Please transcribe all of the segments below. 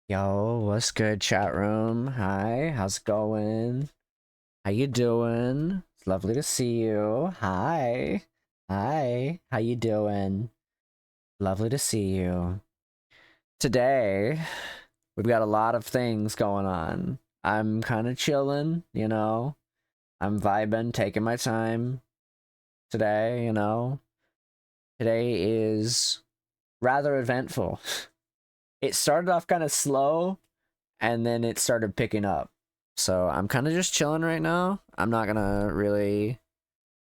Yo, what's good, chat room? Hi, how's it going? How you doing? It's lovely to see you. Hi. Hi, how you doing? Lovely to see you. Today, we've got a lot of things going on. I'm kind of chilling, you know. I'm vibing, taking my time today, you know. Today is rather eventful. It started off kind of slow, and then it started picking up. So I'm kind of just chilling right now. I'm not gonna really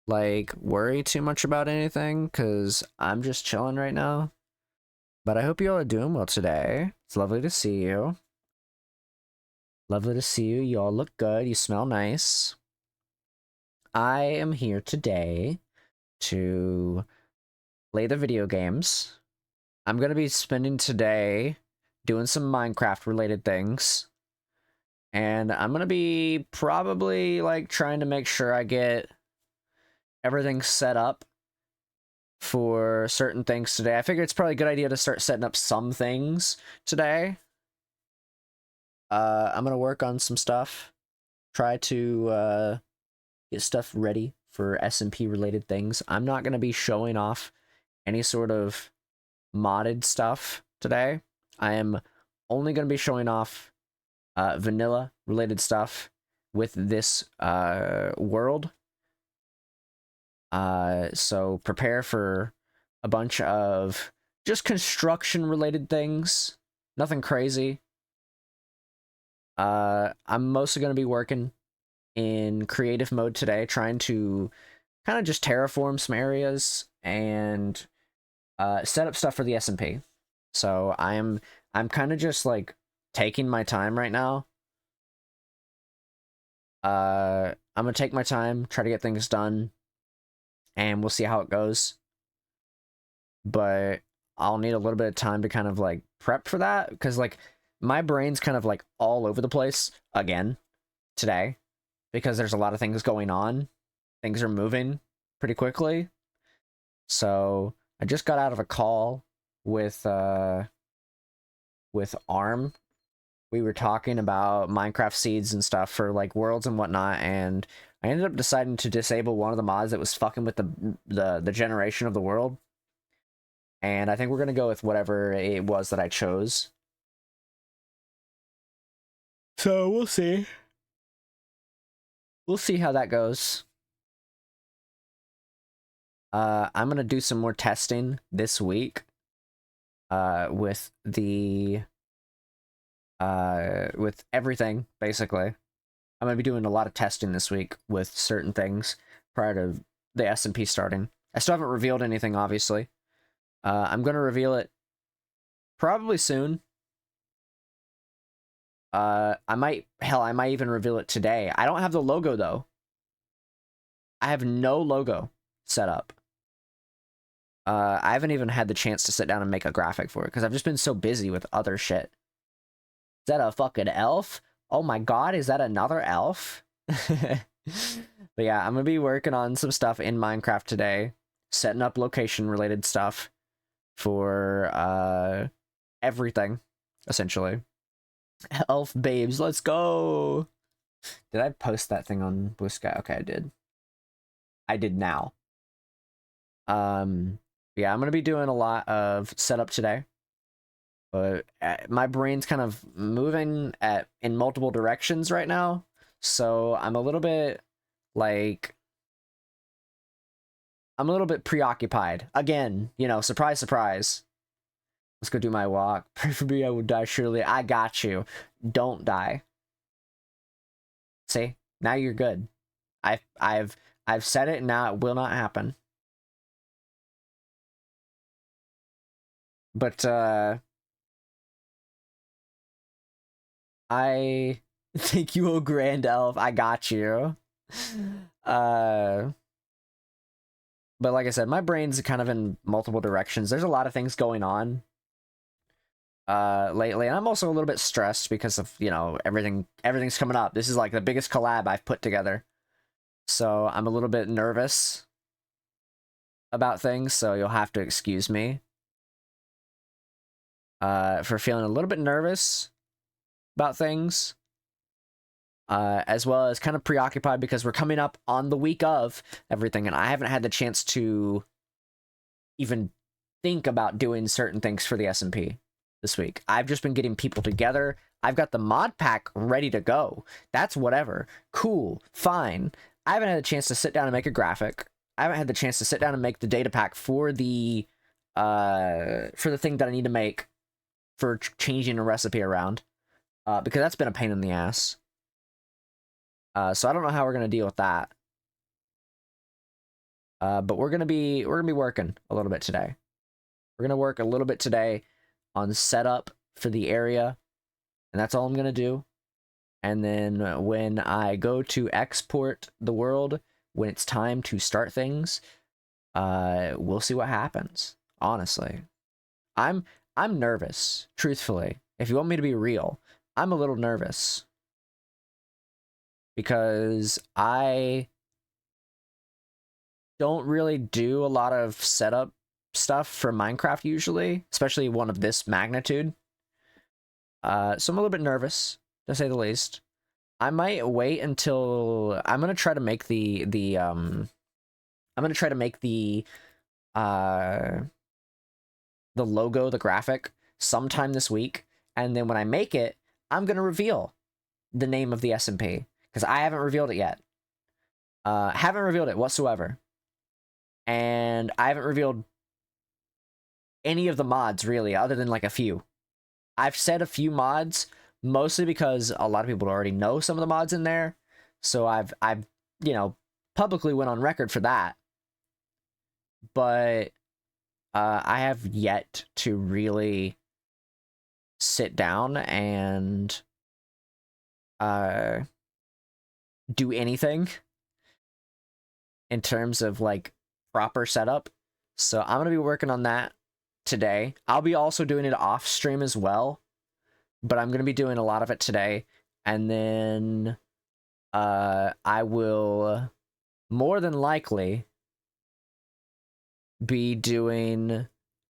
like worry too much about anything because I'm just chilling right now. But I hope you all are doing well today. It's lovely to see you. Lovely to see you. You all look good. You smell nice. I am here today to play the video games. I'm gonna be spending today doing some Minecraft related things. And I'm gonna be probably like trying to make sure I get everything set up for certain things today. I figure it's probably a good idea to start setting up some things today. I'm gonna work on some stuff. Try to get stuff ready for SMP related things. I'm not gonna be showing off any sort of modded stuff today. I am only gonna be showing off vanilla related stuff with this world. So prepare for a bunch of just construction related things. Nothing crazy. I'm mostly going to be working in creative mode today, trying to kind of just terraform some areas and set up stuff for the SMP. So I'm kind of just like taking my time right now. I'm gonna take my time, try to get things done, and we'll see how it goes. But I'll need a little bit of time to kind of like prep for that because like my brain's kind of like all over the place again today because there's a lot of things going on. Things are moving pretty quickly. So I just got out of a call with Arm. We were talking about Minecraft seeds and stuff for like worlds and whatnot, and I ended up deciding to disable one of the mods that was fucking with the generation of the world. And I think we're gonna go with whatever it was that I chose. So we'll see. We'll see how that goes. I'm gonna do some more testing this week. With the with everything basically. I'm gonna be doing a lot of testing this week with certain things prior to the SMP starting. I still haven't revealed anything, obviously. I'm gonna reveal it probably soon. I might even reveal it today. I don't have the logo though. I have no logo set up. I haven't even had the chance to sit down and make a graphic for it because I've just been so busy with other shit. Is that a fucking elf? Oh my god, is that another elf? But yeah, I'm gonna be working on some stuff in Minecraft today, setting up location related stuff for everything, essentially. Elf babes, let's go! Did I post that thing on Blue Sky? Okay, I did. I did now. Yeah, I'm gonna be doing a lot of setup today, but my brain's kind of moving in multiple directions right now, so I'm a little bit like I'm a little bit preoccupied. Again, you know, surprise, surprise. Let's go do my walk. Pray for me, I would die surely. I got you. Don't die. See? Now you're good. I've said it and now it will not happen. But I thank you, oh grand elf. I got you. Uh but like I said, my brain's kind of in multiple directions. There's a lot of things going on lately, and I'm also a little bit stressed because of, you know, everything's coming up. This is like the biggest collab I've put together. So I'm a little bit nervous about things, so you'll have to excuse me for feeling a little bit nervous. about things, as well as kind of preoccupied because we're coming up on the week of everything, and I haven't had the chance to even think about doing certain things for the SMP this week. I've just been getting people together. I've got the mod pack ready to go. That's whatever. Cool. Fine. I haven't had a chance to sit down and make a graphic. I haven't had the chance to sit down and make the data pack for the thing that I need to make for changing a recipe around. Because that's been a pain in the ass. So I don't know how we're gonna deal with that. But we're gonna be working a little bit today. We're gonna work a little bit today on setup for the area, and that's all I'm gonna do. And then when I go to export the world, when it's time to start things, we'll see what happens. Honestly, I'm nervous. Truthfully, if you want me to be real, I'm a little nervous because I don't really do a lot of setup stuff for Minecraft usually, especially one of this magnitude. So I'm a little bit nervous, to say the least. I might wait until I'm gonna try to make the logo, the graphic, sometime this week, and then when I make it, I'm gonna reveal the name of the SMP because I haven't revealed it yet. Haven't revealed it whatsoever, and I haven't revealed any of the mods really, other than like a few. I've said a few mods, mostly because a lot of people already know some of the mods in there. So I've you know, publicly went on record for that. But I have yet to really sit down and do anything in terms of like proper setup. So I'm gonna be working on that today. I'll be also doing it off stream as well, but I'm gonna be doing a lot of it today, and then I will more than likely be doing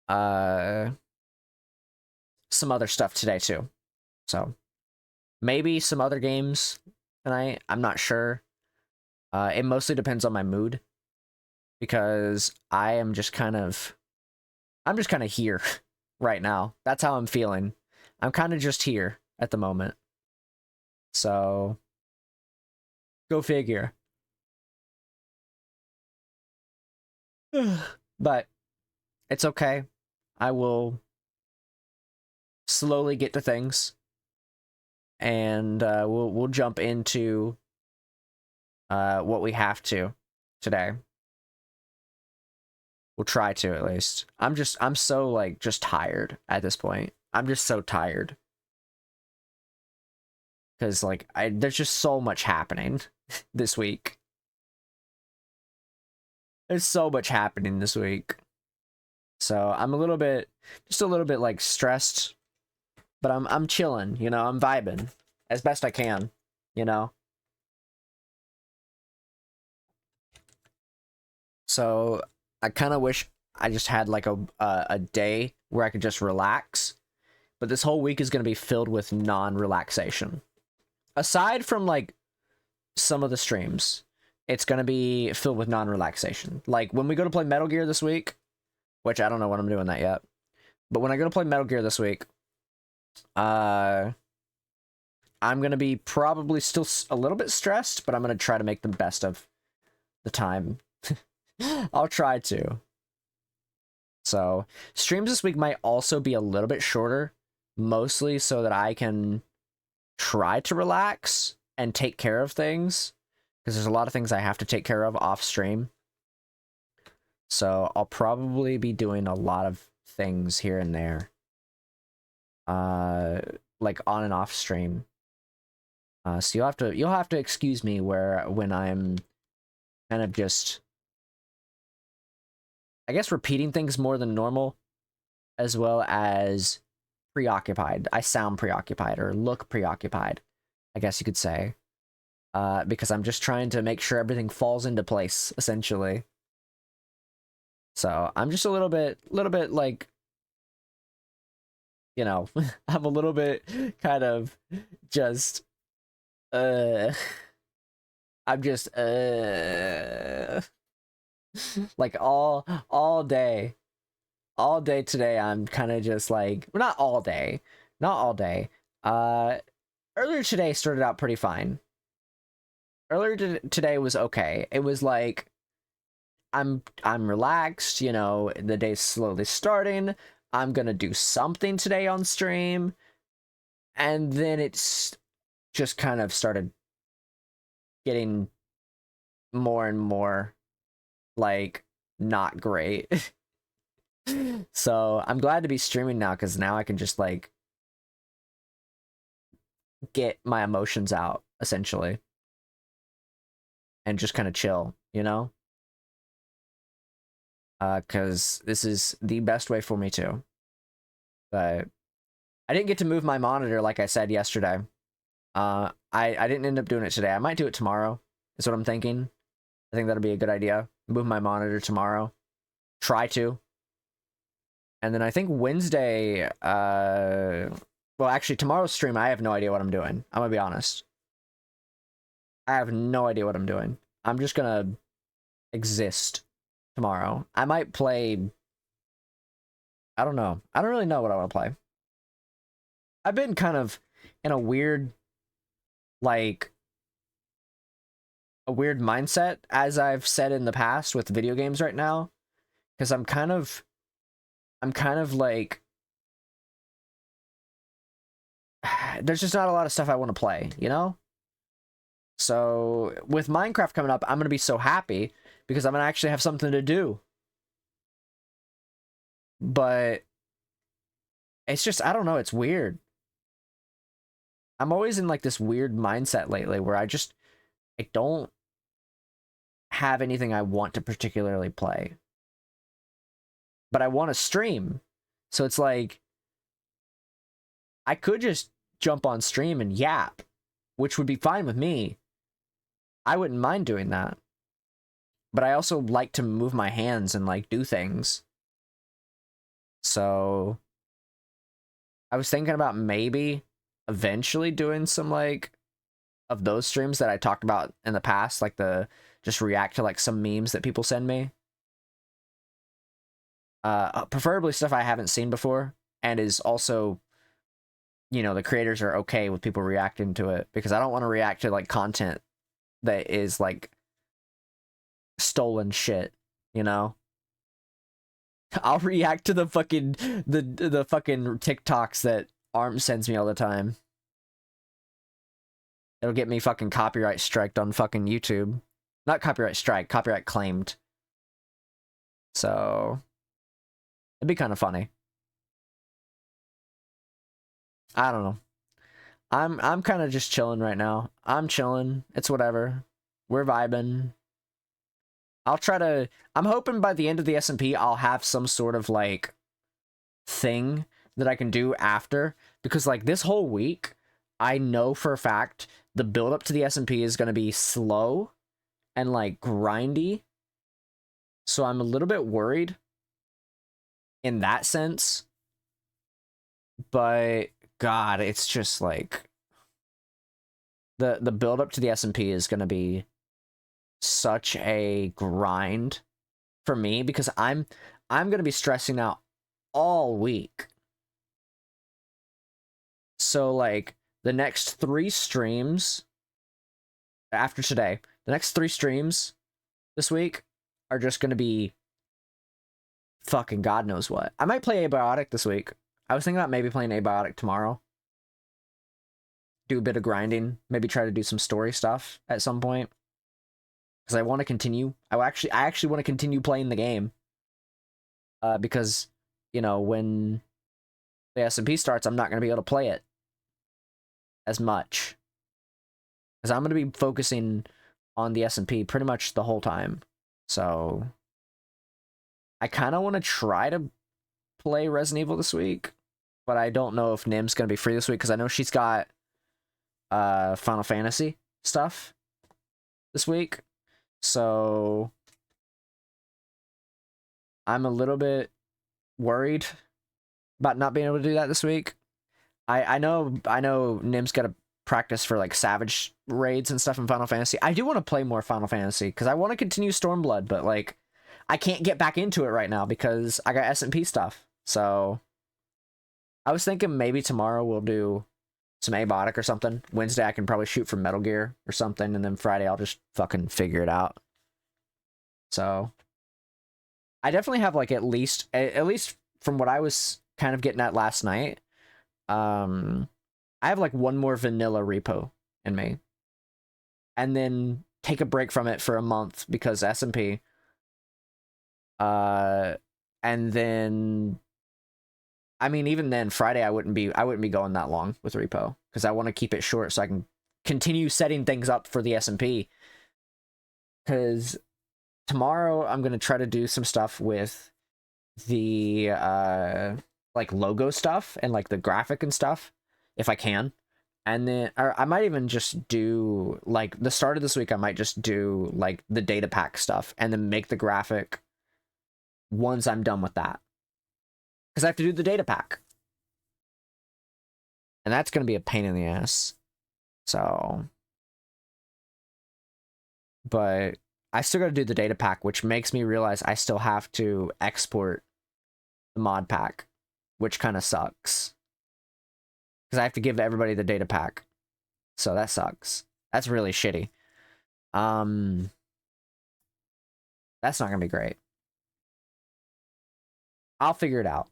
some other stuff today too. So maybe some other games tonight. I'm not sure. It mostly depends on my mood because I'm just kind of here right now. That's how I'm feeling. I'm kind of just here at the moment. So go figure. But it's okay. I will slowly get to things, and we'll jump into what we have to today. We'll try to, at least. I'm so like just tired at this point. I'm just so tired because like there's just so much happening this week. There's so much happening this week. So I'm just a little bit like stressed, but I'm chilling, you know, I'm vibing as best I can, you know. So I kind of wish I just had like a day where I could just relax, but this whole week is going to be filled with non-relaxation. Aside from like some of the streams, it's going to be filled with non-relaxation. Like when we go to play Metal Gear this week, which I don't know when I'm doing that yet, but when I go to play Metal Gear this week, I'm going to be probably still a little bit stressed, but I'm going to try to make the best of the time. I'll try to. So streams this week might also be a little bit shorter, mostly so that I can try to relax and take care of things, because there's a lot of things I have to take care of off stream. So I'll probably be doing a lot of things here and there, like on and off stream. So you'll have to excuse me when I'm kind of just, I guess, repeating things more than normal, as well as preoccupied. I sound preoccupied or look preoccupied, I guess you could say, because I'm just trying to make sure everything falls into place, essentially. So I'm just a little bit like you know, I'm a little bit kind of just uh I'm just like all day. All day today I'm kind of just like, well, not all day. Not all day. Uh Earlier today started out pretty fine. Today was okay. It was like I'm relaxed, you know, the day's slowly starting. I'm gonna do something today on stream, and then it's just kind of started getting more and more like not great. So I'm glad to be streaming now because now I can just like get my emotions out essentially and just kind of chill, you know? Because this is the best way for me to. But I didn't get to move my monitor like I said yesterday. I didn't end up doing it today. I might do it tomorrow. Is what I'm thinking. I think that'll be a good idea. Move my monitor tomorrow. Try to. And then I think Wednesday, well, actually, tomorrow's stream, I have no idea what I'm doing. I'm gonna be honest. I have no idea what I'm doing. I'm just gonna exist tomorrow. I might play. I don't know. I don't really know what I want to play. I've been kind of in a weird, like, a weird mindset, as I've said in the past with video games right now, because I'm kind of like, there's just not a lot of stuff I want to play, you know? So with Minecraft coming up, I'm going to be so happy because I'm going to actually have something to do. But it's just, I don't know, it's weird. I'm always in like this weird mindset lately where I don't have anything I want to particularly play. But I want to stream. So it's like, I could just jump on stream and yap, which would be fine with me. I wouldn't mind doing that. But I also like to move my hands and like do things. So I was thinking about maybe eventually doing some like of those streams that I talked about in the past, like the just react to like some memes that people send me. Preferably stuff I haven't seen before and is also, you know, the creators are okay with people reacting to it because I don't want to react to like content that is like stolen shit, you know? I'll react to the fucking TikToks that Arm sends me all the time. It'll get me fucking copyright striked on fucking YouTube. Not copyright strike, copyright claimed. So it'd be kind of funny. I don't know. I'm kind of just chilling right now. I'm chilling. It's whatever. We're vibing. I'm hoping by the end of the SMP I'll have some sort of like thing that I can do after, because like this whole week I know for a fact the build up to the SMP is going to be slow and like grindy. So I'm a little bit worried in that sense. But God, it's just like the build up to the SMP is going to be such a grind for me because I'm going to be stressing out all week. So like the next 3 streams after today, the next 3 streams this week are just going to be fucking God knows what. I might play Abiotic this week. I was thinking about maybe playing Abiotic tomorrow. Do a bit of grinding, maybe try to do some story stuff at some point. Because I want to continue. I actually want to continue playing the game. Because, you know, when the SMP starts, I'm not going to be able to play it as much. Because I'm going to be focusing on the SMP pretty much the whole time. So I kind of want to try to play Resident Evil this week, but I don't know if Nim's going to be free this week because I know she's got Final Fantasy stuff this week. So I'm a little bit worried about not being able to do that this week. I know Nim's got to practice for like Savage raids and stuff in Final Fantasy. I do want to play more Final Fantasy because I want to continue Stormblood, but like I can't get back into it right now because I got SMP stuff. So I was thinking maybe tomorrow we'll do some Abiotic or something. Wednesday I can probably shoot for Metal Gear or something, and then Friday I'll just fucking figure it out. So I definitely have like at least from what I was kind of getting at last night, I have like one more vanilla repo in me. And then take a break from it for a month because SMP. And then I mean even then Friday I wouldn't be going that long with repo because I want to keep it short so I can continue setting things up for the SMP. Cuz tomorrow I'm going to try to do some stuff with the like logo stuff and like the graphic and stuff if I can. And then or I might even just do like the start of this week I might just do like the data pack stuff and then make the graphic once I'm done with that. Cuz I have to do the data pack. And that's going to be a pain in the ass. So but I still got to do the data pack, which makes me realize I still have to export the mod pack, which kind of sucks. Because I have to give everybody the data pack. So that sucks. That's really shitty. That's not going to be great. I'll figure it out.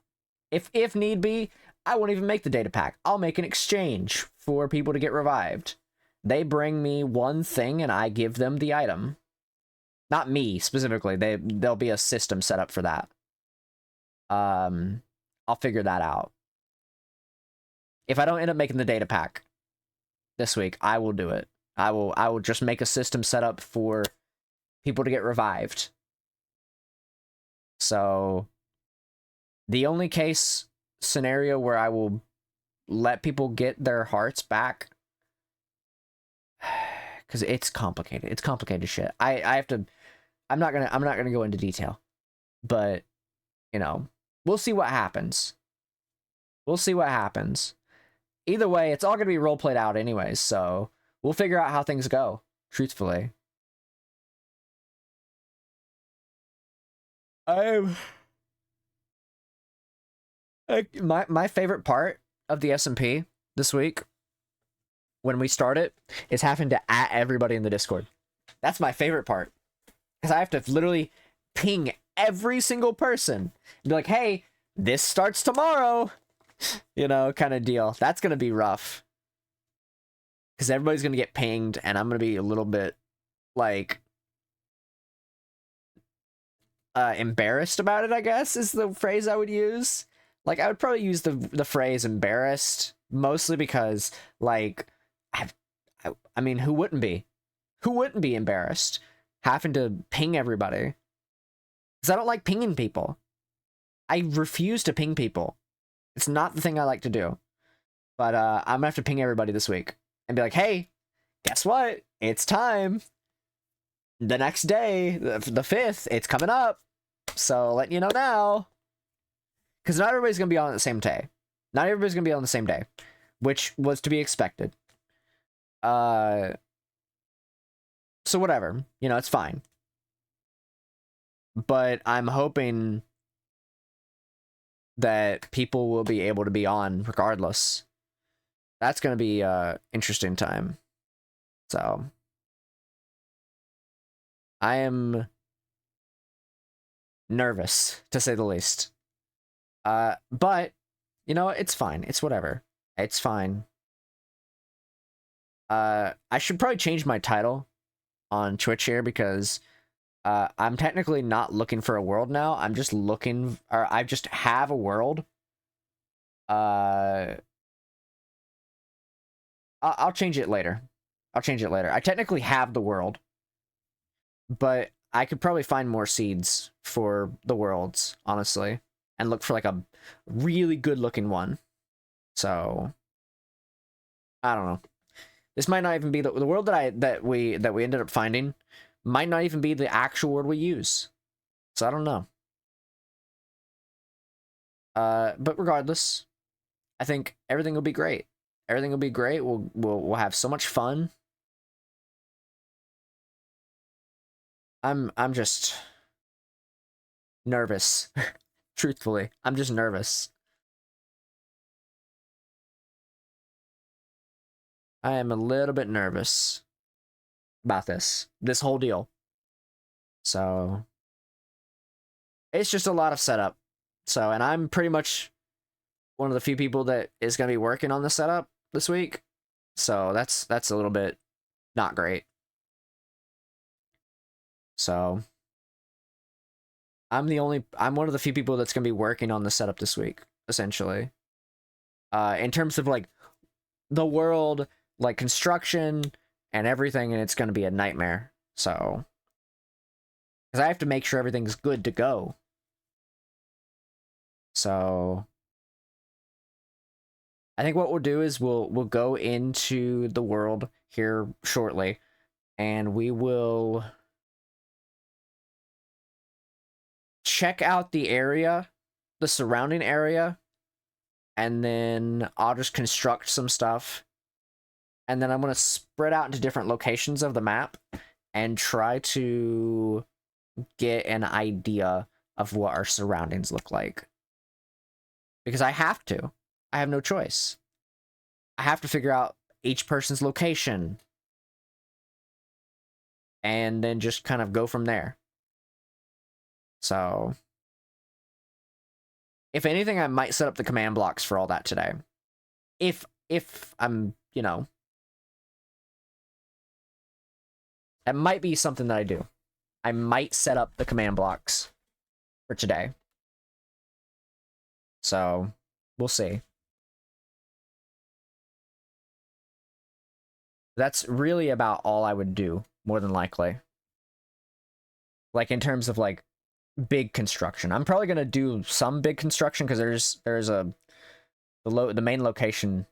If need be, I won't even make the data pack. I'll make an exchange for people to get revived. They bring me one thing and I give them the item. Not me specifically. There'll be a system set up for that. I'll figure that out. If I don't end up making the data pack this week, I will do it. I will just make a system set up for people to get revived. So the only scenario where I will let people get their hearts back, because it's complicated. It's complicated shit. I have to. I'm not gonna go into detail, but you know, we'll see what happens. We'll see what happens. Either way, it's all gonna be role played out anyways, so we'll figure out how things go. Truthfully, I'm my favorite part of the SMP this week when we start it is having to @ everybody in the Discord. That's my favorite part because I have to literally ping every single person and be like, "Hey, this starts tomorrow," you know, kind of deal. That's gonna be rough because everybody's gonna get pinged, and I'm gonna be a little bit like embarrassed about it. I guess is the phrase I would use. Like I would probably use the phrase embarrassed mostly because like I mean who wouldn't be embarrassed having to ping everybody because I don't like pinging people. I refuse to ping people. It's not the thing I like to do. But I'm gonna have to ping everybody this week and be like, hey, guess what, it's time. The next day, the 5th, it's coming up, so letting you know now. Because not everybody's going to be on the same day. Not everybody's going to be on the same day. Which was to be expected. So whatever. You know, it's fine. But I'm hoping that people will be able to be on regardless. That's going to be an interesting time. So I am nervous, to say the least. But you know, it's fine. It's whatever. It's fine. I should probably change my title on Twitch here because I'm technically not looking for a world now. I'm just looking, or I just have a world. I'll change it later. I'll change it later. I technically have the world, but I could probably find more seeds for the worlds, honestly, and look for like a really good looking one. So I don't know. This might not even be the world that we ended up finding might not even be the actual word we use. So I don't know. But regardless, I think everything will be great. Everything will be great. We'll have so much fun. I'm just nervous. Truthfully, I'm just nervous. I am a little bit nervous about this whole deal. So it's just a lot of setup. So, and I'm pretty much one of the few people that is going to be working on the setup this week. So that's a little bit not great. So I'm one of the few people that's going to be working on the setup this week, essentially. In terms of like the world, like construction and everything, and it's going to be a nightmare. So, because I have to make sure everything's good to go. So, I think what we'll do is we'll go into the world here shortly, and we will check out the area, the surrounding area, and then I'll just construct some stuff. And then I'm going to spread out into different locations of the map and try to get an idea of what our surroundings look like. Because I have to. I have no choice. I have to figure out each person's location. And then just kind of go from there. So, if anything, I might set up the command blocks for all that today. If I'm, you know, that might be something that I do. I might set up the command blocks for today. So, we'll see. That's really about all I would do, more than likely. Like, in terms of, like, big construction. I'm probably going to do some big construction, because there's the main location,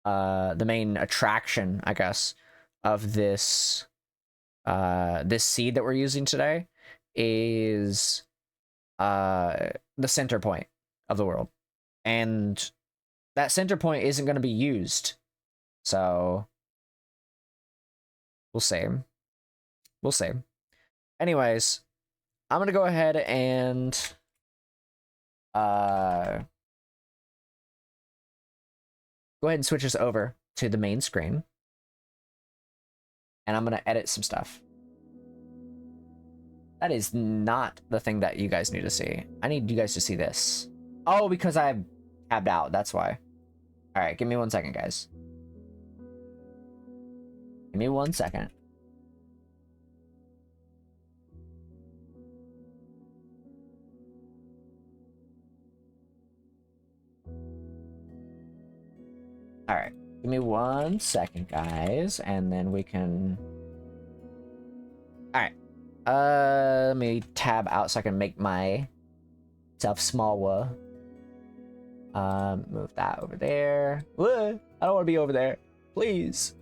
the main attraction, I guess, of this seed that we're using today is the center point of the world. And that center point isn't going to be used. So we'll see. We'll see. Anyways, I'm going to go ahead and go ahead and switch us over to the main screen. And I'm going to edit some stuff. That is not the thing that you guys need to see. I need you guys to see this. Oh, because I tabbed out. That's why. All right, give me 1 second, guys. Give me 1 second. All right, give me 1 second, guys, and then we can... All right. Let me tab out so I can make myself smaller. Move that over there. Whoa, I don't want to be over there. Please.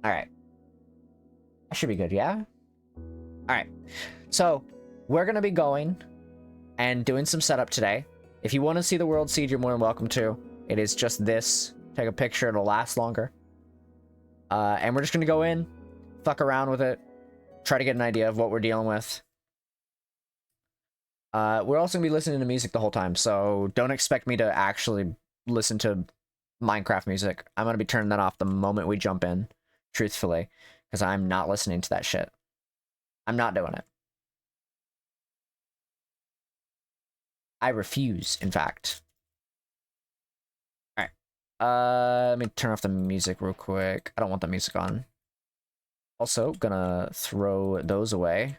All right. That should be good, yeah? All right. So, we're going to be going and doing some setup today. If you want to see the world seed, you're more than welcome to. It is just this. Take a picture. It'll last longer. And we're just going to go in, fuck around with it, try to get an idea of what we're dealing with. We're also going to be listening to music the whole time, so don't expect me to actually listen to Minecraft music. I'm going to be turning that off the moment we jump in, truthfully, because I'm not listening to that shit. I'm not doing it. I refuse, in fact. Alright. Let me turn off the music real quick. I don't want the music on. Also, gonna throw those away.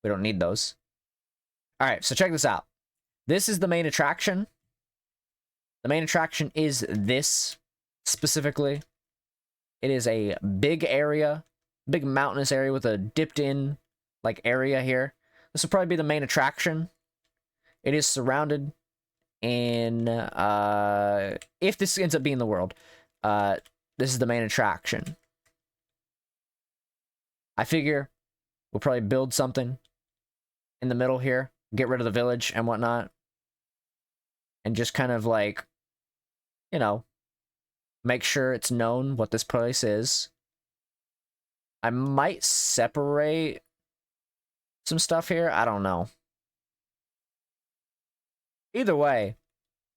We don't need those. Alright, so check this out. This is the main attraction. The main attraction is this, specifically. It is a big area, big mountainous area with a dipped-in, like, area here. This will probably be the main attraction. It is surrounded in, if this ends up being the world, this is the main attraction. I figure we'll probably build something in the middle here. get rid of the village and whatnot, and just kind of like, you know, make sure it's known what this place is. I might separate some stuff here. I don't know. Either way,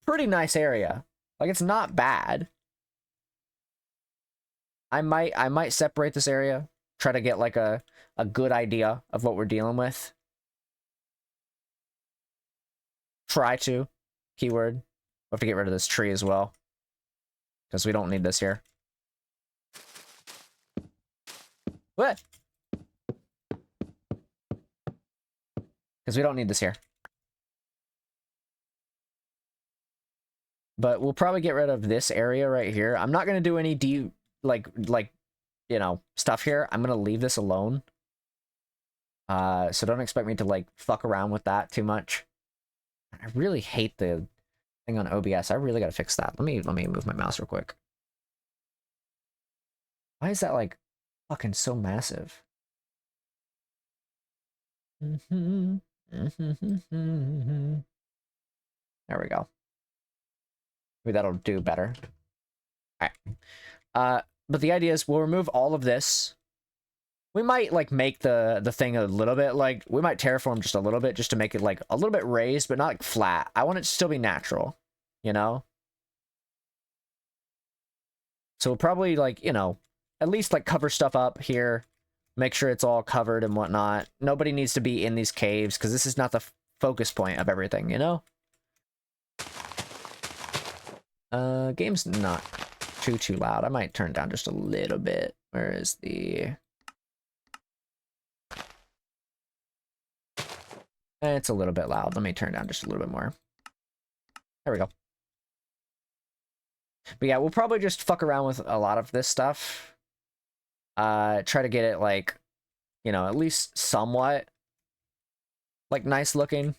pretty nice area. Like, it's not bad. I might separate this area, try to get like a good idea of what we're dealing with. Try to. Keyword. We'll have to get rid of this tree as well, because we don't need this here. What? Because we don't need this here. But we'll probably get rid of this area right here. I'm not going to do any like, you know, stuff here. I'm going to leave this alone. So don't expect me to, like, fuck around with that too much. I really hate the thing on OBS. I really got to fix that. Let me move my mouse real quick. Why is that, like, fucking so massive? There we go. Maybe that'll do better. All right. But the idea is we'll remove all of this. We might, like, make the thing a little bit, like, we might terraform just a little bit just to make it, like, a little bit raised, but not, like, flat. I want it to still be natural, you know? So we'll probably, like, you know, at least, like, cover stuff up here. Make sure it's all covered and whatnot. Nobody needs to be in these caves, because this is not the focus point of everything, you know? Game's not too loud. I might turn it down just a little bit. Where is the... It's a little bit loud. Let me turn it down just a little bit more. There we go. But yeah, we'll probably just fuck around with a lot of this stuff. Try to get it, like, you know, at least somewhat, like, nice looking.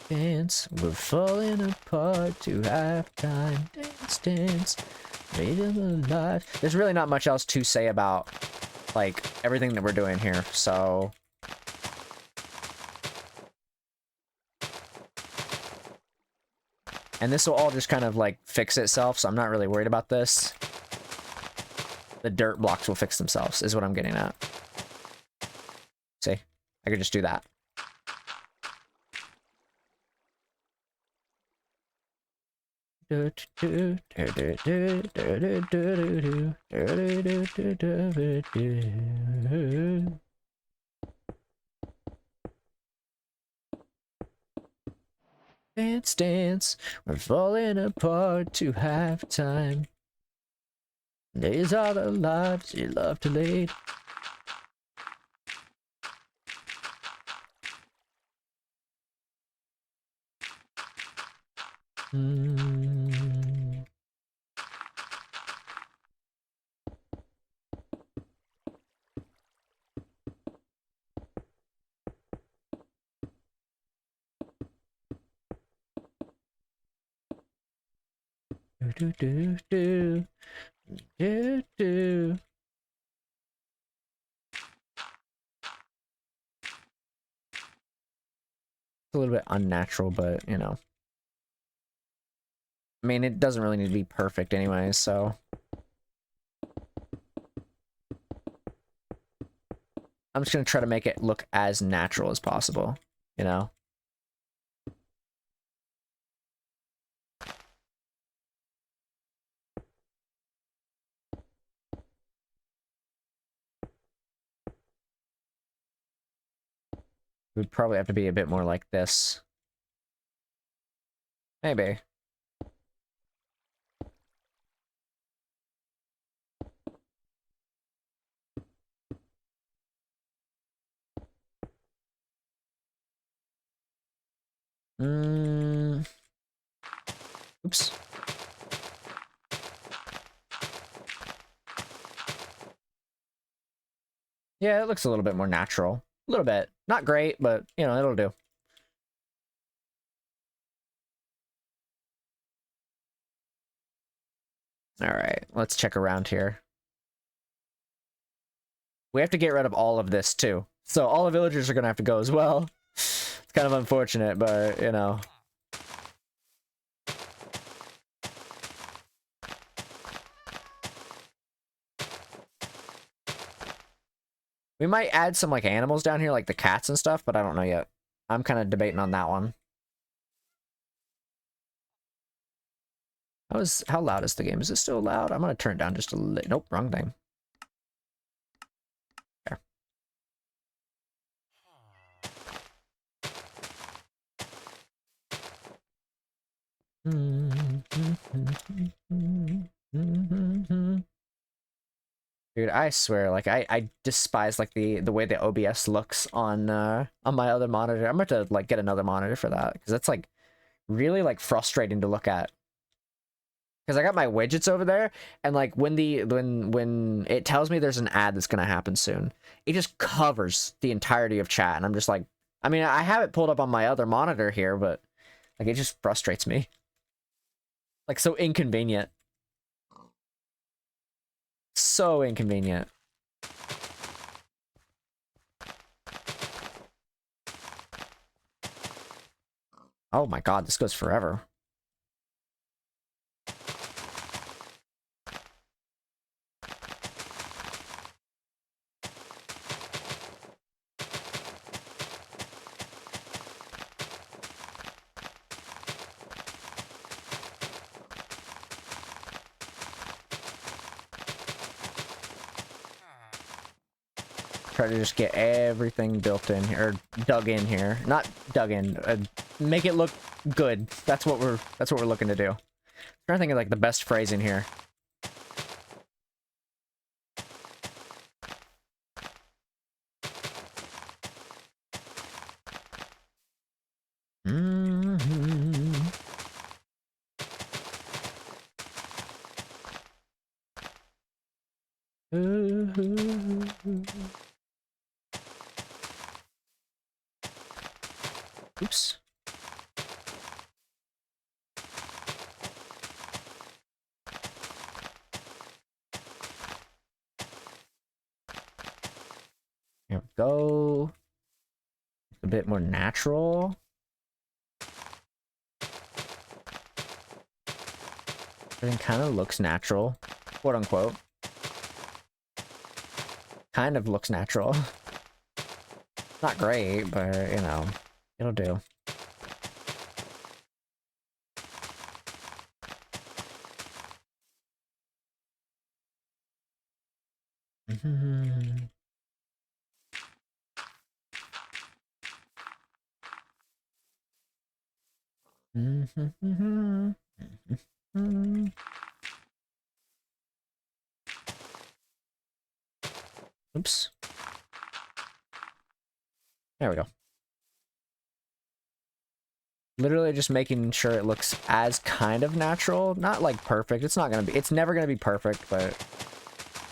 Dance, we're falling apart to halftime. Dance, dance, made of the life. There's really not much else to say about, like, everything that we're doing here, so... And this will all just kind of, like, fix itself, so I'm not really worried about this. The dirt blocks will fix themselves, is what I'm getting at. See? I could just do that. Dance, dance, we're falling apart to halftime. These are the lives you love to lead. It's a little bit unnatural, but, you know. I mean, it doesn't really need to be perfect anyway, so... I'm just gonna try to make it look as natural as possible, you know? We'd probably have to be a bit more like this. Maybe. Oops. Yeah, it looks a little bit more natural. A little bit. Not great, but, you know, it'll do. Alright, let's check around here. We have to get rid of all of this too. So all the villagers are gonna have to go as well. It's kind of unfortunate, but you know. We might add some like animals down here, like the cats and stuff, but I don't know yet. I'm kind of debating on that one. How loud is the game? Is it still loud? I'm gonna turn it down just a little. Nope, wrong thing. There. Dude, I swear, like I despise like the way the OBS looks on my other monitor. I'm about to like get another monitor for that because that's like really like frustrating to look at. Because I got my widgets over there, and like when it tells me there's an ad that's gonna happen soon, it just covers the entirety of chat, and I'm just like, I mean, I have it pulled up on my other monitor here, but like it just frustrates me. Like so inconvenient. So inconvenient. Oh my god, this goes forever. Try to just get everything built in here, or dug in here. Not dug in. Make it look good. That's what we're looking to do. I'm trying to think of like the best phrase in here. Oops. Here we go. A bit more natural. Everything kind of looks natural, quote unquote. Kind of looks natural. Not great, but you know, it'll do. Oops. There we go. Literally just making sure it looks as kind of natural. Not like perfect. It's never gonna be perfect, but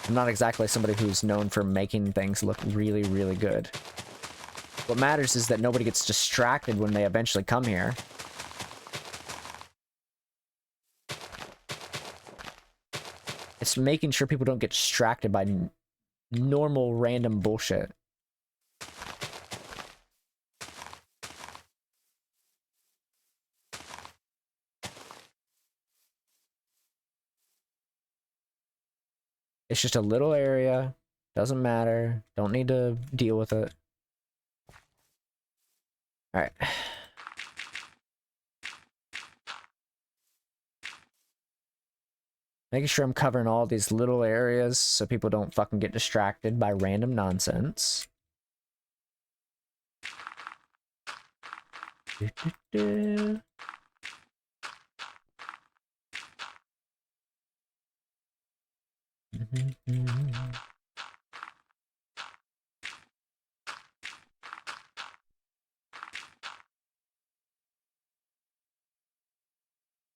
I'm not exactly somebody who's known for making things look really, really good. What matters is that nobody gets distracted when they eventually come here. It's making sure people don't get distracted by normal random bullshit. It's just a little area. Doesn't matter. Don't need to deal with it. Alright. Making sure I'm covering all these little areas so people don't fucking get distracted by random nonsense.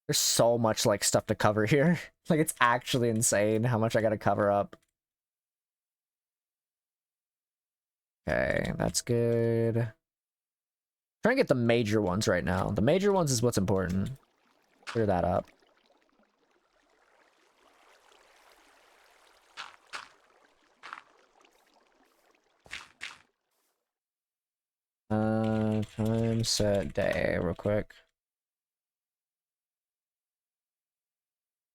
There's so much like stuff to cover here. Like it's actually insane how much I gotta cover up. Okay, that's good. Trying to get the major ones right now. The major ones is what's important. Clear that up. time set day real quick.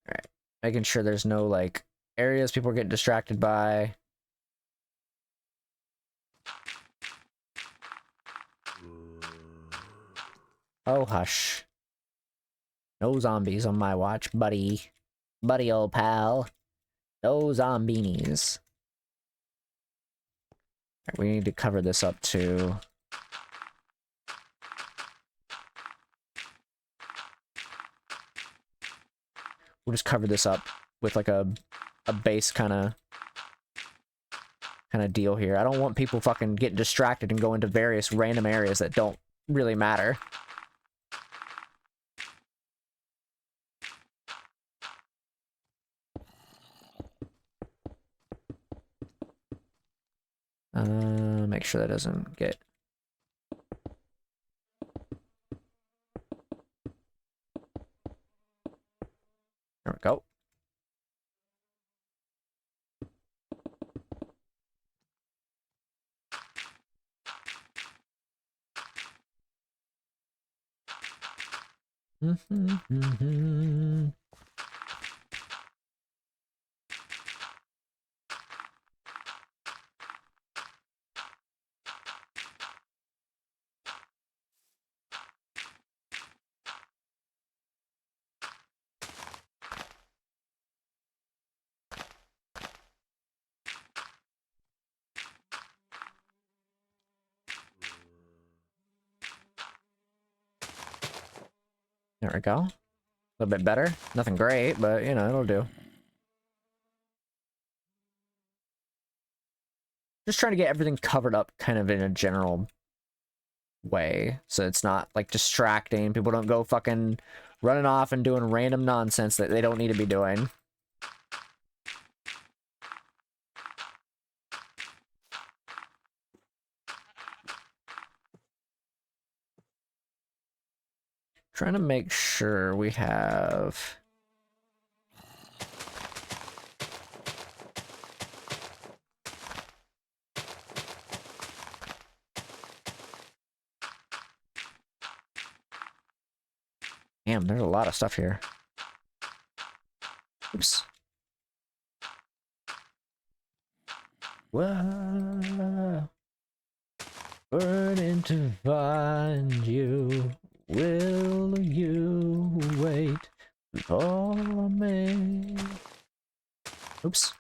Alright. Making sure there's no, like, areas people are getting distracted by. Oh, hush. No zombies on my watch, buddy. Buddy, old pal. No zombies. Right, we need to cover this up, too. We'll just cover this up with, like, a base kind of deal here. I don't want people fucking getting distracted and go into various random areas that don't really matter. Make sure that doesn't get... There we go. There we go. A little bit better. Nothing great, but, you know, it'll do. Just trying to get everything covered up kind of in a general way, so it's not, like, distracting. People don't go fucking running off and doing random nonsense that they don't need to be doing. Trying to make sure we have... Damn, there's a lot of stuff here. Oops. Whoa. Burning to find you. Will you wait for me? Oops.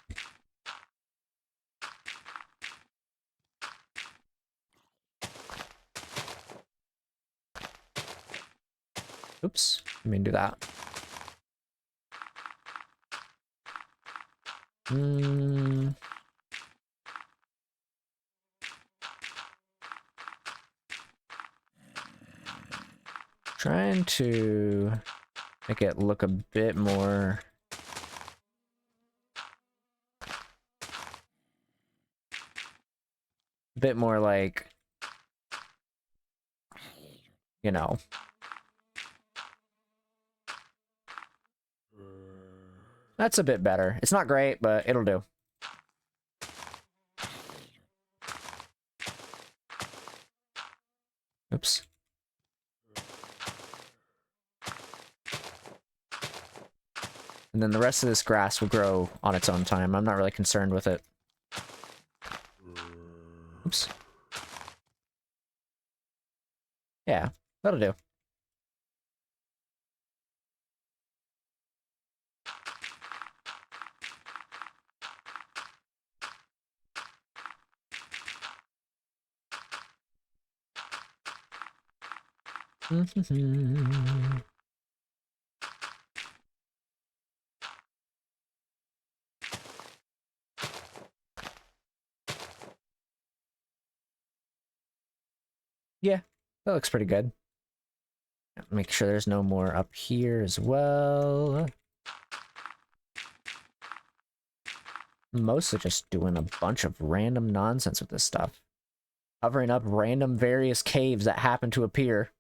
Oops. I mean, do that. Trying to make it look a bit more... like, you know. That's a bit better. It's not great, but it'll do. Oops. And then the rest of this grass will grow on its own time. I'm not really concerned with it. Oops. Yeah, that'll do. Yeah, that looks pretty good. Make sure there's no more up here as well. Mostly just doing a bunch of random nonsense with this stuff. Covering up random various caves that happen to appear.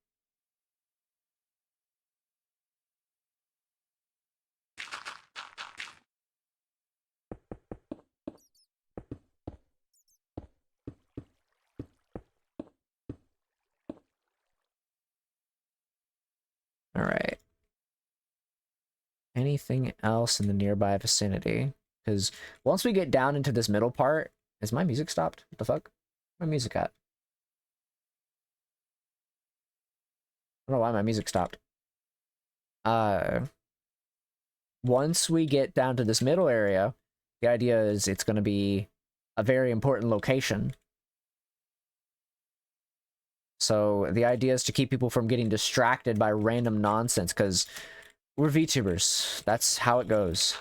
anything else in the nearby vicinity. Because once we get down into this middle part, is my music stopped? What the fuck? Where's my music at? I don't know why my music stopped. Once we get down to this middle area, the idea is it's going to be a very important location. So the idea is to keep people from getting distracted by random nonsense, because we're VTubers. That's how it goes.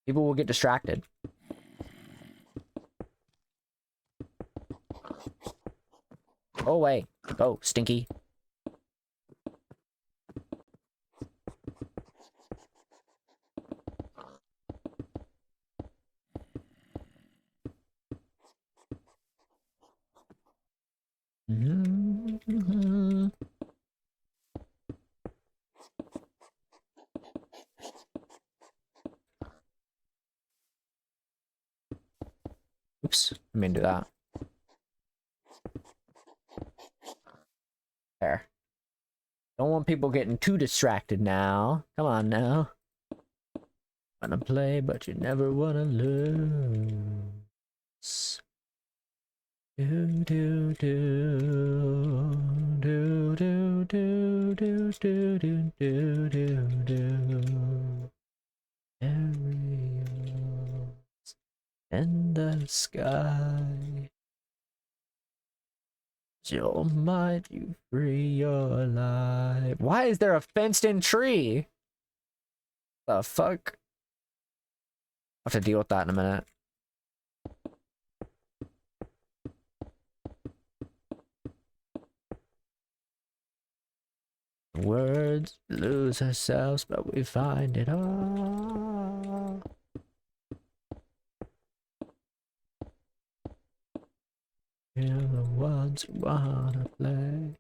People will get distracted. Go away. Go, stinky. Oops, I mean do that. There. Don't want people getting too distracted now. Come on now. Wanna play, but you never wanna lose. Do do do do do do do do do do do do. Aerials in the sky. Your might, you free your life. Why is there a fenced-in tree? The fuck? I'll have to deal with that in a minute. Words lose ourselves, but we find it all. You're the ones who wanna play.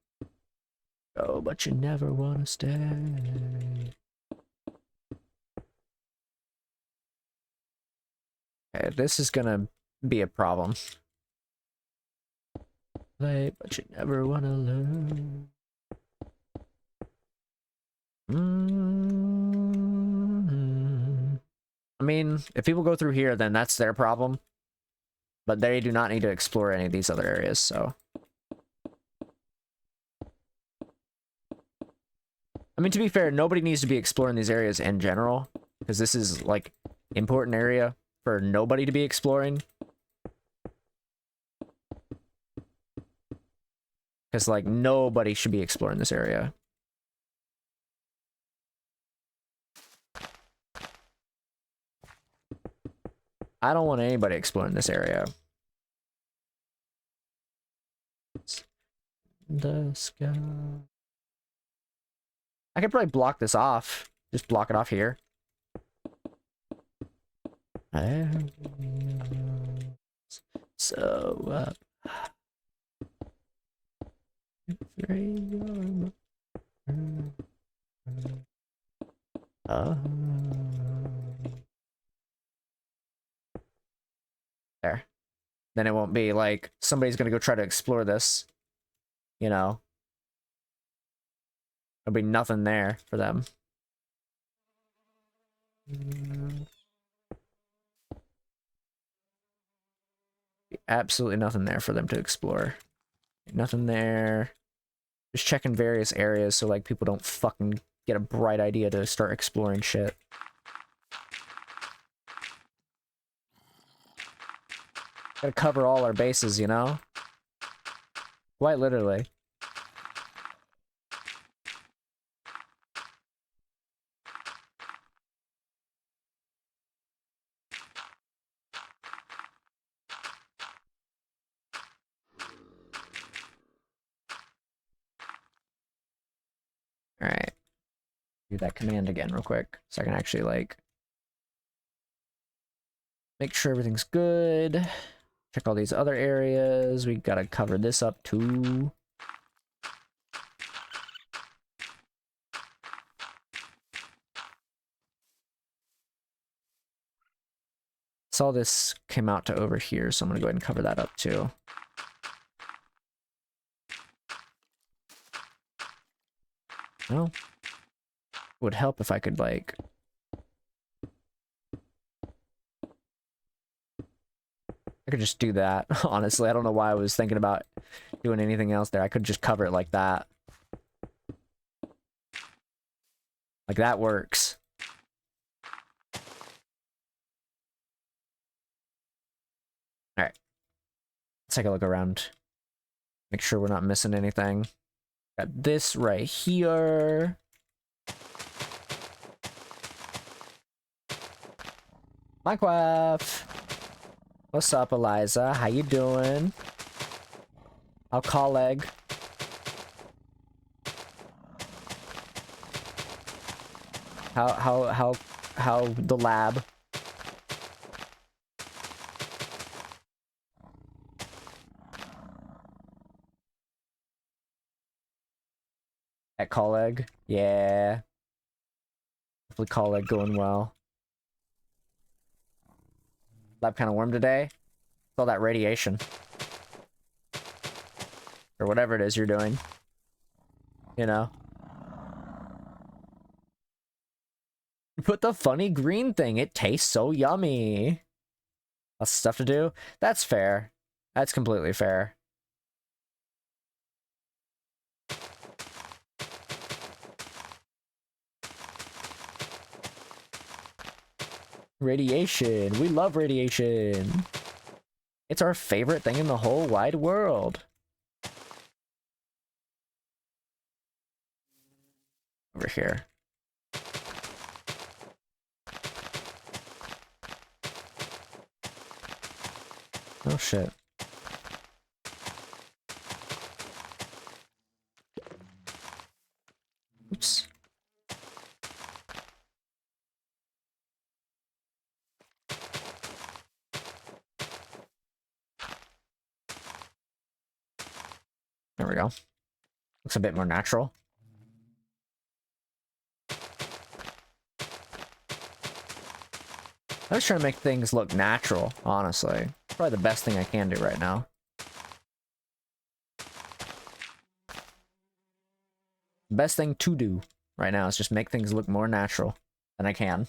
Go, but you never wanna stay. Okay, this is gonna be a problem. Play, but you never wanna learn. I mean, if people go through here, then that's their problem. But they do not need to explore any of these other areas, so. I mean, to be fair, nobody needs to be exploring these areas in general, because this is, like, important area for nobody to be exploring. Because, like, nobody should be exploring this area. I don't want anybody exploring this area. The sky. I could probably block this off. Just block it off here. So up. There. Then it won't be like somebody's gonna go try to explore this. You know. There'll be nothing there for them. Absolutely nothing there for them to explore. Nothing there. Just checking various areas so like people don't fucking get a bright idea to start exploring shit. Gotta cover all our bases, you know? Quite literally. Alright. Do that command again real quick so I can actually like make sure everything's good. Check all these other areas. We gotta cover this up too. Saw this came out to over here, so I'm gonna go ahead and cover that up too. Well, it would help if I could, like... I could just do that, honestly. I don't know why I was thinking about doing anything else there. I could just cover it like that. Like, that works. Alright. Let's take a look around. Make sure we're not missing anything. Got this right here. Minecraft! What's up, Eliza? How you doing? How colleague? How the lab? At colleague? Yeah. Hopefully colleague going well. Lab kind of warm today. It's all that radiation. Or whatever it is you're doing. You know? Put the funny green thing. It tastes so yummy. Lots of stuff to do. That's fair. That's completely fair. Radiation. We love radiation. It's our favorite thing in the whole wide world. Over here. Oh shit. Oops. There we go. Looks a bit more natural. I'm just trying to make things look natural, honestly. Probably the best thing I can do right now. Best thing to do right now is just make things look more natural than I can.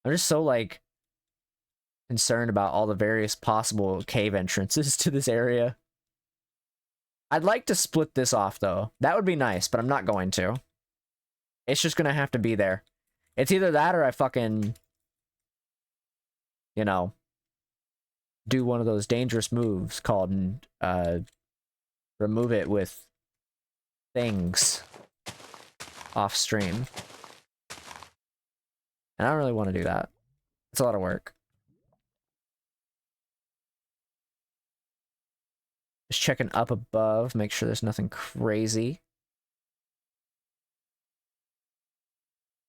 I'm just so, like, concerned about all the various possible cave entrances to this area. I'd like to split this off, though. That would be nice, but I'm not going to. It's just gonna have to be there. It's either that or I fucking... you know... do one of those dangerous moves called, remove it with things off stream. And I don't really want to do that. It's a lot of work. Just checking up above, make sure there's nothing crazy.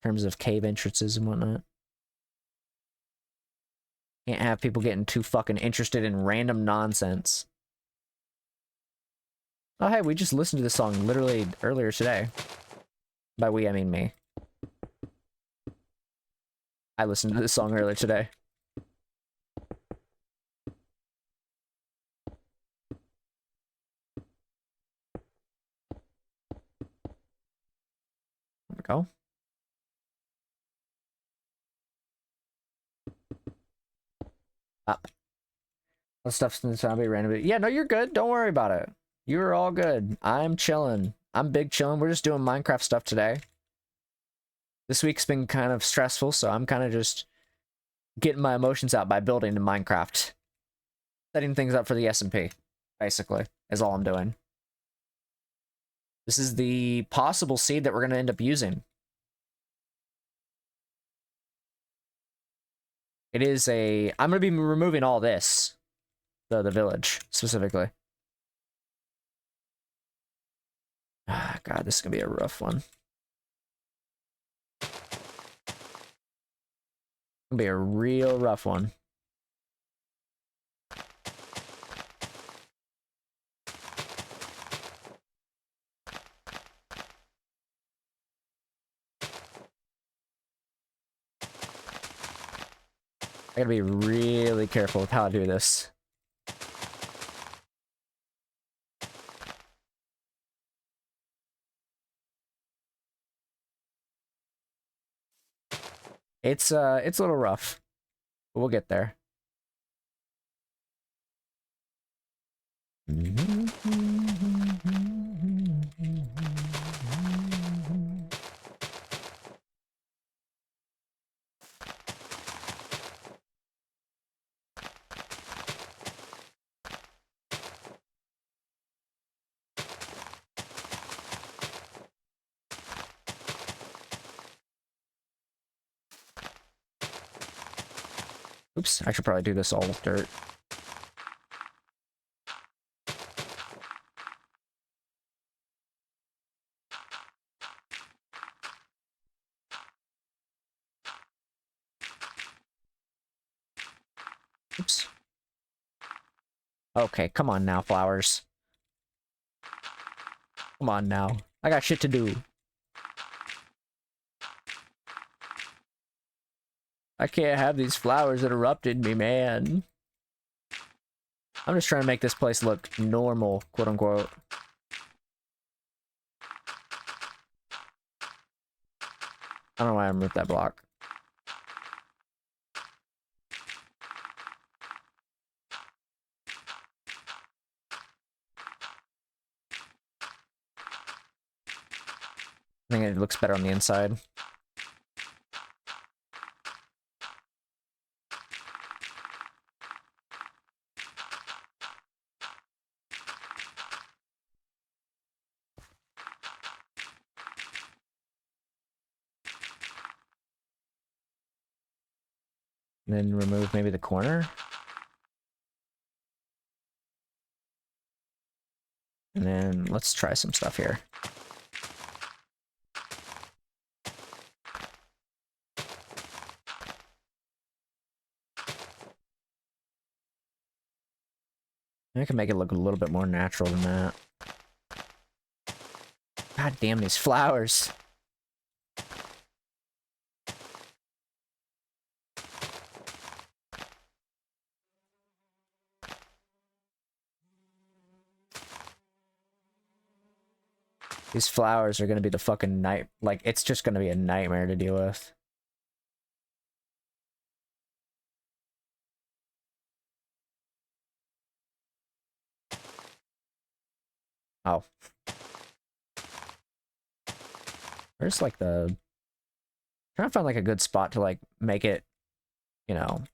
In terms of cave entrances and whatnot. Can't have people getting too fucking interested in random nonsense. Oh hey, we just listened to this song literally earlier today. By we, I mean me. I listened to this song earlier today. There we go. Up. That stuff's in the zombie random. Yeah, no, you're good. Don't worry about it. You're all good. I'm chilling. I'm big chilling. We're just doing Minecraft stuff today. This week's been kind of stressful, so I'm kind of just getting my emotions out by building in Minecraft. Setting things up for the SMP, basically, is all I'm doing. This is the possible seed that we're going to end up using. It is a... I'm going to be removing all this. The village, specifically. Ah, God, this is going to be a rough one. It's going to be a real rough one. I gotta be really careful with how I do this. It's a little rough, but we'll get there. Oops, I should probably do this all with dirt. Oops. Okay, come on now, flowers. Come on now. I got shit to do. I can't have these flowers interrupting me, man. I'm just trying to make this place look normal, quote unquote. I don't know why I moved that block. I think it looks better on the inside. And then remove maybe the corner. And then let's try some stuff here. I can make it look a little bit more natural than that. God damn these flowers. These flowers are gonna be the fucking night. Like, it's just gonna be a nightmare to deal with. Oh. Where's like the... trying to find like a good spot to like make it, you know...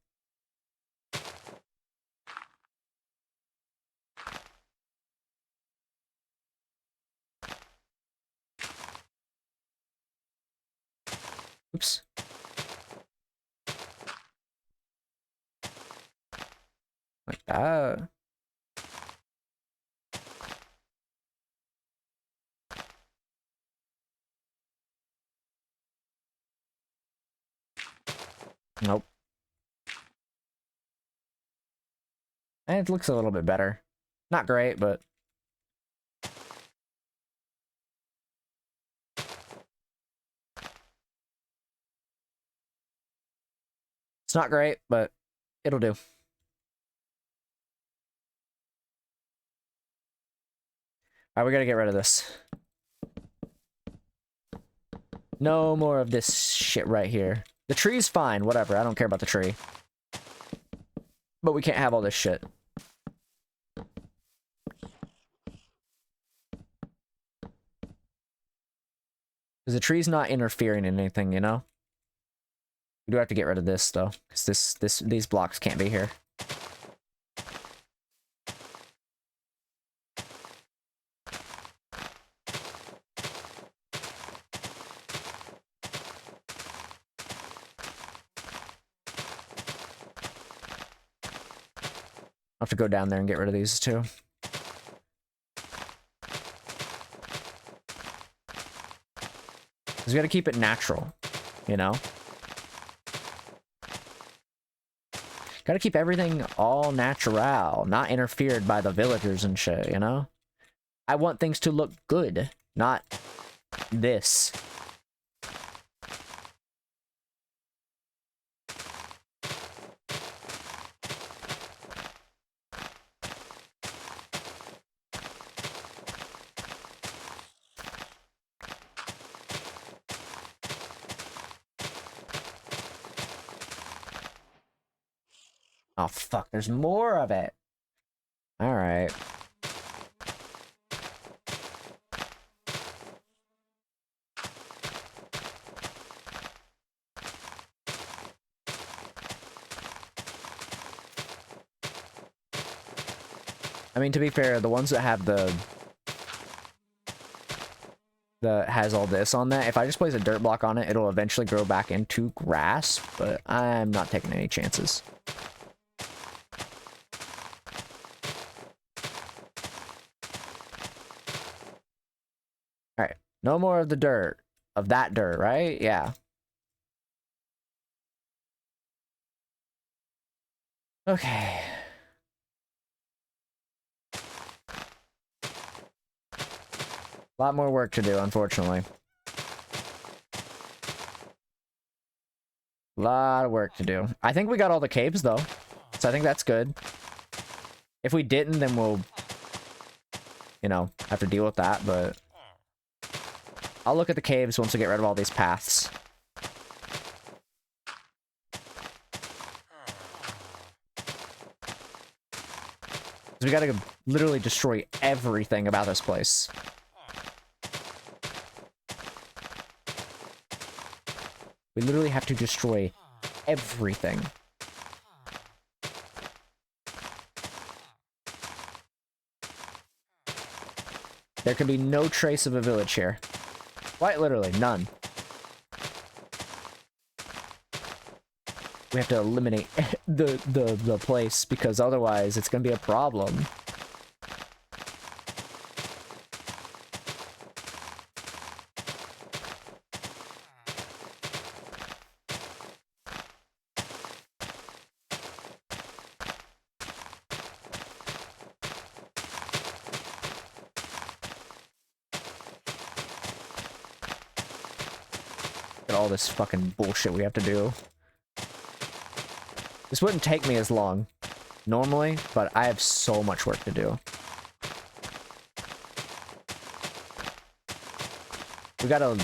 Oops. Like that. Nope. And it looks a little bit better. Not great, but... it's not great, but it'll do. Alright, we gotta get rid of this. No more of this shit right here. The tree's fine, whatever. I don't care about the tree. But we can't have all this shit. Because the tree's not interfering in anything, you know? We do have to get rid of this, though. Because these blocks can't be here. I'll have to go down there and get rid of these, too. Because we gotta keep it natural, you know? Gotta keep everything all natural, not interfered by the villagers and shit, you know? I want things to look good, not this. Oh, fuck, there's more of it. Alright. I mean, to be fair, the ones that have the has all this on that, if I just place a dirt block on it, it'll eventually grow back into grass, but I'm not taking any chances. Alright, no more of the dirt. Of that dirt, right? Yeah. Okay. A lot more work to do, unfortunately. A lot of work to do. I think we got all the caves, though. So I think that's good. If we didn't, then we'll, you know, have to deal with that, but I'll look at the caves once we get rid of all these paths. We gotta literally destroy everything about this place. We literally have to destroy everything. There can be no trace of a village here. Quite literally, none. We have to eliminate the place, because otherwise it's gonna be a problem. Look at all this fucking bullshit we have to do. This wouldn't take me as long normally, but I have so much work to do. We gotta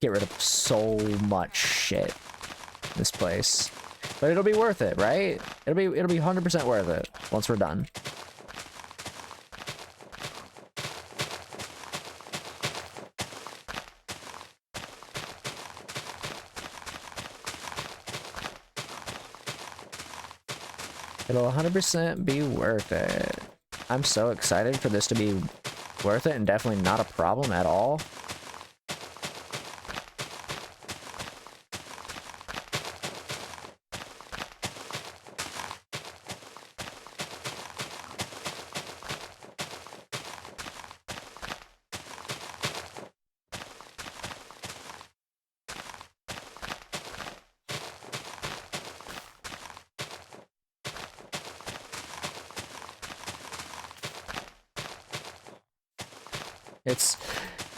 get rid of so much shit in this place. But it'll be worth it, right? It'll be 100% worth it once we're done. It'll 100% be worth it. I'm so excited for this to be worth it and definitely not a problem at all.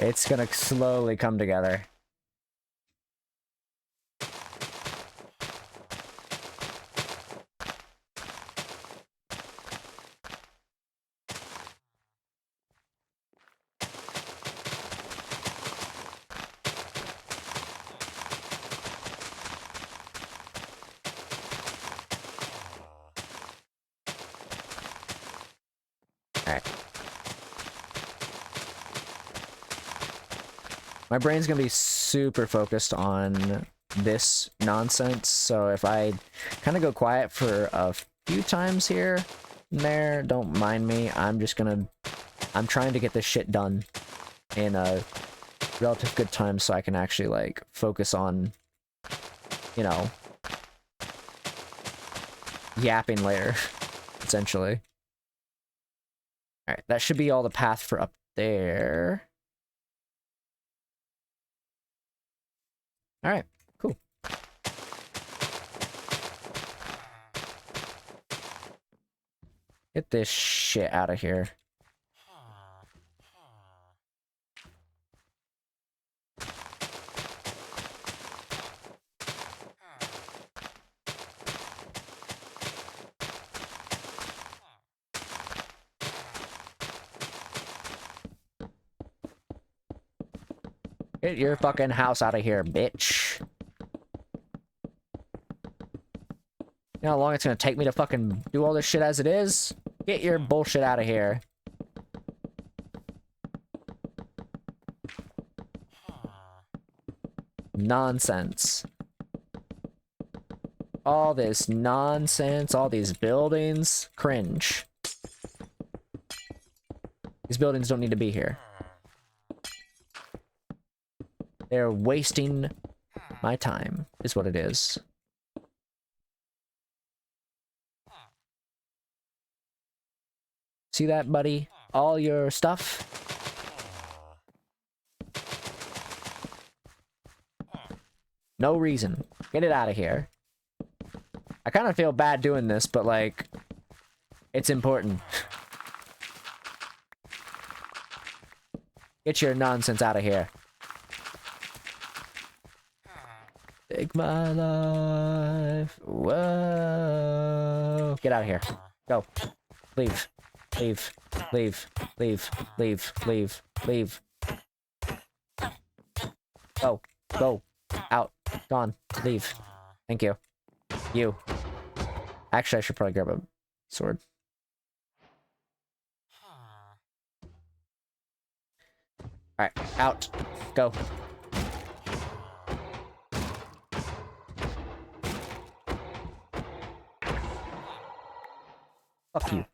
It's gonna slowly come together. Alright. My brain's gonna be super focused on this nonsense, so if I kind of go quiet for a few times here and there, don't mind me. I'm trying to get this shit done in a relative good time so I can actually, like, focus on, you know, yapping later, essentially. Alright, that should be all the path for up there. Alright, cool. Get this shit out of here. Get your fucking house out of here, bitch. You know how long it's gonna take me to fucking do all this shit as it is? Get your bullshit out of here. Nonsense. All this nonsense, all these buildings. Cringe. These buildings don't need to be here. They're wasting my time, is what it is. See that, buddy? All your stuff? No reason. Get it out of here. I kind of feel bad doing this, but, like, it's important. Get your nonsense out of here. Take my life. Whoa. Get out of here. Go. Leave. Leave. Leave. Leave. Leave. Leave. Leave. Go. Go. Out. Gone. Leave. Thank you. You. Actually, I should probably grab a sword. Alright. Out. Go. Fuck you.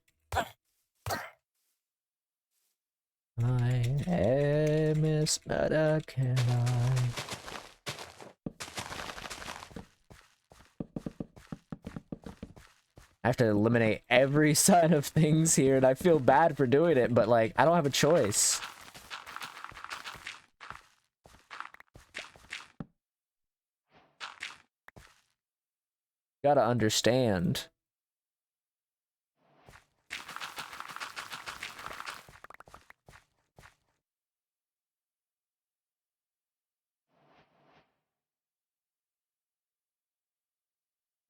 I am Miss Meta, can I? I have to eliminate every sign of things here, and I feel bad for doing it, but, like, I don't have a choice. Gotta understand.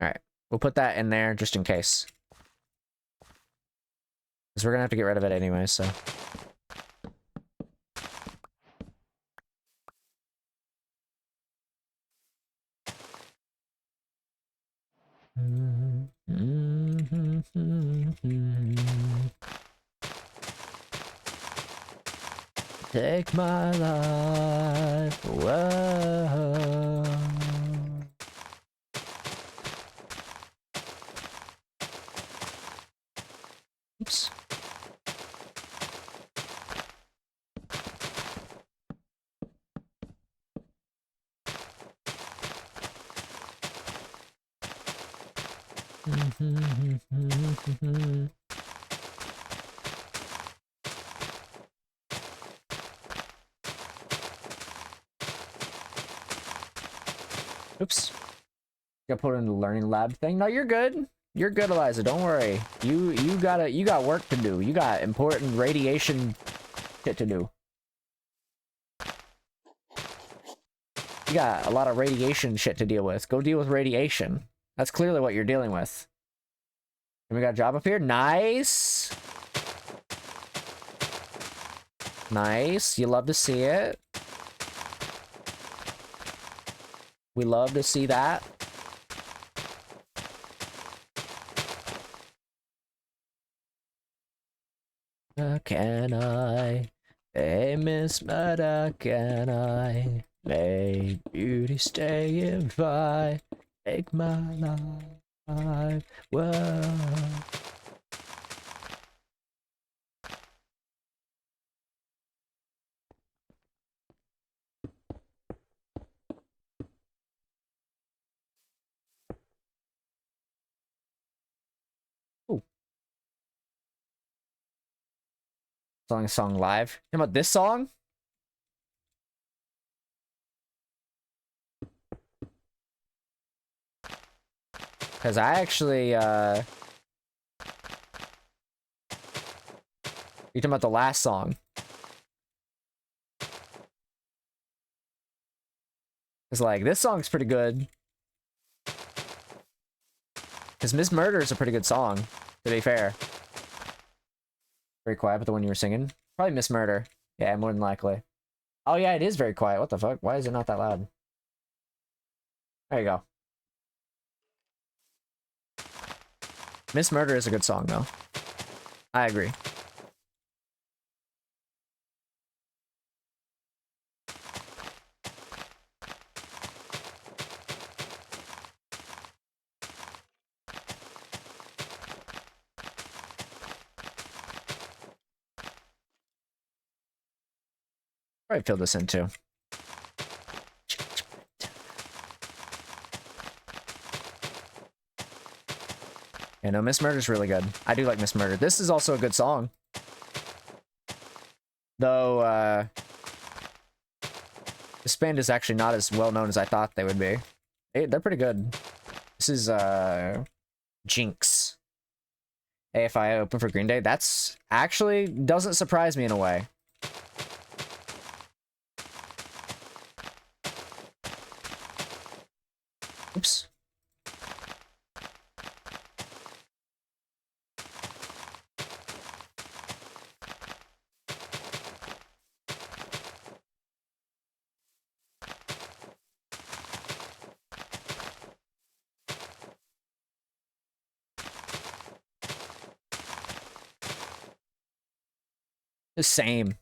Alright, we'll put that in there just in case. Because we're gonna have to get rid of it anyway, so. Take my life. Whoa. Oops. Oops. Got put in the learning lab thing. No, you're good. You're good, Eliza. Don't worry. You got work to do. You got important radiation shit to do. You got a lot of radiation shit to deal with. Go deal with radiation. That's clearly what you're dealing with. And we got a job up here. Nice. Nice. You love to see it. We love to see that. Can I? Hey, Miss Meta, can I? May beauty stay if I take my life. Whoa. Ooh. Song live. How about this song? Because I actually, you talking about the last song? It's like, this song's pretty good. Because Miss Murder is a pretty good song, to be fair. Very quiet, but the one you were singing? Probably Miss Murder. Yeah, more than likely. Oh yeah, it is very quiet. What the fuck? Why is it not that loud? There you go. Miss Murder is a good song, though. I agree. Probably fill this in too. Yeah, no, Miss Murder's really good. I do like Miss Murder. This is also a good song. Though, this band is actually not as well known as I thought they would be. They're pretty good. This is, Jinx. AFI open for Green Day. That's actually doesn't surprise me in a way. Oops. The same.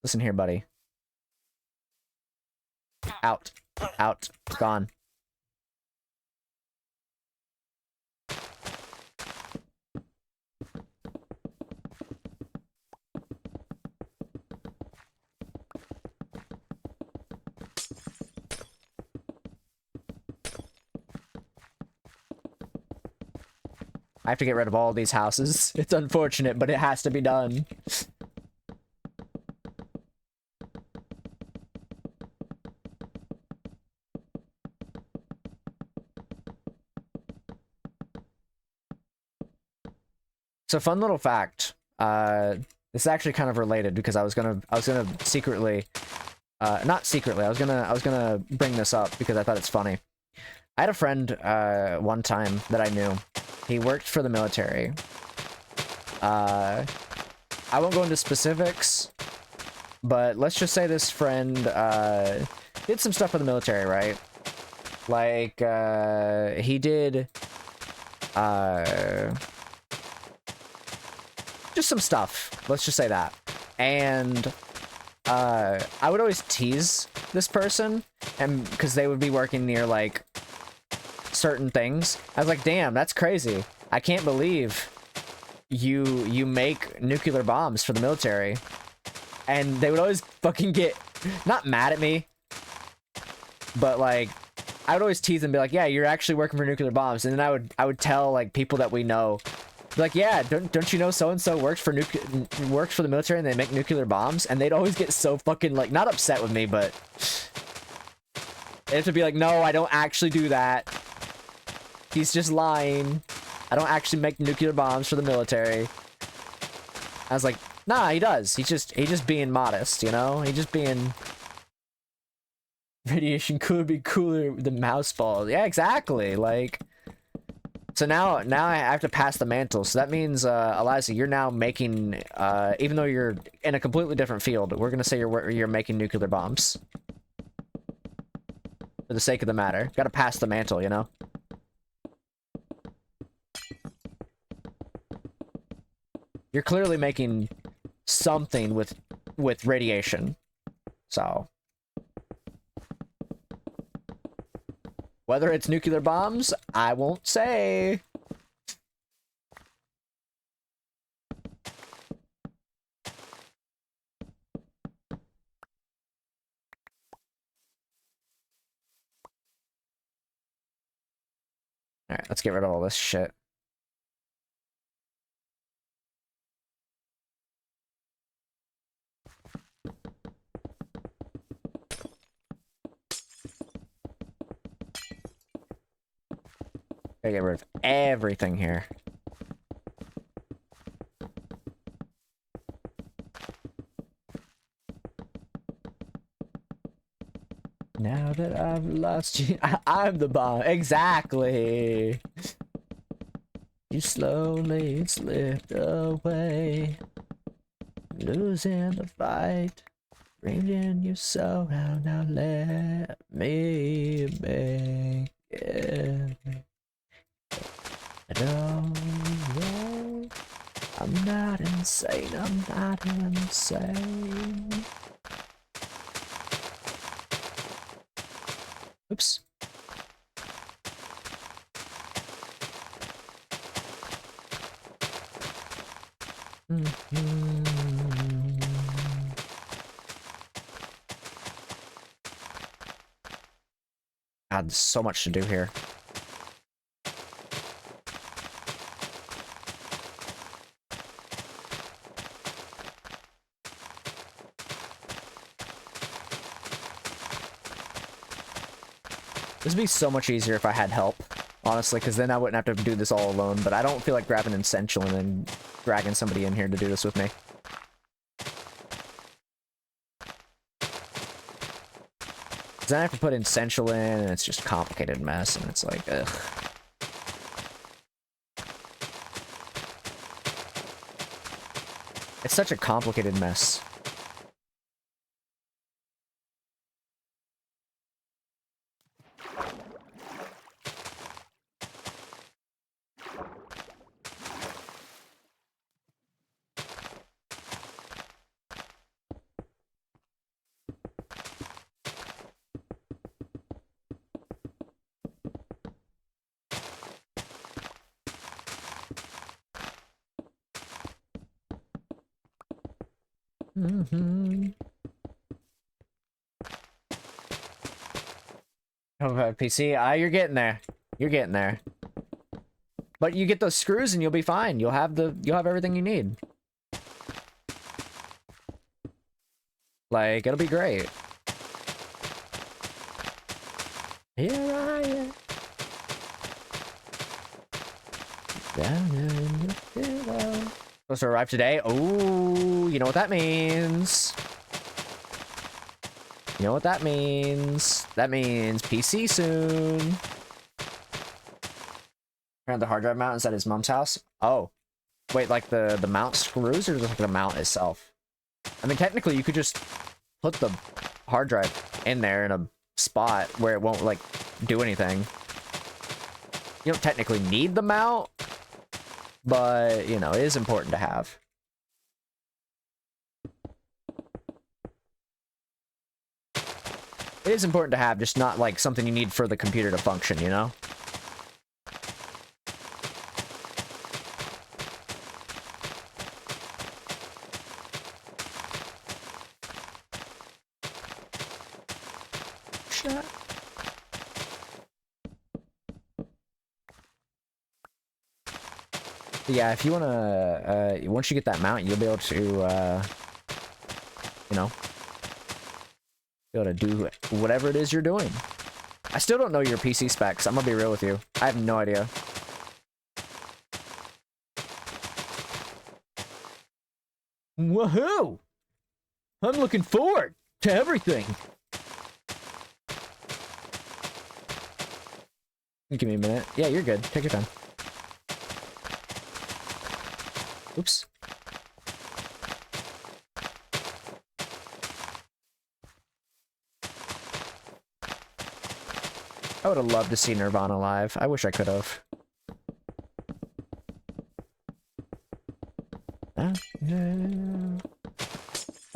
Listen here, buddy. Out. Out. Gone. I have to get rid of all these houses. It's unfortunate, but it has to be done. So fun little fact. This is actually kind of related because I was gonna secretly, not secretly. I was gonna bring this up because I thought it's funny. I had a friend one time that I knew. He worked for the military. I won't go into specifics, but let's just say this friend did some stuff for the military, right? Like he did just some stuff. Let's just say that. And I would always tease this person, and because they would be working near like certain things. I was like, damn, that's crazy. I can't believe you make nuclear bombs for the military. And they would always fucking get not mad at me, but like I would always tease them and be like, yeah, you're actually working for nuclear bombs. And then I would tell like people that we know, like, yeah, don't you know so and so works for the military and they make nuclear bombs? And they'd always get so fucking like not upset with me, but they have to be like, no, I don't actually do that. He's just lying. I don't actually make nuclear bombs for the military. I was like, nah, he does. He's just being modest, you know? He's just being... Radiation could be cooler than mouse balls. Yeah, exactly. Like... So now I have to pass the mantle. So that means, Eliza, you're now making, even though you're in a completely different field, we're gonna say you're making nuclear bombs. For the sake of the matter. Gotta pass the mantle, you know? You're clearly making something with radiation. So whether it's nuclear bombs, I won't say. All right, let's get rid of all this shit. Gotta get rid of everything here. Now that I've lost you, I'm the bomb. Exactly. You slowly slipped away, losing the fight, bringing you so round. Now let me make it. No, I'm not insane. I'm not insane. Oops. God, there's so much to do here. This would be so much easier if I had help, honestly, because then I wouldn't have to do this all alone, but I don't feel like grabbing an essential and then dragging somebody in here to do this with me. Because then I have to put essential in, and it's just a complicated mess, and it's like, ugh. It's such a complicated mess. Okay, PC, you're getting there. You're getting there. But you get those screws and you'll be fine. You'll have everything you need. Like, it'll be great. Here I am. Down in the pillow. Supposed to arrive today? Oh, you know what that means. You know what that means. That means PC soon. Around the hard drive mount inside his mom's house? Oh. Wait, like the mount screws or just like the mount itself? I mean, technically you could just put the hard drive in there in a spot where it won't, like, do anything. You don't technically need the mount, but, you know, it is important to have. It is important to have, just not, like, something you need for the computer to function, you know? Shut. Yeah, if you wanna, once you get that mount, you'll be able to, you know, be able to do whatever it is you're doing. I still don't know your PC specs. I'm gonna be real with you. I have no idea. Woohoo! I'm looking forward to everything. Give me a minute. Yeah, you're good. Take your time. Oops. I would have loved to see Nirvana live. I wish I could have.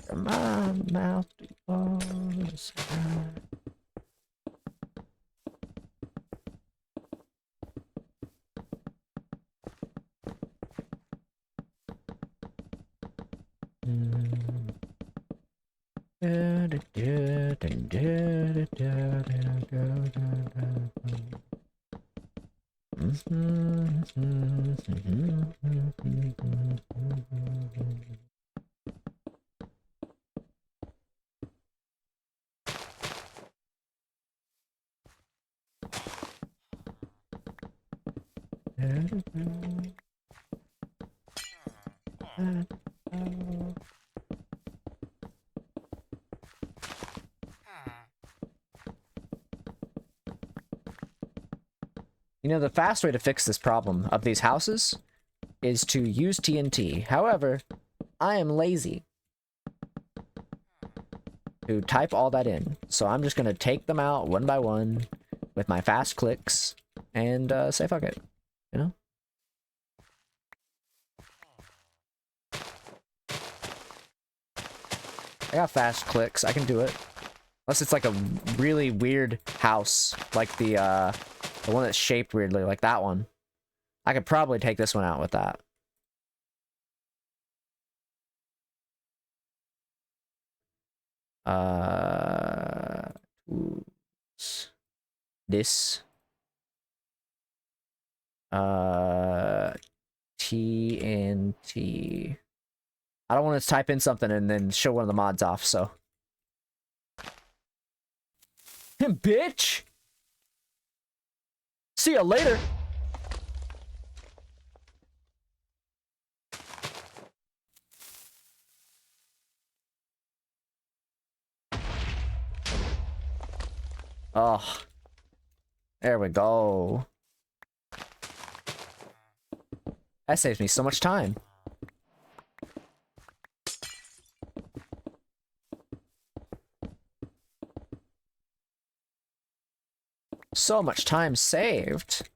From my mouth to yours. You You know, the fast way to fix this problem of these houses is to use TNT. However, I am lazy to type all that in. So I'm just going to take them out one by one with my fast clicks and say fuck it. You know? I got fast clicks. I can do it. Unless it's like a really weird house, like the one that's shaped weirdly, like that one. I could probably take this one out with that. This. TNT. I don't want to type in something and then show one of the mods off, so. Bitch! See ya later! Oh. There we go. That saves me so much time. So much time saved.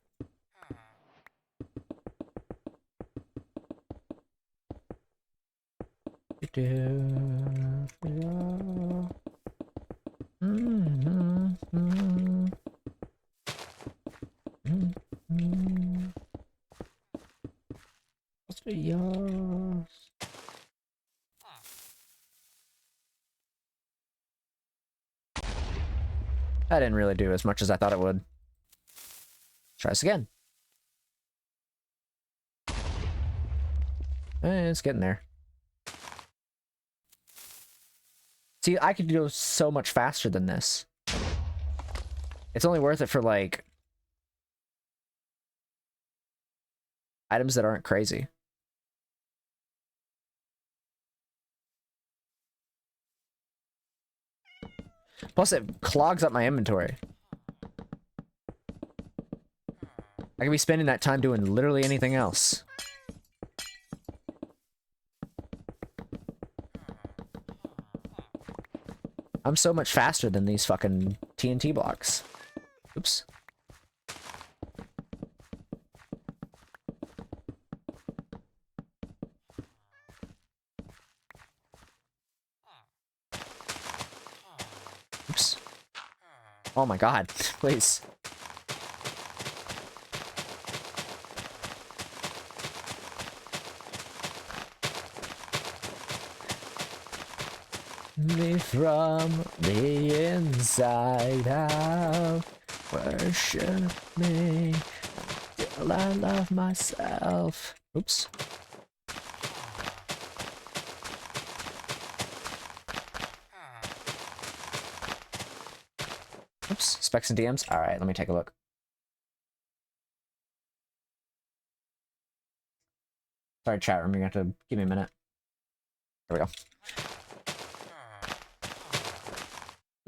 That didn't really do as much as I thought it would. Try this again. It's getting there. See, I could go so much faster than this. It's only worth it for, like, items that aren't crazy. Plus, it clogs up my inventory. I could be spending that time doing literally anything else. I'm so much faster than these fucking TNT blocks. Oops. Oops. Oh my god, please. Me from the inside out, worship me till I love myself. Oops. Oops, specs and DMs. All right, let me take a look. Sorry, chat room, you're gonna have to give me a minute. There we go.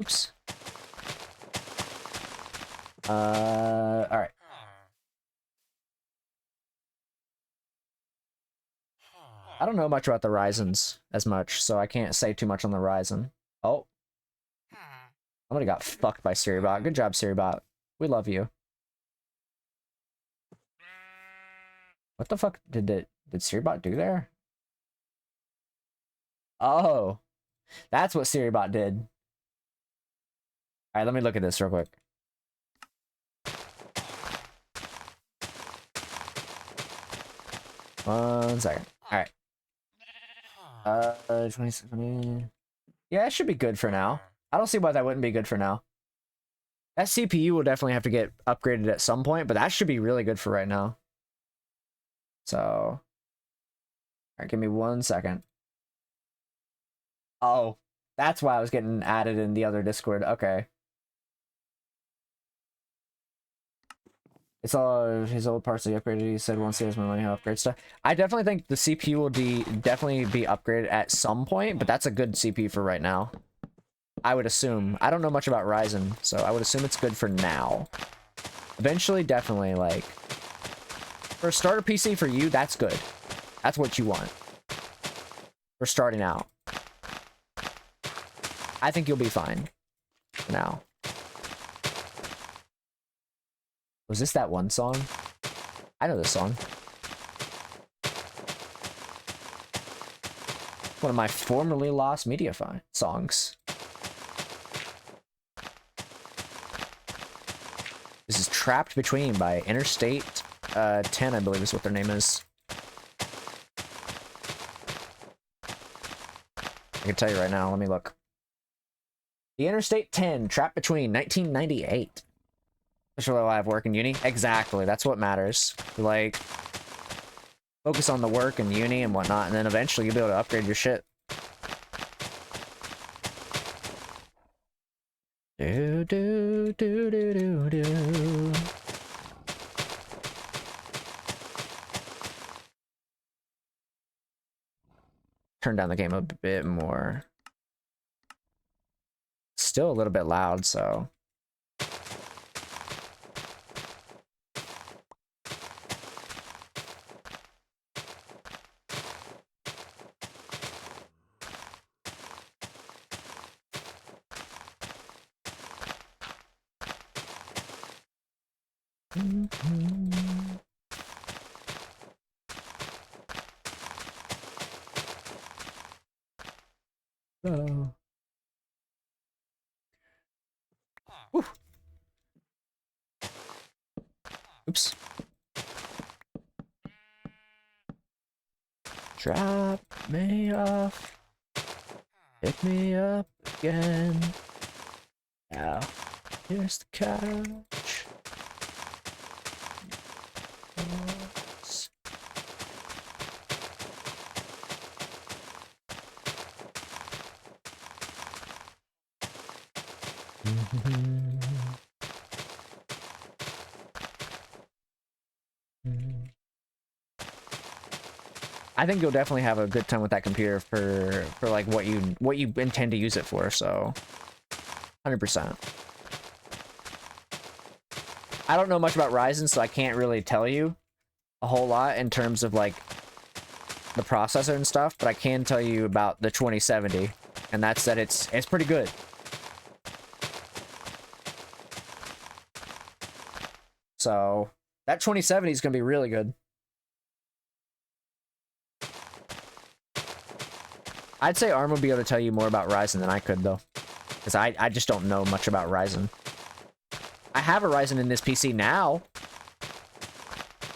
Oops. All right. I don't know much about the Ryzens as much, so I can't say too much on the Ryzen. Oh. Somebody got fucked by Siribot. Good job, Siribot. We love you. What the fuck did Siribot do there? Oh. That's what Siribot did. Alright, let me look at this real quick. One second. Alright. 27. Yeah, it should be good for now. I don't see why that wouldn't be good for now. That CPU will definitely have to get upgraded at some point, but that should be really good for right now. So. Alright, give me 1 second. Oh. That's why I was getting added in the other Discord. Okay. It's all his old parts that he upgraded. He said once he has more money, he'll upgrade stuff. I definitely think the CPU will definitely be upgraded at some point, but that's a good CPU for right now. I would assume. I don't know much about Ryzen, so I would assume it's good for now. Eventually, definitely, like, for a starter PC for you, that's good. That's what you want. For starting out. I think you'll be fine. For now. Was this that one song? I know this song. One of my formerly lost Mediafine songs. This is Trapped Between by Interstate 10, I believe is what their name is. I can tell you right now, let me look. The Interstate 10, Trapped Between, 1998. Especially while I have work in uni. Exactly, that's what matters. Like, focus on the work and uni and whatnot, and then eventually you'll be able to upgrade your shit. Do do do do do do. Turn down the game a bit more. Still a little bit loud, so. Oh. Whew. Oops. Drop me off. Pick me up again. Now, here's the couch. I think you'll definitely have a good time with that computer for like what you intend to use it for, so 100%. I don't know much about Ryzen, so I can't really tell you a whole lot in terms of like the processor and stuff, but I can tell you about the 2070, and that's that it's pretty good. So that 2070 is going to be really good. I'd say ARM will be able to tell you more about Ryzen than I could, though. Because I just don't know much about Ryzen. I have a Ryzen in this PC now.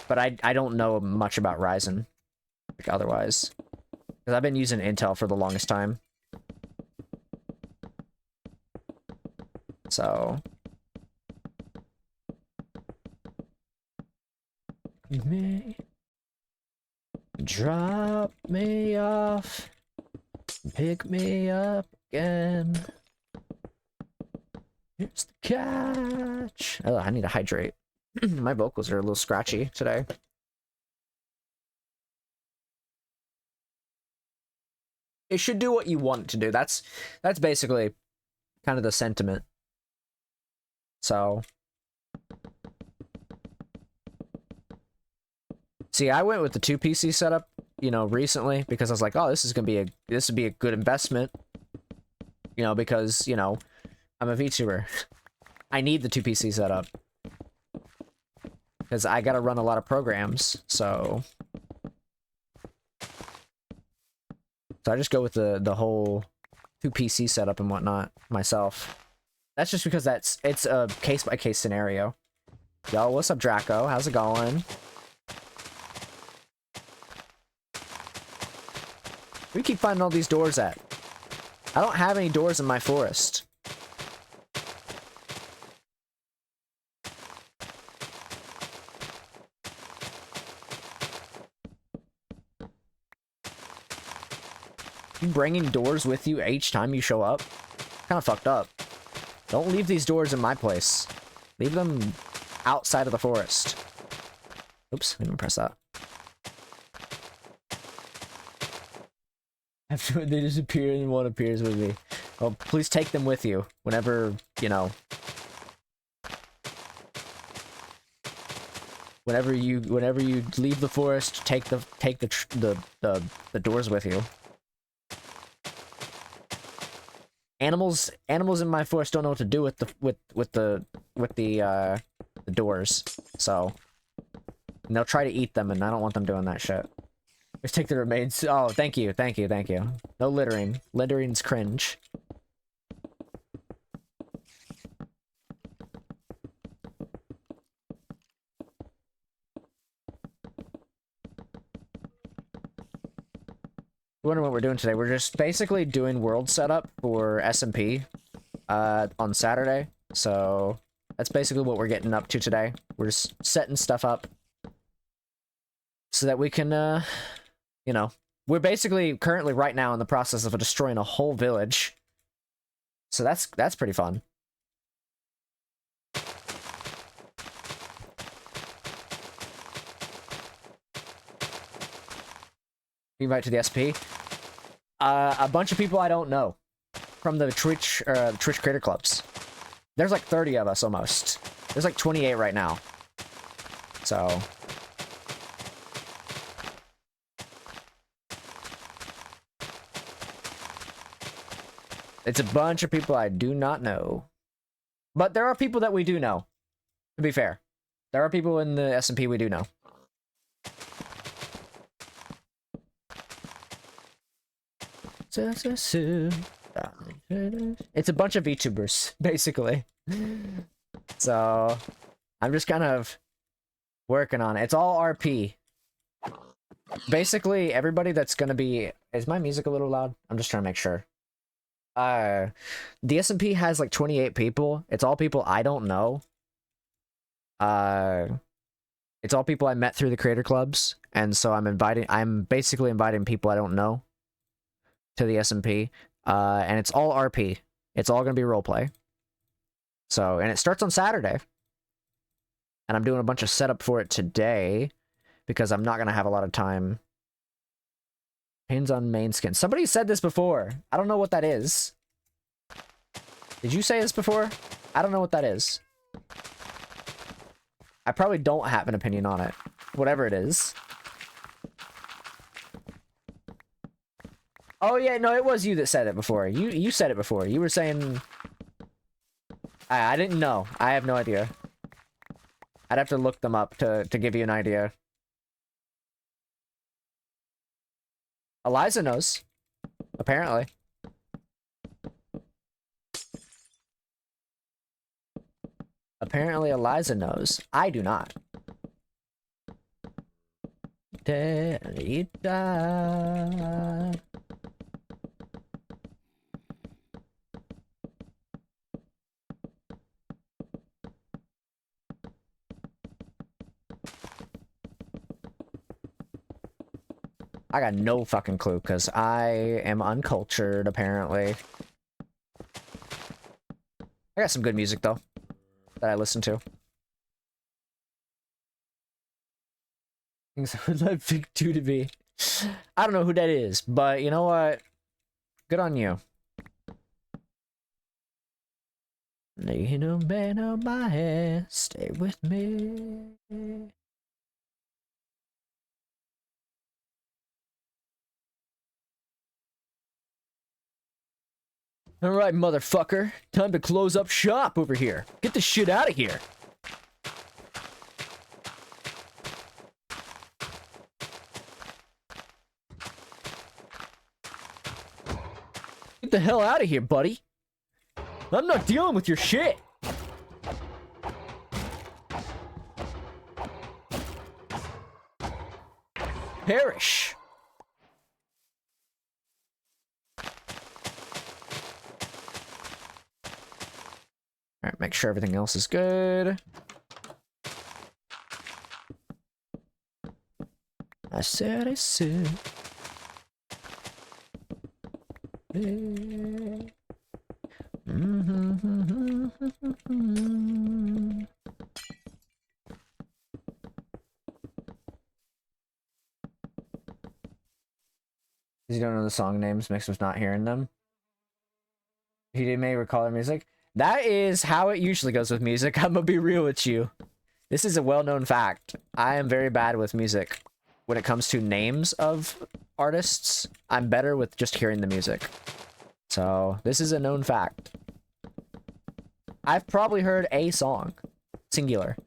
But I don't know much about Ryzen. Like, otherwise. Because I've been using Intel for the longest time. So... me... drop me off... pick me up again. Here's the catch. Oh, I need to hydrate. My vocals are a little scratchy today. It should do what you want it to do. That's basically kind of the sentiment. So, see, I went with the 2 PC setup, you know, recently because I was like, oh, this would be a good investment. You know, because, you know, I'm a VTuber. I need the 2 PC setup. Because I gotta run a lot of programs, so... So I just go with the whole 2 PC setup and whatnot myself. That's just because it's a case-by-case scenario. Yo, what's up, Draco? How's it going? Where do you keep finding all these doors at? I don't have any doors in my forest. You bringing doors with you each time you show up? Kind of fucked up. Don't leave these doors in my place. Leave them outside of the forest. Oops, I didn't press that. After they disappear and one appears with me. Well, please take them with you whenever, you know. Whenever you leave the forest, take the doors with you. Animals in my forest don't know what to do with the doors, so they'll try to eat them, and I don't want them doing that shit. Just take the remains. Oh, thank you. No littering. Littering's cringe. I wonder what we're doing today. We're just basically doing world setup for SMP on Saturday. So that's basically what we're getting up to today. We're just setting stuff up so that we can, you know, we're basically currently right now in the process of destroying a whole village. So that's pretty fun. Invite to the SP. A bunch of people I don't know from the Twitch creator clubs. There's like 30 of us almost. There's like 28 right now. So it's a bunch of people I do not know. But there are people that we do know. To be fair. There are people in the SMP we do know. It's a bunch of VTubers, basically. So I'm just kind of working on it. It's all RP. Basically, everybody that's gonna be... Is my music a little loud? I'm just trying to make sure. The SMP has like 28 people. It's all people I don't know. It's all people I met through the creator clubs, and so I'm basically inviting people I don't know to the SMP, and it's all RP. It's all gonna be roleplay. So, and it starts on Saturday, and I'm doing a bunch of setup for it today because I'm not gonna have a lot of time. Hands on main skin. Somebody said this before. I don't know what that is. Did you say this before? I don't know what that is. I probably don't have an opinion on it. Whatever it is. Oh yeah, no, it was you that said it before. You said it before. You were saying... I didn't know. I have no idea. I'd have to look them up to give you an idea. Eliza knows. Apparently. Apparently Eliza knows. I do not. Da-dee-da. I got no fucking clue, because I am uncultured, apparently. I got some good music, though, that I listen to. Things I would like Big 2 to be. I don't know who that is, but you know what? Good on you. Lay no man on my head, stay with me. Alright, motherfucker. Time to close up shop over here. Get this shit out of here. Get the hell out of here, buddy. I'm not dealing with your shit. Perish. Alright, make sure everything else is good. I said. You don't know the song names, mixed with not hearing them. He may recall their music. That is how it usually goes with music. I'm gonna be real with you. This is a well-known fact. I am very bad with music. When it comes to names of artists, I'm better with just hearing the music. So, this is a known fact. I've probably heard a song. Singular.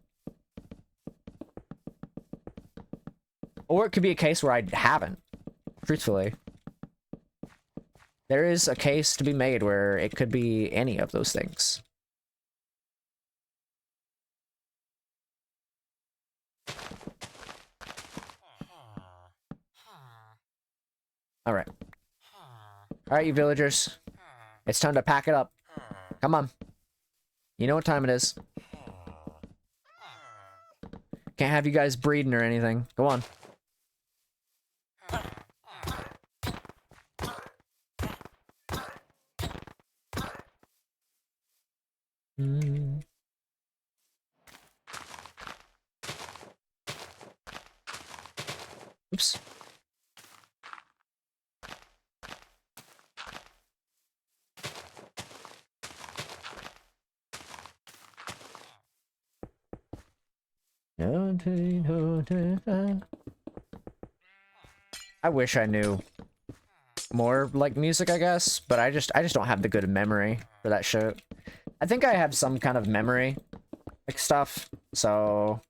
Or it could be a case where I haven't. Truthfully. There is a case to be made where it could be any of those things. Alright. Alright, you villagers. It's time to pack it up. Come on. You know what time it is. Can't have you guys breeding or anything. Go on. Oops. I wish I knew more like music, I guess, but I just don't have the good memory for that shit. I think I have some kind of memory like stuff, so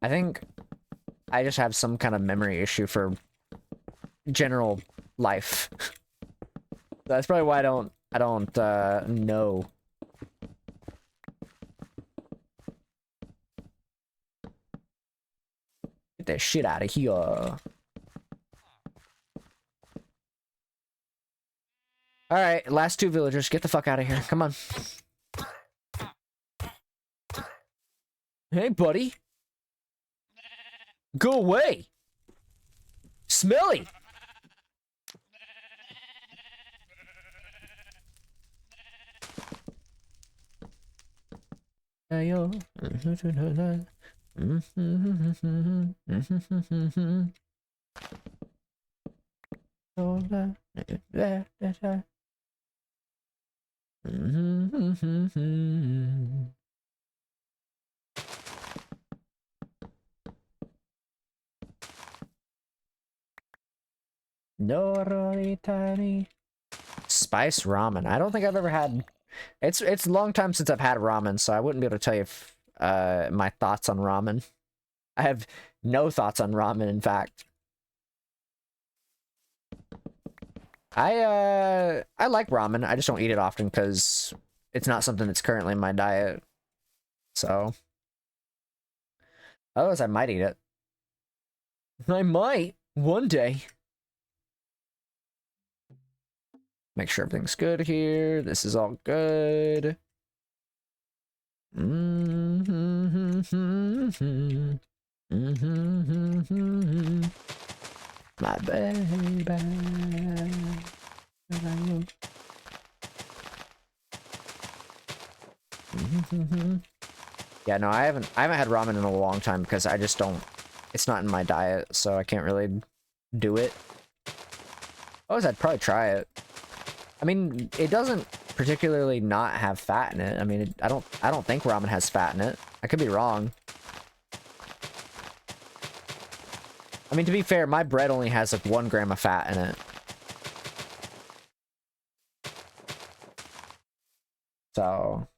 I think I just have some kind of memory issue for general life. That's probably why I don't know. Get that shit out of here. Alright, last two villagers, get the fuck out of here. Come on. Hey, buddy. Go away. Smelly. Ayo. Spice ramen. I don't think I've ever had. It's a long time since I've had ramen, so I wouldn't be able to tell you if, my thoughts on ramen. I have no thoughts on ramen, in fact. I like ramen. I just don't eat it often because it's not something that's currently in my diet. So, otherwise I might eat it. I might one day. Make sure everything's good here. This is all good. My baby. Yeah, no, I haven't had ramen in a long time because I just don't. It's not in my diet, so I can't really do it. Otherwise, I'd probably try it. I mean, it doesn't particularly not have fat in it. I mean, I don't think ramen has fat in it. I could be wrong. I mean, to be fair, my bread only has like 1 gram of fat in it. So,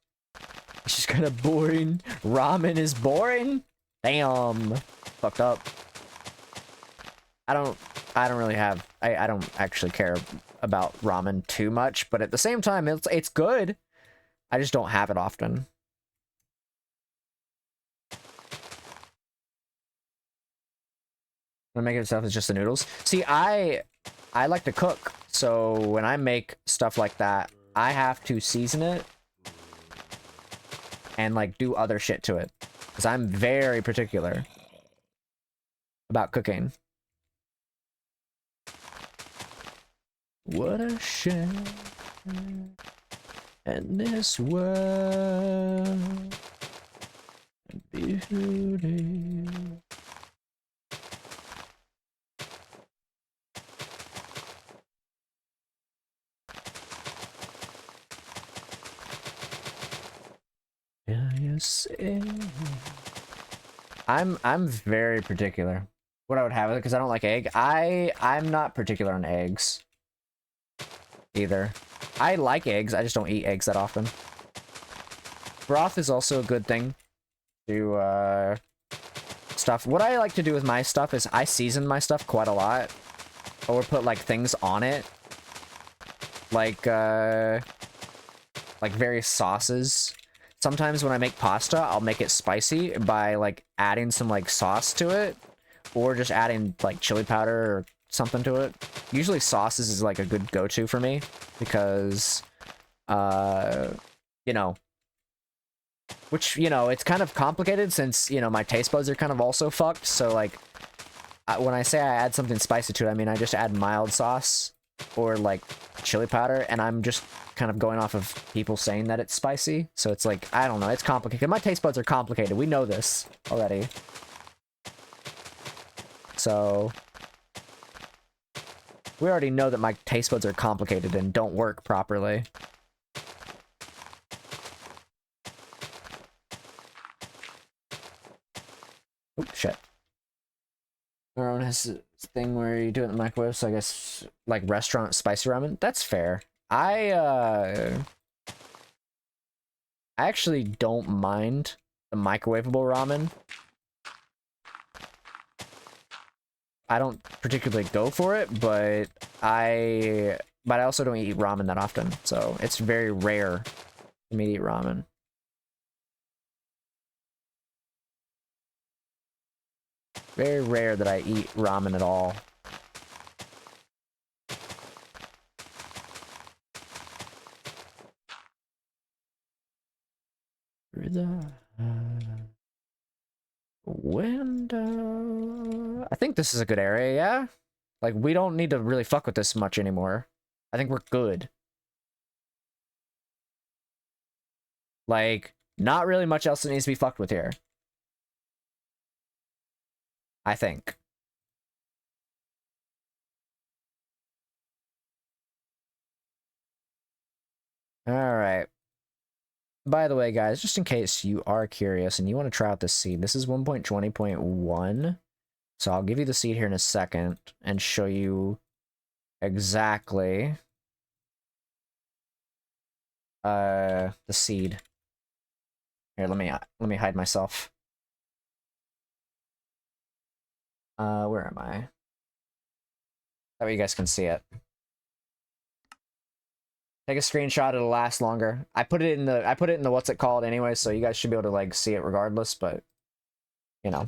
it's just kind of boring. Ramen is boring? Damn. Fucked up. I don't really have, I don't actually care about ramen too much, but at the same time, it's good. I just don't have it often. When I make it itself, it's just the noodles. See, I like to cook, so when I make stuff like that, I have to season it and like do other shit to it, because I'm very particular about cooking. What a shame in this world, beauty. Yes. I'm very particular. What I would have it because I don't like egg. I'm not particular on eggs either. I like eggs. I just don't eat eggs that often. Broth is also a good thing to stuff. What I like to do with my stuff is I season my stuff quite a lot, or put like things on it, like various sauces. Sometimes when I make pasta, I'll make it spicy by like adding some like sauce to it, or just adding like chili powder or something to it. Usually sauces is like a good go-to for me because you know, which, you know, it's kind of complicated since, you know, my taste buds are kind of also fucked. So like when I say I add something spicy to it, I mean I just add mild sauce or like chili powder, and I'm just kind of going off of people saying that it's spicy. So it's like, I don't know, it's complicated. My taste buds are complicated. We know this already. So we already know that my taste buds are complicated and don't work properly. Oh, shit. Everyone has this thing where you do it in the microwave, so I guess like restaurant spicy ramen. That's fair. I actually don't mind the microwavable ramen. I don't particularly go for it, but I also don't eat ramen that often, so it's very rare for me to eat ramen. Very rare that I eat ramen at all. Through the window. I think this is a good area, yeah? Like, we don't need to really fuck with this much anymore. I think we're good. Like, not really much else that needs to be fucked with here. I think. Alright. By the way, guys, just in case you are curious and you want to try out this seed, this is 1.20.1. So I'll give you the seed here in a second and show you exactly the seed. Here, let me hide myself. Where am I? That way you guys can see it. Take a screenshot, it'll last longer. I put it in the what's it called anyway, so you guys should be able to like see it regardless, but you know.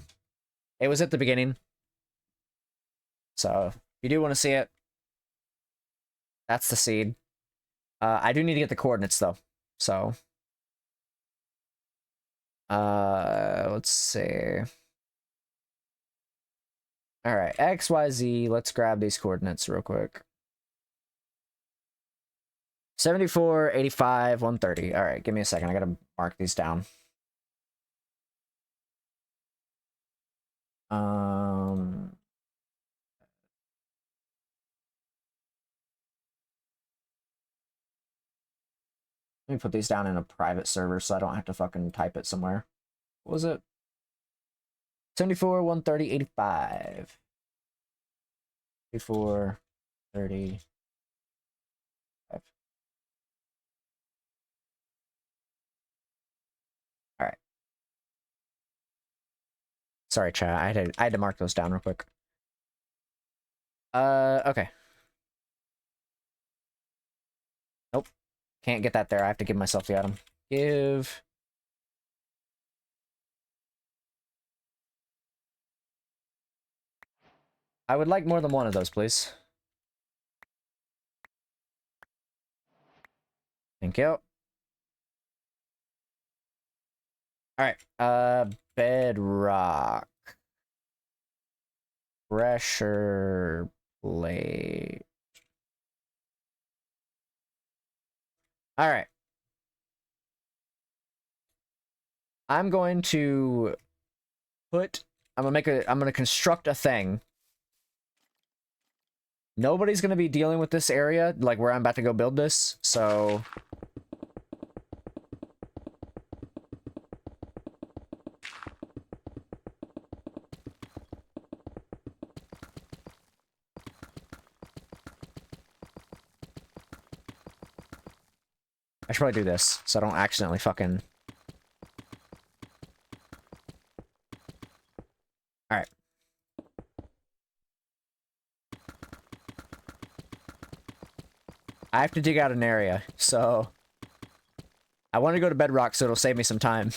It was at the beginning. So if you do want to see it, that's the seed. I do need to get the coordinates though. So let's see. Alright, XYZ, let's grab these coordinates real quick. 74, 85, 130. Alright, give me a second. I gotta mark these down. Let me put these down in a private server so I don't have to fucking type it somewhere. What was it? 74, 130, 85. 84, 30. All right. Sorry, chat. I had to mark those down real quick. Okay. Nope. Can't get that there. I have to give myself the item. Give. I would like more than one of those, please. Thank you. Alright. Bedrock. Pressure plate. Alright. I'm going to I'm gonna construct a thing. Nobody's gonna be dealing with this area, like where I'm about to go build this, so I should probably do this so I don't accidentally fucking... Alright. I have to dig out an area, so... I want to go to bedrock so it'll save me some time.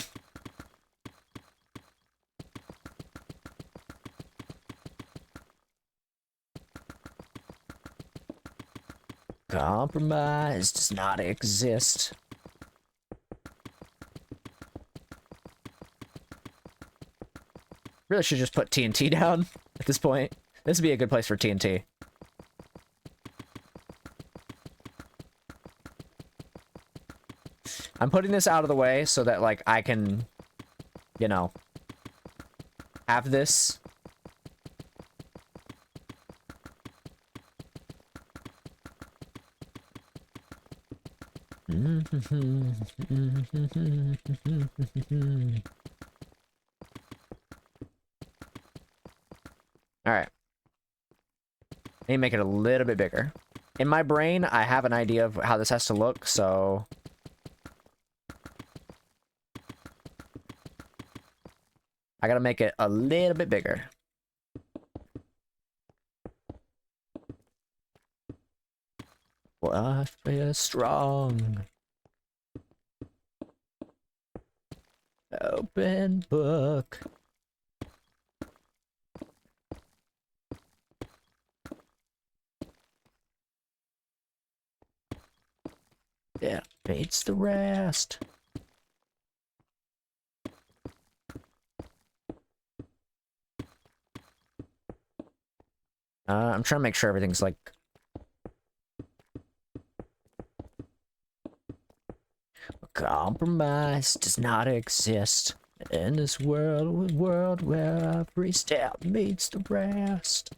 Compromise does not exist. Really should just put TNT down at this point. This would be a good place for TNT. I'm putting this out of the way so that, like, I can, you know, have this. Alright. Need to make it a little bit bigger. In my brain, I have an idea of how this has to look, so... I gotta make it a little bit bigger. Life is strong. Open book. Yeah, beats the rest. I'm trying to make sure everything's like... Compromise does not exist in this world where every step meets the rest.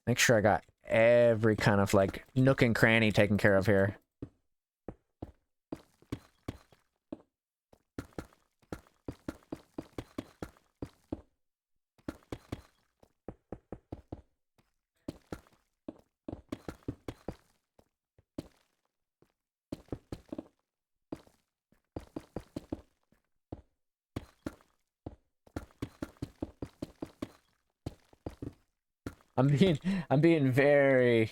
Make sure I got every kind of, like, nook and cranny taken care of here. I'm being very,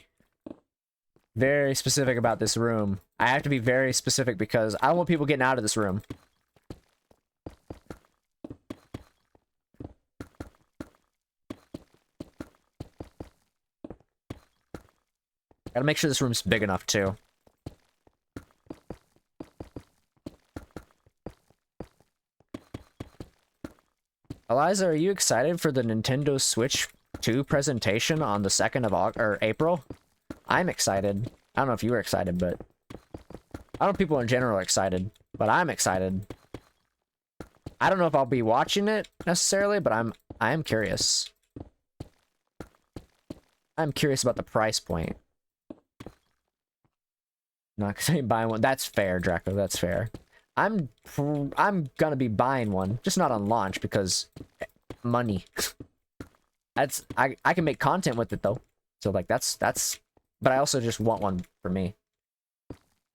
very specific about this room. I have to be very specific because I don't want people getting out of this room. Gotta make sure this room's big enough too. Eliza, are you excited for the Nintendo Switch 2 presentation on the 2nd of April? I'm excited. I don't know if you were excited, but... I don't know if people in general are excited, but I'm excited. I don't know if I'll be watching it, necessarily, but I am curious. I'm curious about the price point. Not because I ain't buying one. That's fair, Draco, that's fair. I'm gonna be buying one, just not on launch, because... money. That's I can make content with it though, so like that's but I also just want one for me.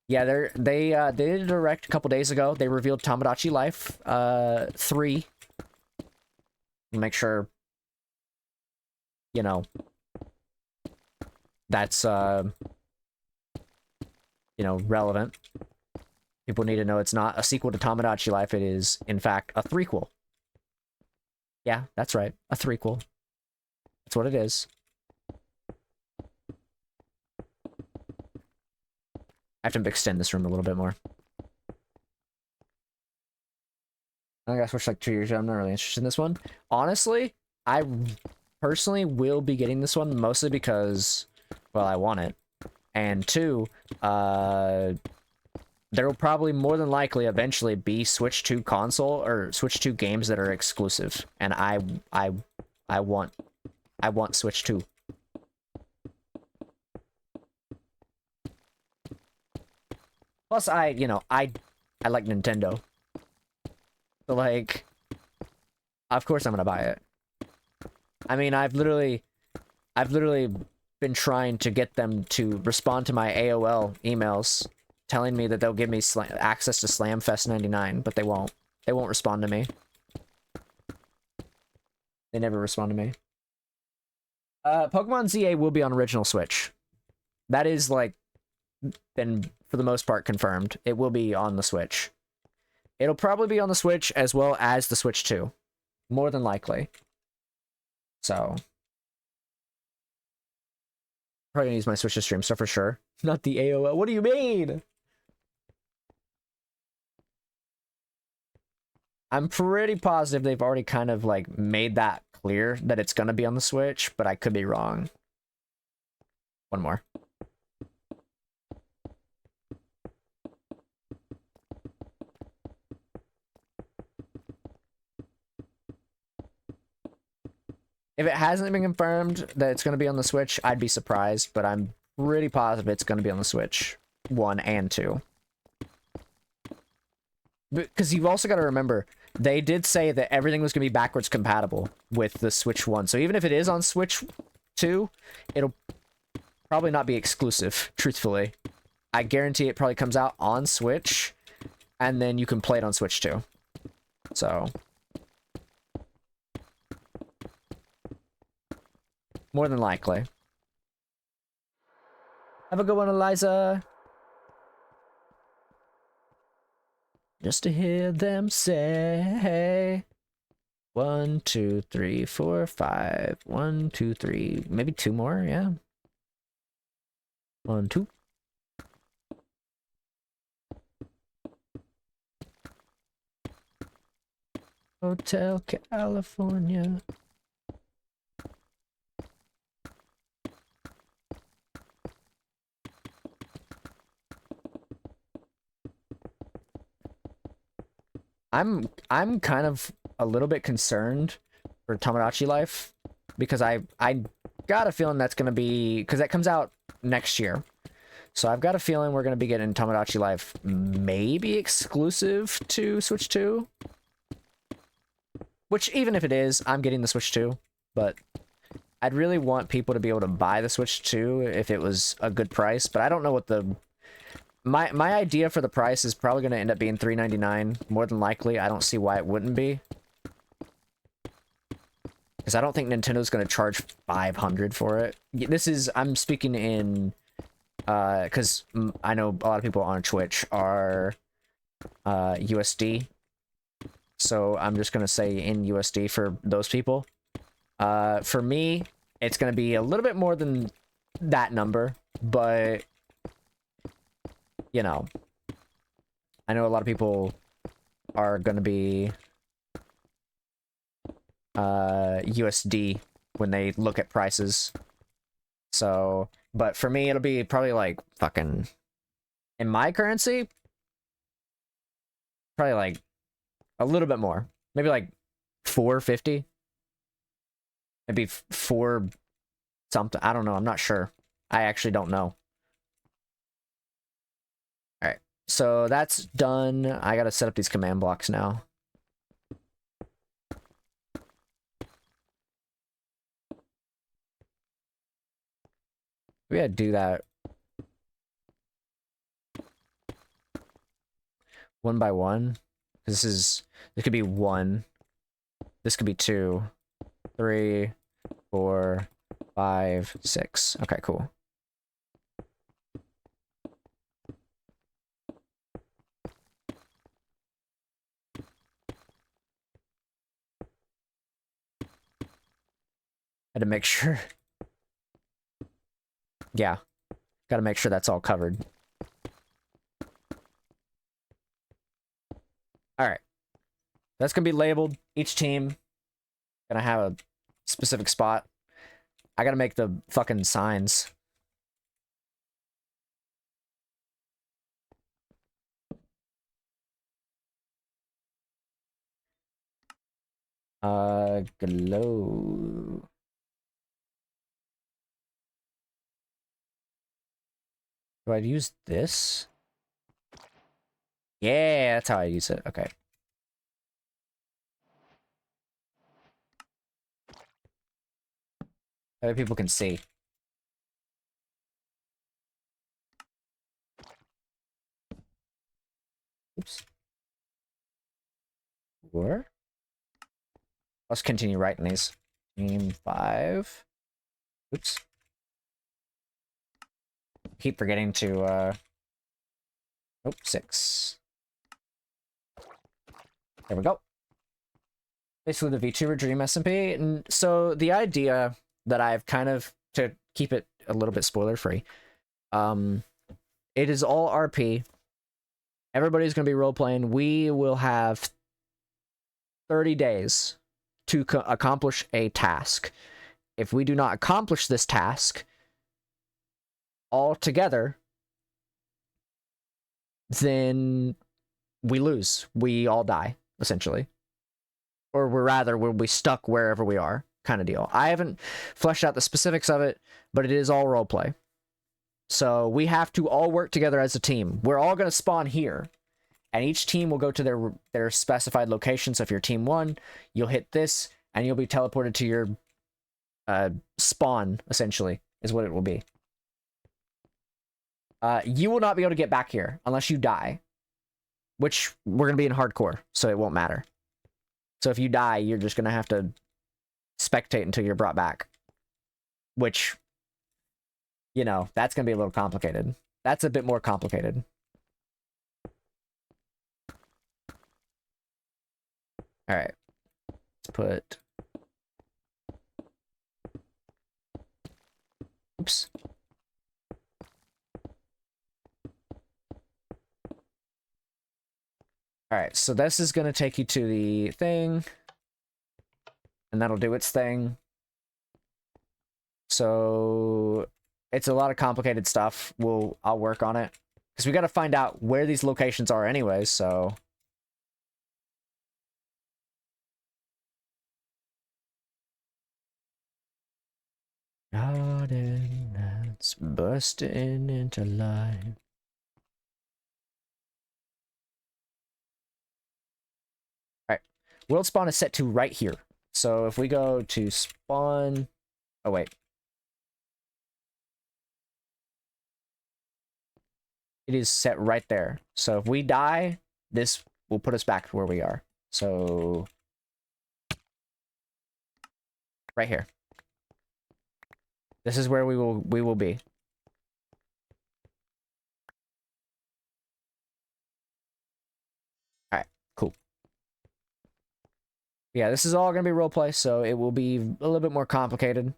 Yeah, they did a direct a couple days ago. They revealed Tomodachi Life 3. Make sure, you know, that's you know, relevant. People need to know it's not a sequel to Tomodachi Life. It is in fact a threequel. Yeah, that's right, a threequel. That's what it is. I have to extend this room a little bit more. I gotta switch like 2 years ago. I'm not really interested in this one. Honestly, I personally will be getting this one mostly because, well, I want it. And two, there will probably more than likely eventually be Switch 2 console or Switch 2 games that are exclusive, and I want Switch 2. Plus, I like Nintendo, so like, of course I'm gonna buy it. I mean, I've literally been trying to get them to respond to my AOL emails telling me that they'll give me access to Slamfest 99, but they won't. They won't respond to me. They never respond to me. Pokemon ZA will be on original Switch. That is, like, been, for the most part, confirmed. It will be on the Switch. It'll probably be on the Switch as well as the Switch 2. More than likely. So... probably gonna use my Switch to stream stuff for sure. Not the AOL. What do you mean? I'm pretty positive they've already kind of like made that clear that it's gonna be on the Switch, but I could be wrong. One more. If it hasn't been confirmed that it's gonna be on the Switch, I'd be surprised, but I'm pretty positive it's gonna be on the Switch 1 and 2. Because you've also got to remember, they did say that everything was going to be backwards compatible with the Switch 1. So even if it is on Switch 2, it'll probably not be exclusive, truthfully. I guarantee it probably comes out on Switch, and then you can play it on Switch 2. So... more than likely. Have a good one, Eliza! Just to hear them say 1, 2, 3, 4, 5. 1, 2, 3, maybe 2 more, yeah. 1, 2. Hotel California. I'm kind of a little bit concerned for Tomodachi Life because I got a feeling that's gonna be, because that comes out next year, so I've got a feeling we're gonna be getting Tomodachi Life maybe exclusive to Switch 2, which even if it is, I'm getting the Switch 2, but I'd really want people to be able to buy the Switch 2 if it was a good price, but I don't know what the... My idea for the price is probably going to end up being $3.99, more than likely. I don't see why it wouldn't be. Because I don't think Nintendo's going to charge $500 for it. This is... I'm speaking in... because I know a lot of people on Twitch are USD. So I'm just going to say in USD for those people. For me, it's going to be a little bit more than that number, but... you know, I know a lot of people are going to be USD when they look at prices. So, but for me, it'll be probably like fucking, in my currency, probably like a little bit more. Maybe like 450. Maybe 4 something. I don't know. I'm not sure. I actually don't know. Alright, so that's done. I gotta set up these command blocks now. We gotta do that one by one. This could be 1. This could be 2, 3, 4, 5, 6. Okay, cool. Had to make sure. Yeah. Gotta make sure that's all covered. Alright. That's gonna be labeled. Each team gonna have a specific spot. I gotta make the fucking signs. Glow. Do I use this? Yeah, that's how I use it. Okay. Other people can see. Oops. Where? Let's continue writing these. Team 5. Oops. Keep forgetting to, oh, 6. There we go. Basically the VTuber Dream SMP. And so the idea that I've kind of, to keep it a little bit spoiler free, it is all RP. Everybody's going to be role playing. We will have 30 days to accomplish a task. If we do not accomplish this task all together, then we lose. We all die, essentially. Or we'll be stuck wherever we are, kind of deal. I haven't fleshed out the specifics of it, but it is all roleplay. So we have to all work together as a team. We're all going to spawn here, and each team will go to their specified location. So if you're team 1, you'll hit this, and you'll be teleported to your spawn, essentially, is what it will be. You will not be able to get back here unless you die, which we're going to be in hardcore, so it won't matter. So if you die, you're just going to have to spectate until you're brought back, which, you know, that's going to be a little complicated. That's a bit more complicated. All right. Let's put... Oops. All right, so this is going to take you to the thing, and that'll do its thing. So it's a lot of complicated stuff. I'll work on it, because we got to find out where these locations are anyways, so... Garden that's bursting into life. Alright. World spawn is set to right here. So if we go to spawn... Oh, wait. It is set right there. So if we die, this will put us back to where we are. So... right here. This is where we will be. Alright, cool. Yeah, this is all going to be roleplay, so it will be a little bit more complicated.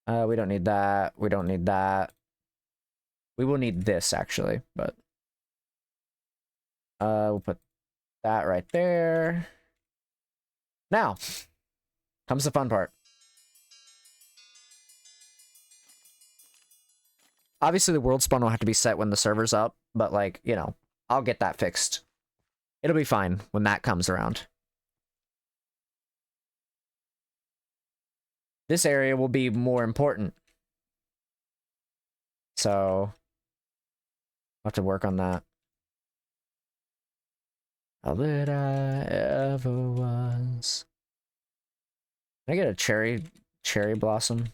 We don't need that. We don't need that. We will need this, actually, but... we'll put that right there. Now, comes the fun part. Obviously, the world spawn will have to be set when the server's up, but, like, you know, I'll get that fixed. It'll be fine when that comes around. This area will be more important. So, I'll have to work on that. All that I ever was. Can I get a cherry blossom?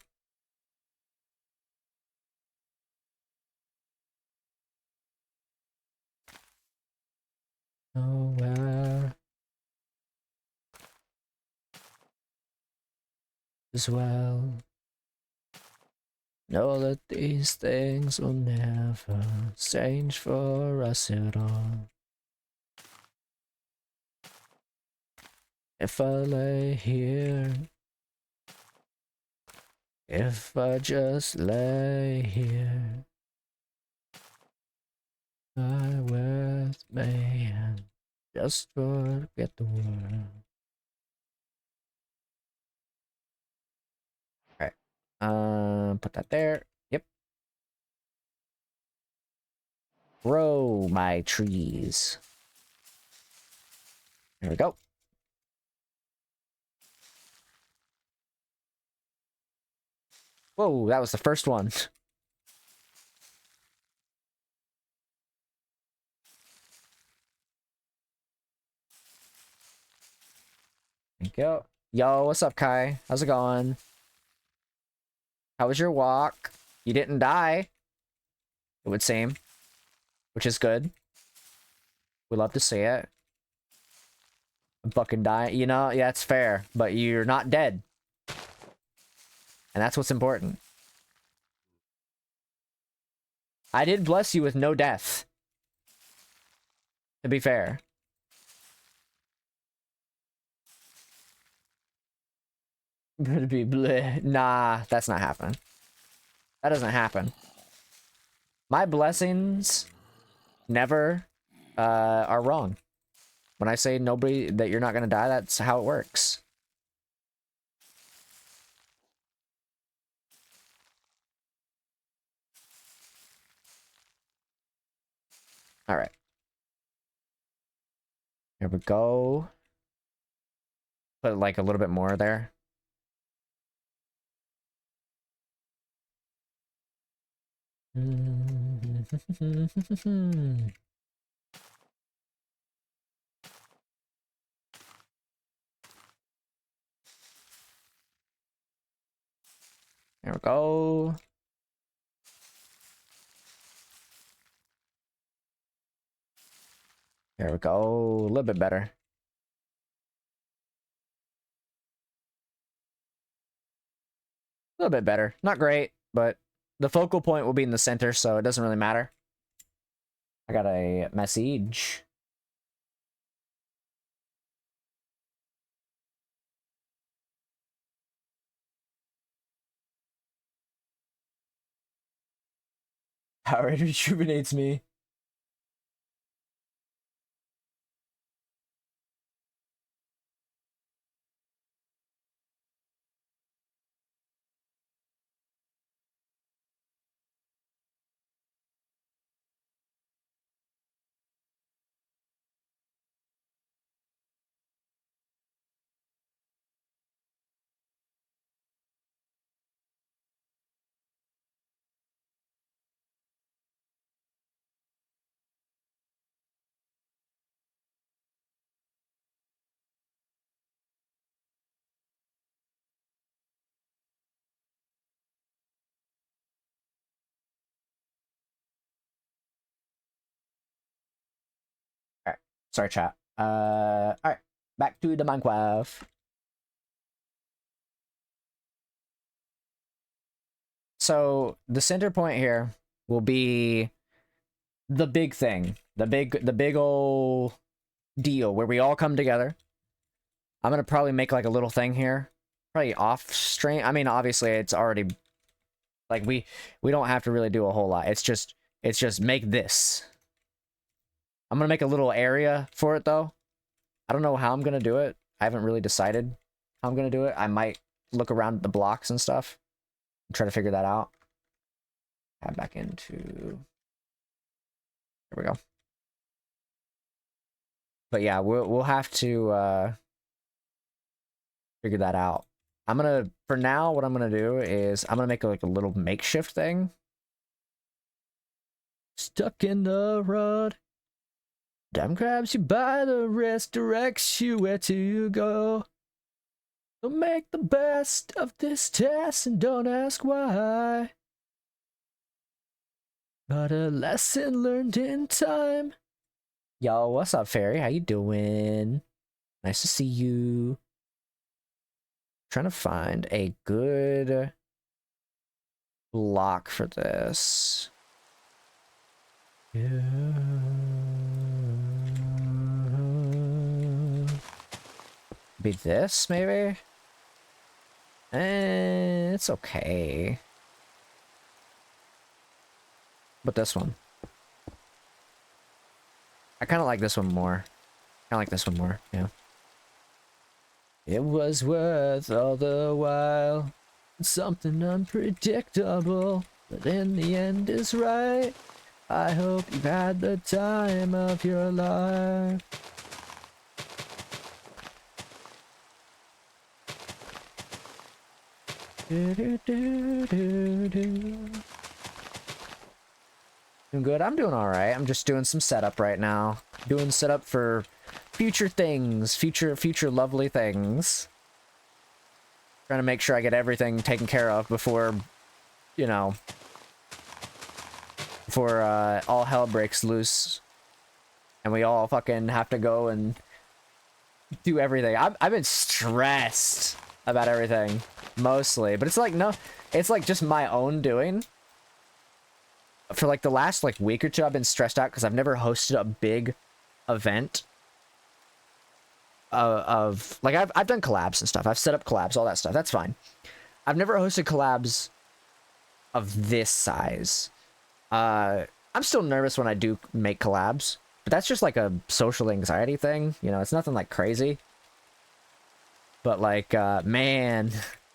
Nowhere as well. Know that these things will never change for us at all. If I lay here, if I just lay here, I with me and just forget the world. Alright, put that there. Yep. Grow my trees. Here we go. Whoa, that was the first one. Thank you. Yo, what's up, Kai? How's it going? How was your walk? You didn't die, it would seem, which is good. We love to see it. I'm fucking dying. You know, yeah, it's fair, but you're not dead. And that's what's important. I did bless you with no death. To be fair. Gonna be bleh. Nah, that's not happening. That doesn't happen. My blessings never are wrong. When I say nobody that you're not gonna die, that's how it works. All right. Here we go. Put like a little bit more there. There we go. There we go. A little bit better. A little bit better. Not great, but the focal point will be in the center, so it doesn't really matter. I got a message. How it rejuvenates me. Alright. Sorry, chat. Alright. Back to the Minecraft. So the center point here will be the big thing. The big ol' deal where we all come together. I'm gonna probably make like a little thing here. Probably off stream. I mean, obviously it's already like we don't have to really do a whole lot. It's just make this. I'm gonna make a little area for it though. I don't know how I'm gonna do it. I haven't really decided how I'm gonna do it. I might look around the blocks and stuff and try to figure that out. Add back into. There we go. But yeah, we'll have to figure that out. I'm gonna, for now, what I'm gonna do is I'm gonna make like a little makeshift thing. Stuck in the rut. Time grabs you by the wrist, directs you where to go. So make the best of this test and don't ask why. But a lesson learned in time. Yo, what's up, Fairy? How you doing? Nice to see you. Trying to find a good block for this. Yeah. Be this, maybe? It's okay. But this one. I kind of like this one more. I like this one more, yeah. It was worth all the while. Something unpredictable, but in the end is right. I hope you've had the time of your life. Doing good. I'm doing all right. I'm just doing some setup right now. Doing setup for future things, future lovely things. Trying to make sure I get everything taken care of before, you know, before all hell breaks loose, and we all fucking have to go and do everything. I've been stressed about everything mostly, but it's like no, it's like just my own doing. For like the last like week or two, I've been stressed out because I've never hosted a big event of like I've done collabs and stuff. I've set up collabs, all that stuff. That's fine. I've never hosted collabs of this size. I'm still nervous when I do make collabs, but that's just like a social anxiety thing. You know, it's nothing like crazy. But like, man,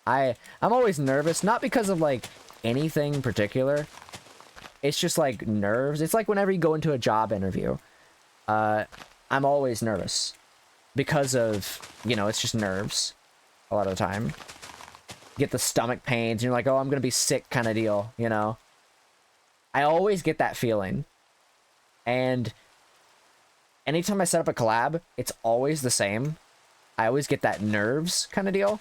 I'm always nervous, not because of like anything in particular. It's just like nerves. It's like whenever you go into a job interview, I'm always nervous because of, you know, it's just nerves a lot of the time. You get the stomach pains and you're like, oh, I'm gonna be sick kind of deal, you know? I always get that feeling. And anytime I set up a collab, it's always the same. I always get that nerves kind of deal.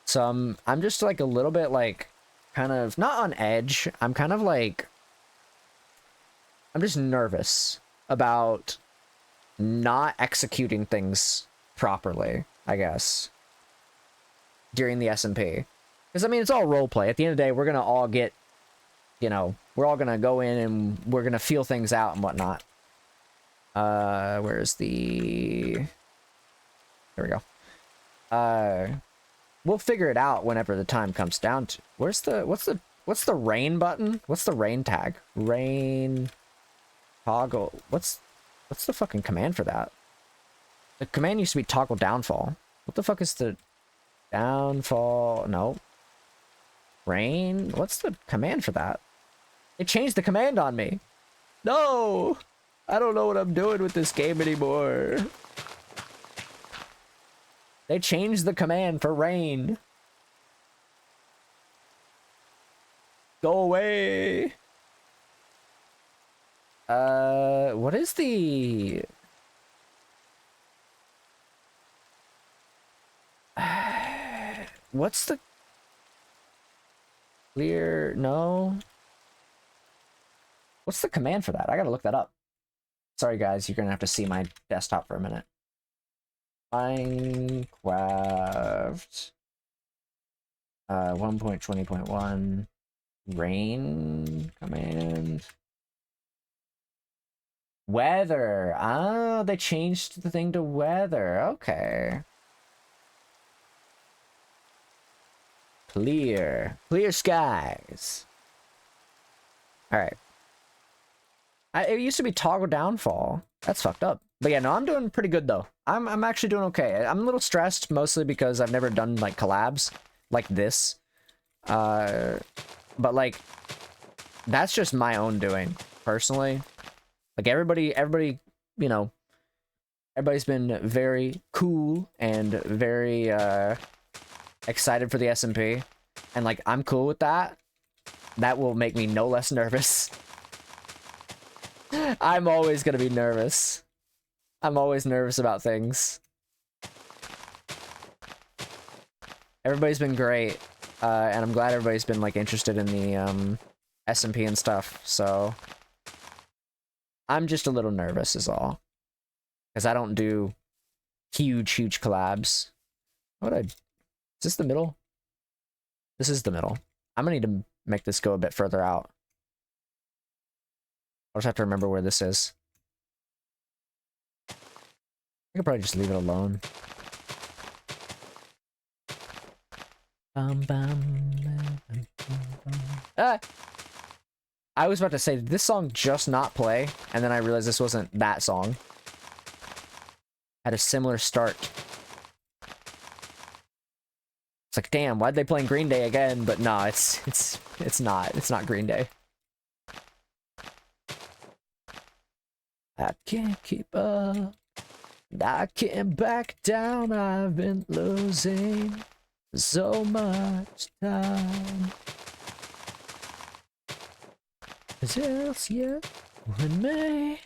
So I'm just like a little bit like kind of not on edge. I'm kind of like, I'm just nervous about not executing things properly, I guess, during the SMP. Because, I mean, it's all roleplay. At the end of the day, we're going to all get, you know, we're all going to go in and we're going to feel things out and whatnot. Where's the... There we go. We'll figure it out whenever the time comes down to... What's the rain button? What's the rain tag? Rain... Toggle... What's the fucking command for that? The command used to be toggle downfall. What the fuck is the downfall? No. Rain? What's the command for that? They changed the command on me. No! I don't know what I'm doing with this game anymore. They changed the command for rain. Go away. What is the... What's the... Clear... No? What's the command for that? I gotta look that up. Sorry guys, you're gonna have to see my desktop for a minute. Minecraft... 1.20.1... Rain... Command... Weather. Ah, they changed the thing to weather. Okay. Clear. Clear skies. Alright. It used to be toggle downfall. That's fucked up. But yeah, no, I'm doing pretty good though. I'm actually doing okay. I'm a little stressed mostly because I've never done like collabs like this. But like that's just my own doing personally. Like everybody, you know, everybody's been very cool and very excited for the SMP, and like I'm cool with that. That will make me no less nervous. I'm always gonna be nervous. I'm always nervous about things. Everybody's been great, and I'm glad everybody's been like interested in the SMP and stuff. So. I'm just a little nervous is all. Because I don't do huge collabs. Is this the middle? This is the middle. I'm gonna need to make this go a bit further out. I'll just have to remember where this is. I could probably just leave it alone. Ah! I was about to say, did this song just not play? And then I realized this wasn't that song. Had a similar start. It's like, damn, why'd they play Green Day again? But no, it's not. It's not Green Day. I can't keep up. I can't back down. I've been losing. so much time. 'Cause it's you and me.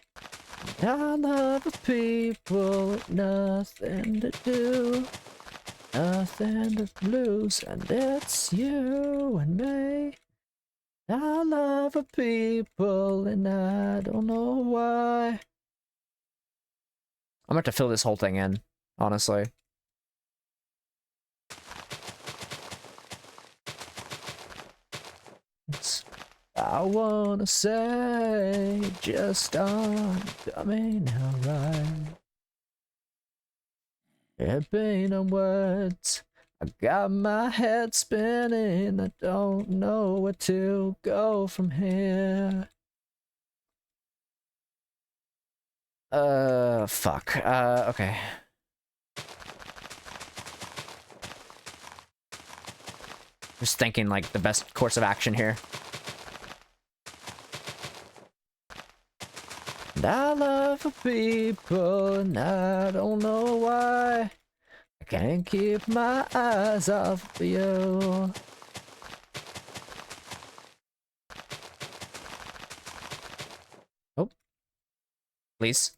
I love the people with nothing to do, nothing to lose, and it's you and me. I love the people and I don't know why. I'm gonna have to fill this whole thing in, honestly. I wanna say just aren't coming out right. It ain't no words. I got my head spinning. I don't know where to go from here. Fuck. Okay. Just thinking like the best course of action here. And I love the people and I don't know why. I can't keep my eyes off of you. Oh. Please.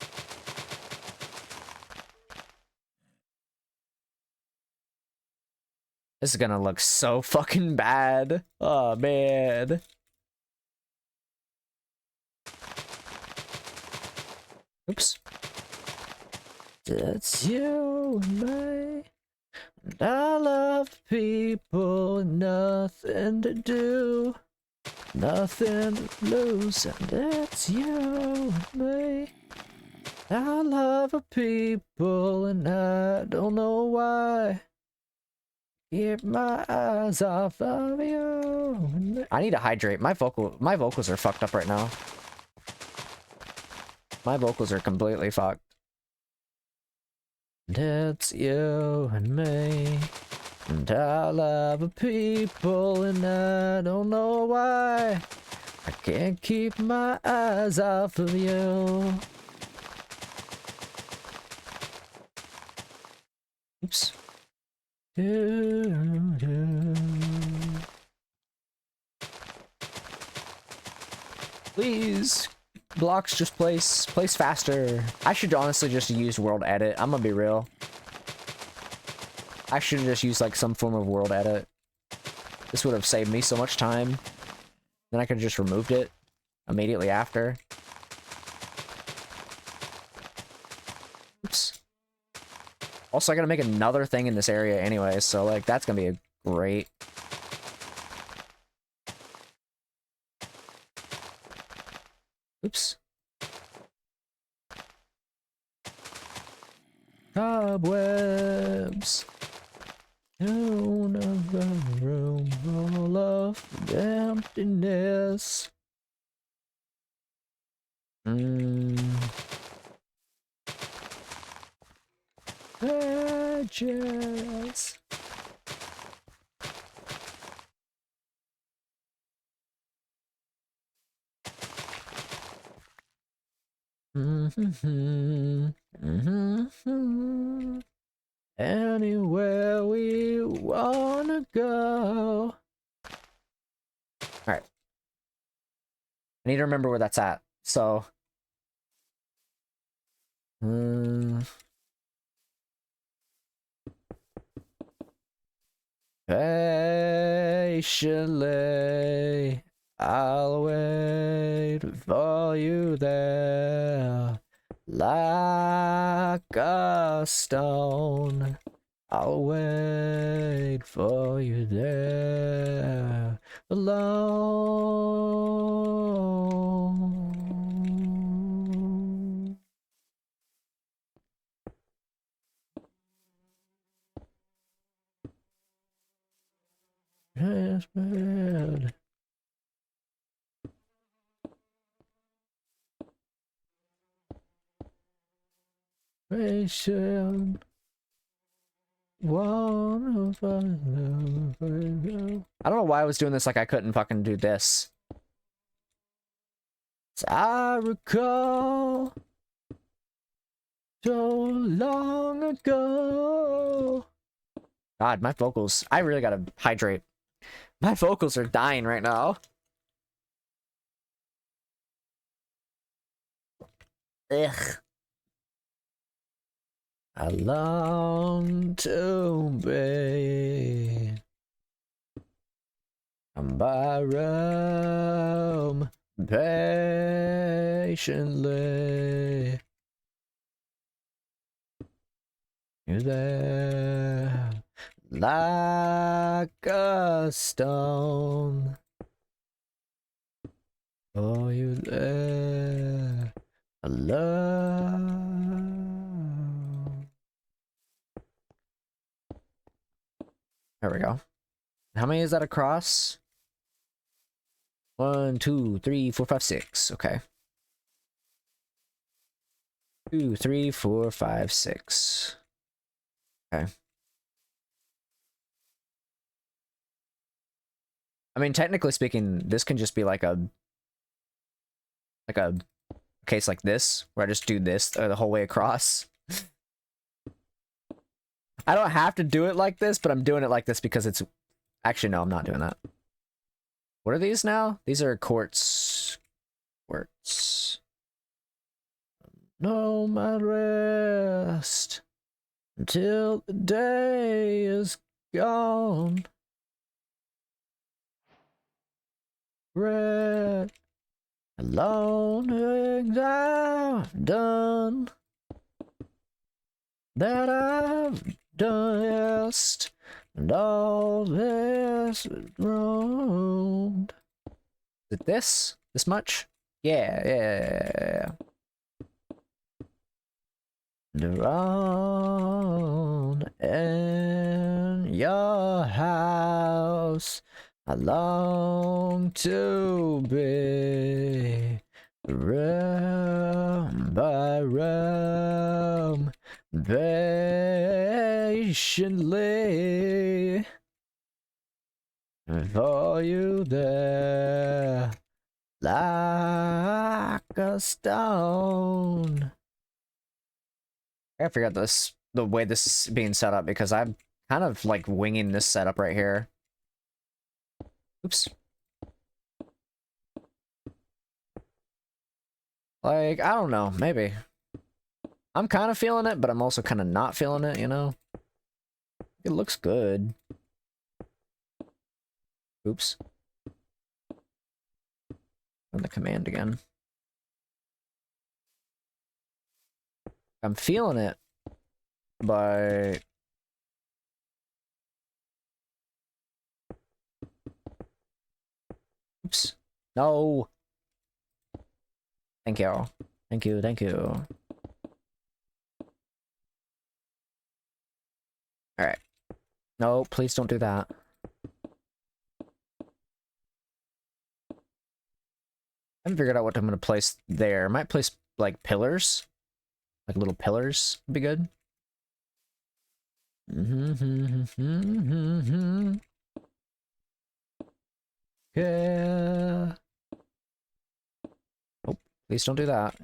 This is gonna look so fucking bad. Oh, man. Oops. It's you and me. And I love people and nothing to do. Nothing to lose. And it's you and me. I love the people and I don't know why. Keep my eyes off of you. I need to hydrate. My vocals are fucked up right now. My vocals are completely fucked. And it's you and me. And I love the people and I don't know why. I can't keep my eyes off of you. Oops. Please, blocks just place faster. I should honestly just use world edit. I'm gonna be real. I should have just used like some form of world edit. This would have saved me so much time. Then I could have just removed it immediately after. Oops. Also, I gotta make another thing in this area anyway, so like that's gonna be a great. Oops. Cobwebs. Tone of the room full of emptiness. Edges. Anywhere we wanna go. Alright. I need to remember where that's at, so. Patiently, I'll wait for you there. Like a stone, I'll wait for you there. Alone. Yes, man. Patient. I don't know why I was doing this like I couldn't fucking do this. As I recall so long ago. God, my vocals. I really gotta hydrate. My vocals are dying right now. Ugh. I long to be by Rome patiently. You're there like a stone. Oh, you there alone. There we go. How many is that across? 1, 2, 3, 4, 5, 6. Okay. 2, 3, 4, 5, 6. Okay. I mean, technically speaking, this can just be like a case like this, where I just do this the whole way across. I don't have to do it like this, but I'm doing it like this because it's... Actually, no, I'm not doing that. What are these now? These are quartz. Quartz. No, my rest until the day is gone. Red. Alone things I've done. That I've done, yes, and all this is wrong. Is it this? This much? Yeah. Around in your house, I long to be room by room, patiently for you there like a stone. I forgot this, the way this is being set up, because I'm kind of like winging this setup right here. Oops. Like, I don't know, maybe. I'm kind of feeling it, but I'm also kind of not feeling it, you know? It looks good. Oops. Run the command again. I'm feeling it, but... Oops. No! Thank you. Thank you, thank you. Alright. No, please don't do that. I haven't figured out what I'm gonna place there. I might place, like, pillars. Like, little pillars would be good. Yeah. Oh, please don't do that.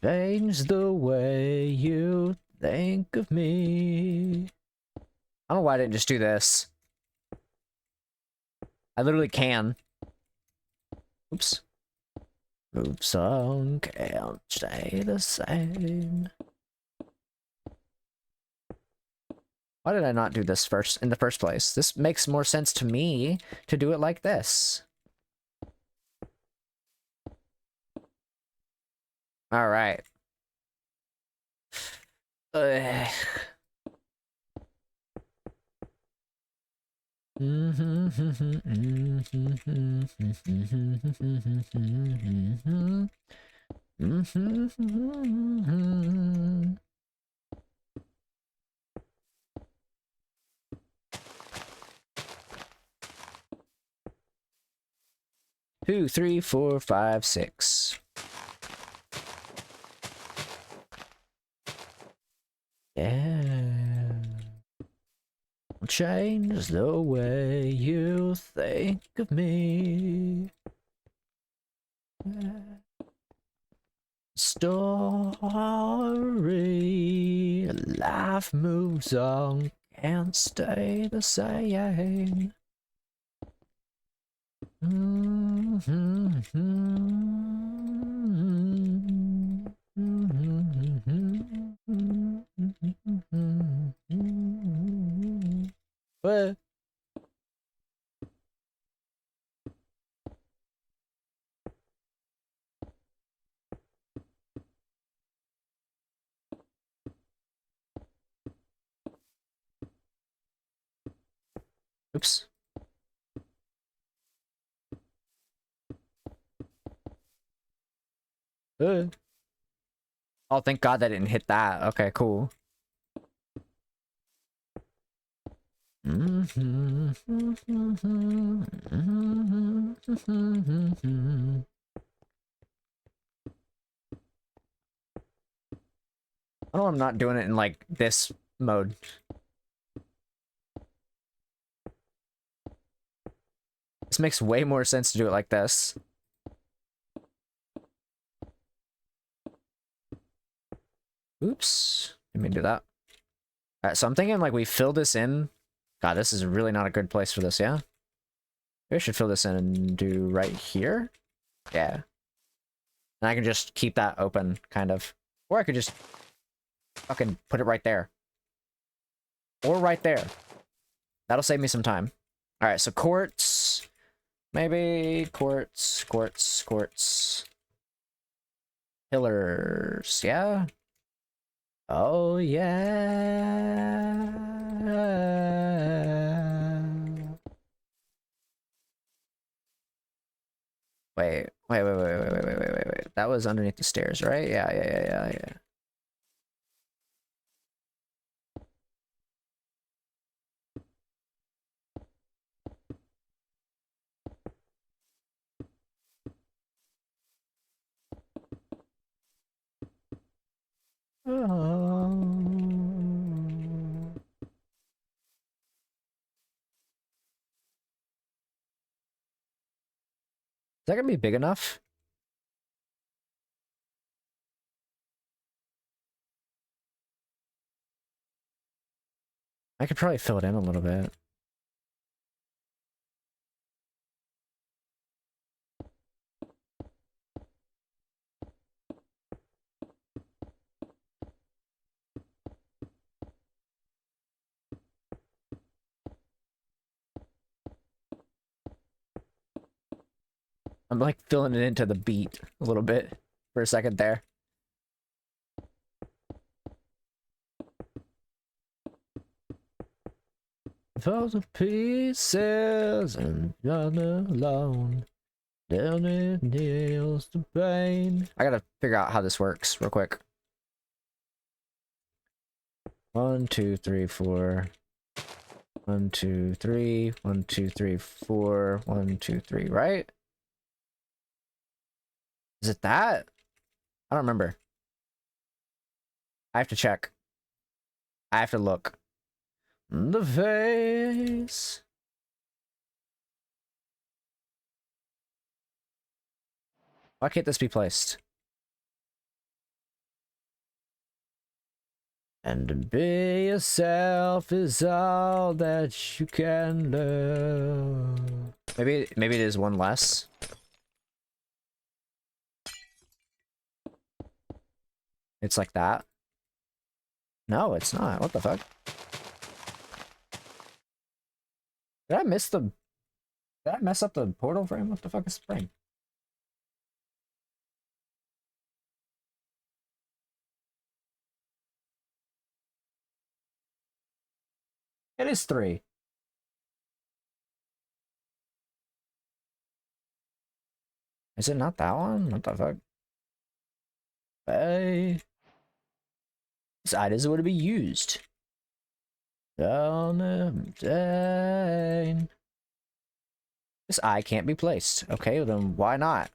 Change the way you think of me. I don't know why I didn't just do this. I literally can. Oops. Moves on, can't stay the same. Why did I not do this first in the first place? This makes more sense to me to do it like this. All right. Two, three, four, five, six. Yeah. 1, change the way you think of me. Story, life moves on, can't stay the same. What? Oops. Oh, thank God that didn't hit that. Okay, cool. I know I'm not doing it in like this mode. This makes way more sense to do it like this. Oops. Didn't mean to do that. Alright, so I'm thinking like we fill this in. God, this is really not a good place for this, yeah? Maybe I should fill this in and do right here. Yeah. And I can just keep that open, kind of. Or I could just fucking put it right there. Or right there. That'll save me some time. Alright, so quartz. Maybe quartz. Pillars, yeah? Oh, yeah. Wait. That was underneath the stairs, right? Yeah. Is that gonna be big enough? I could probably fill it in a little bit. I'm like filling it into the beat a little bit for a second there. Falls to pieces and not alone. Down it kneels to pain. I gotta figure out how this works real quick. 1, 2, 3, 4. 1, 2, 3. 1, 2, 3, 4. 1, 2, 3. Right? Is it that? I don't remember. I have to check. I have to look. The face. Why can't this be placed? And to be yourself is all that you can love. Maybe it is one less. It's like that. No, it's not. What the fuck? Did I miss the... Did I mess up the portal frame? What the fuck is the frame? It is 3. Is it not that one? What the fuck? Hey. This item would be used. Down the This eye can't be placed. Okay, well then why not?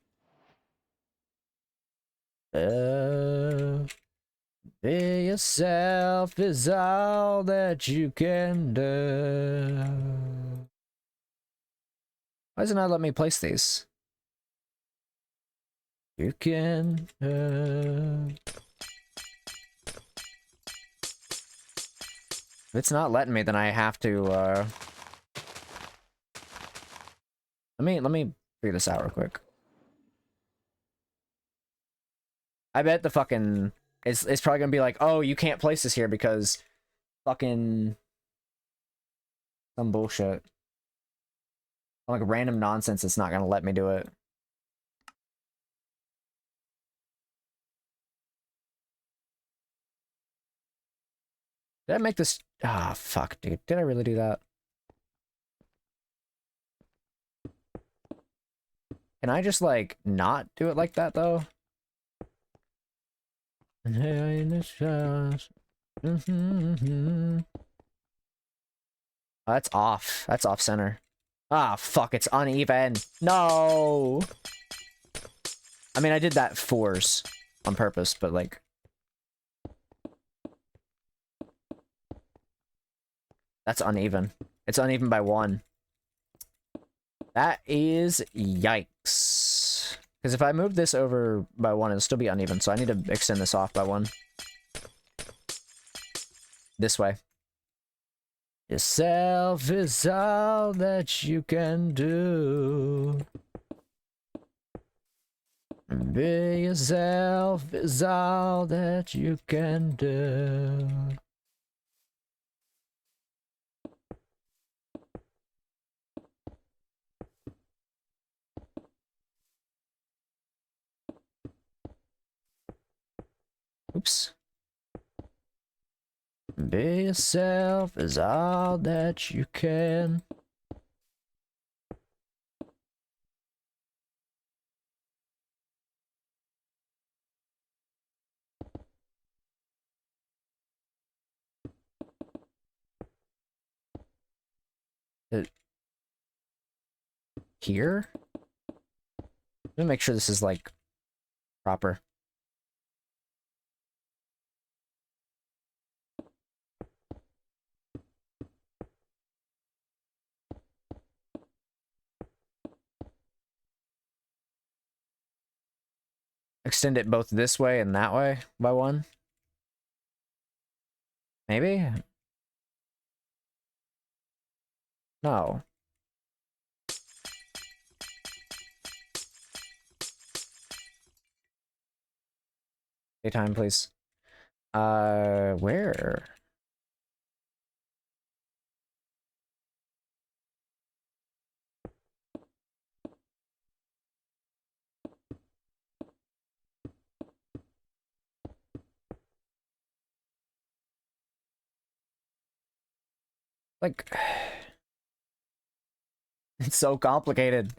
Be yourself is all that you can do. Why does it not let me place these? You can. If it's not letting me, then I have to. Let me figure this out real quick. I bet the fucking it's probably gonna be like, oh, you can't place this here because fucking some bullshit. Like random nonsense. It's not gonna let me do it. Did I make this? Ah, fuck, dude. Did I really do that? Can I just, like, not do it like that, though? Oh, that's off. That's off center. Ah, fuck, it's uneven. No! I mean, I did that fours on purpose, but, like... That's uneven. It's uneven by 1. That is yikes. Because if I move this over by 1, it'll still be uneven, so I need to extend this off by 1. This way. Yourself is all that you can do. Be yourself is all that you can do. Oops. Be yourself is all that you can. Here? Let me make sure this is, like, proper. Extend it both this way and that way by 1. Maybe? No. Daytime, please. Where? Like... It's so complicated.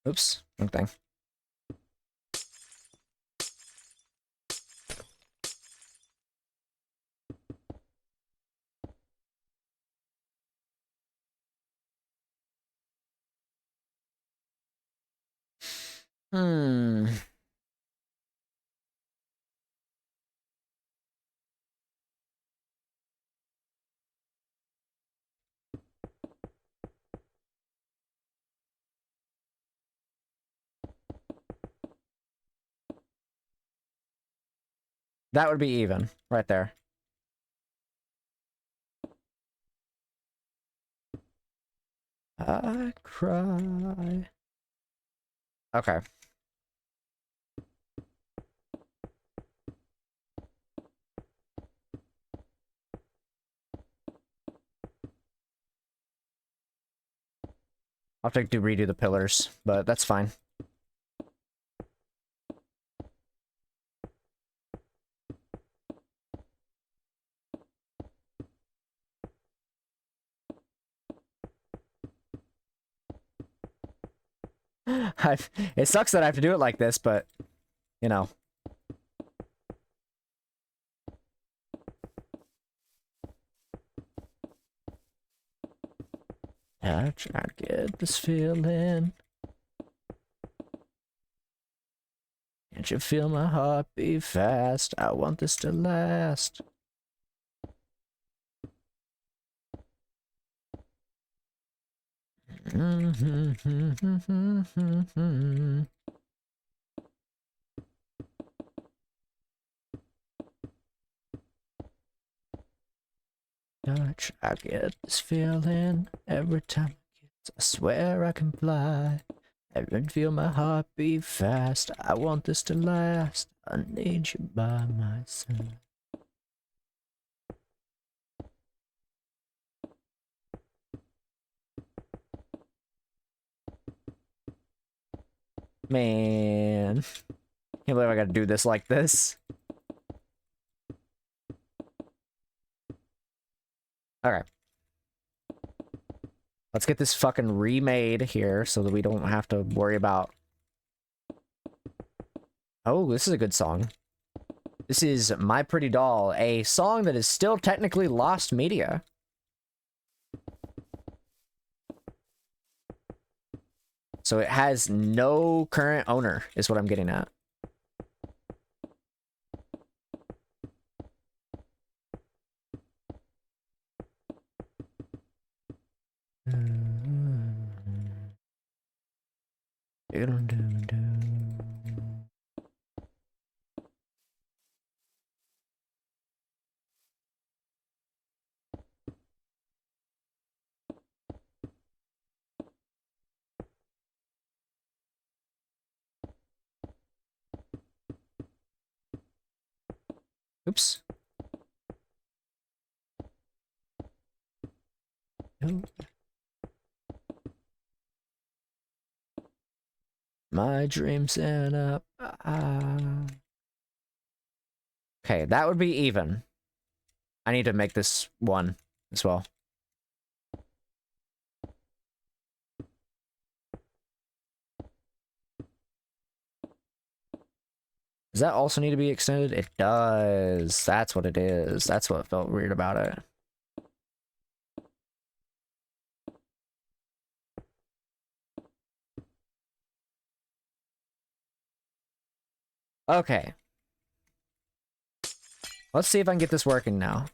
Oops, wrong thing. Hmm. That would be even, right there. I cry. Okay. I'll have to redo the pillars, but that's fine. It sucks that I have to do it like this, but, you know. I try to get this feeling. Can't you feel my heart beat fast? I want this to last. Touch, I get this feeling every time I swear I can fly. I can feel my heart beat fast. I want this to last. I need you by my side. Man, can't believe I gotta do this like this. Alright. Let's get this fucking remade here so that we don't have to worry about... Oh, this is a good song. This is My Pretty Doll, a song that is still technically lost media. So it has no current owner, is what I'm getting at. Oops. My dreams end up. Okay, that would be even. I need to make this one as well. Does that also need to be extended? It does. That's what it is. That's what felt weird about it. Okay. Let's see if I can get this working now.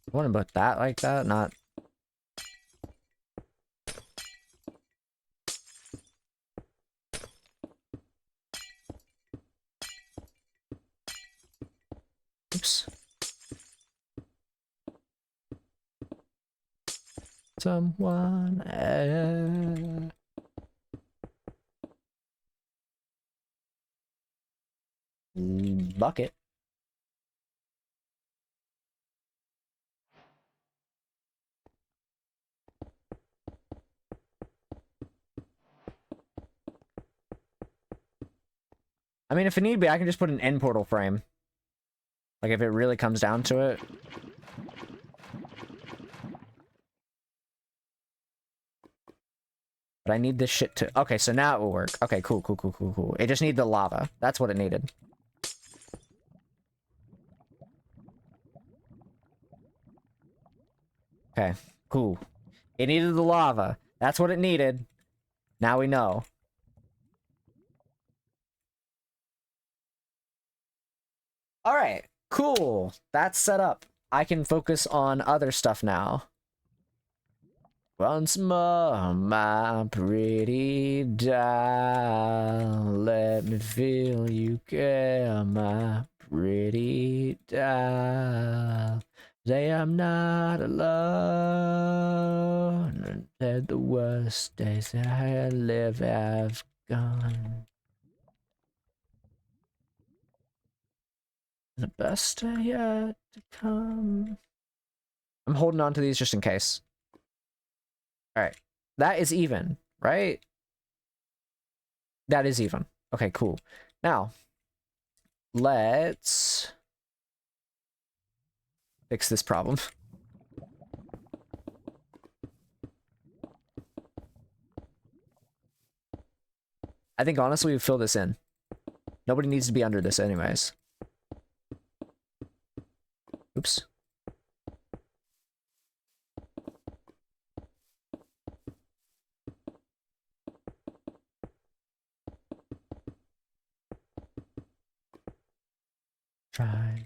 I want to put that like that, not... Oops. Someone... Bucket. I mean, if it need be, I can just put an end portal frame. Like, if it really comes down to it. But I need this shit to... Okay, so now it will work. Okay, cool, cool, cool, cool, cool. It just needed the lava. That's what it needed. Okay, cool. It needed the lava. That's what it needed. Now we know. Alright, cool. That's set up. I can focus on other stuff now. Once more, my pretty doll, let me feel you care, my pretty doll. Say I'm not alone, and that the worst days that I live have gone. The best day yet to come. I'm holding on to these just in case. Alright. That is even, right? That is even. Okay, cool. Now, let's fix this problem. I think honestly we fill this in. Nobody needs to be under this anyways. Oops. tried.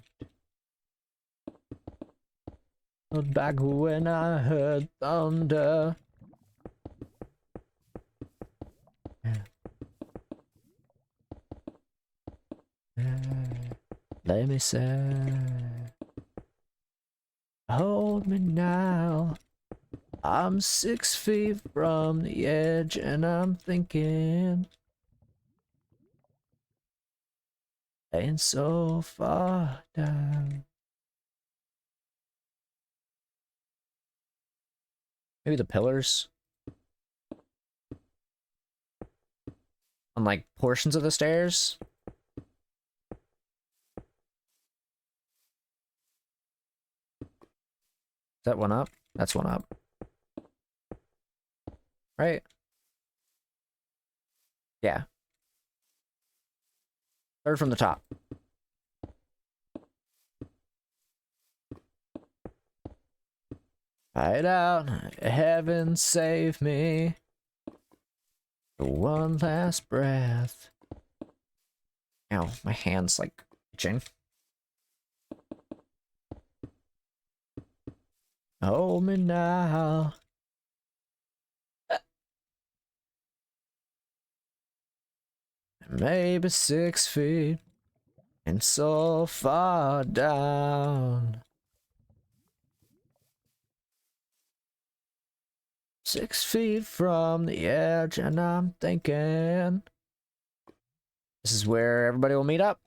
Back when I heard thunder. Yeah. Let me say, hold me now. I'm 6 feet from the edge and I'm thinking, ain't so far down. Maybe the pillars on like portions of the stairs. Is that one up? That's one up. Right? Yeah. Third from the top. Fight out, heaven save me. One last breath. Ow, my hand's like itching. Hold me now. Maybe 6 feet and so far down. 6 feet from the edge, and I'm thinking this is where everybody will meet up.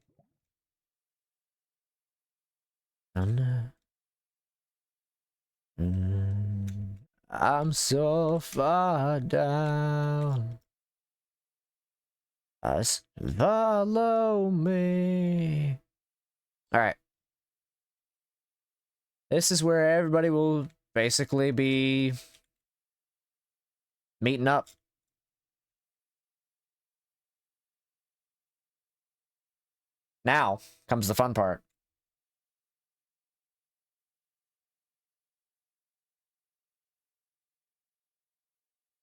I'm so far down. Us follow me. All right. This is where everybody will basically be meeting up. Now comes the fun part.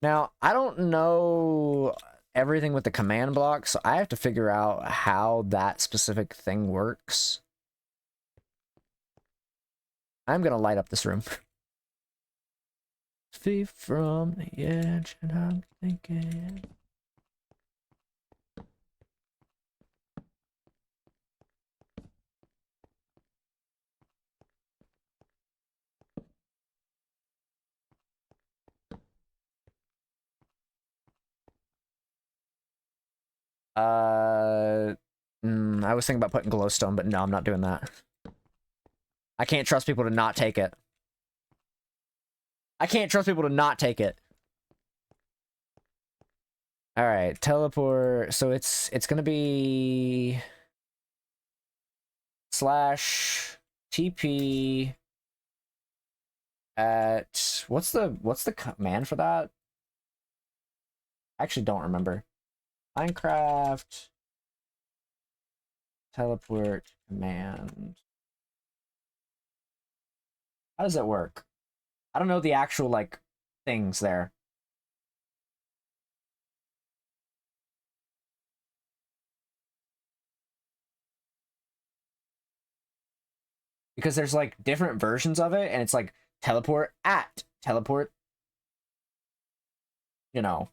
Now, I don't know everything with the command block, so I have to figure out how that specific thing works. I'm gonna light up this room. Feet from the edge, and I'm thinking. I was thinking about putting glowstone, but no, I'm not doing that. I can't trust people to not take it. I can't trust people to not take it. All right, teleport. So it's gonna be slash TP at what's the command for that? I actually don't remember. Minecraft teleport command. How does that work? I don't know the actual like things there. Because there's like different versions of it and it's like teleport at teleport, you know.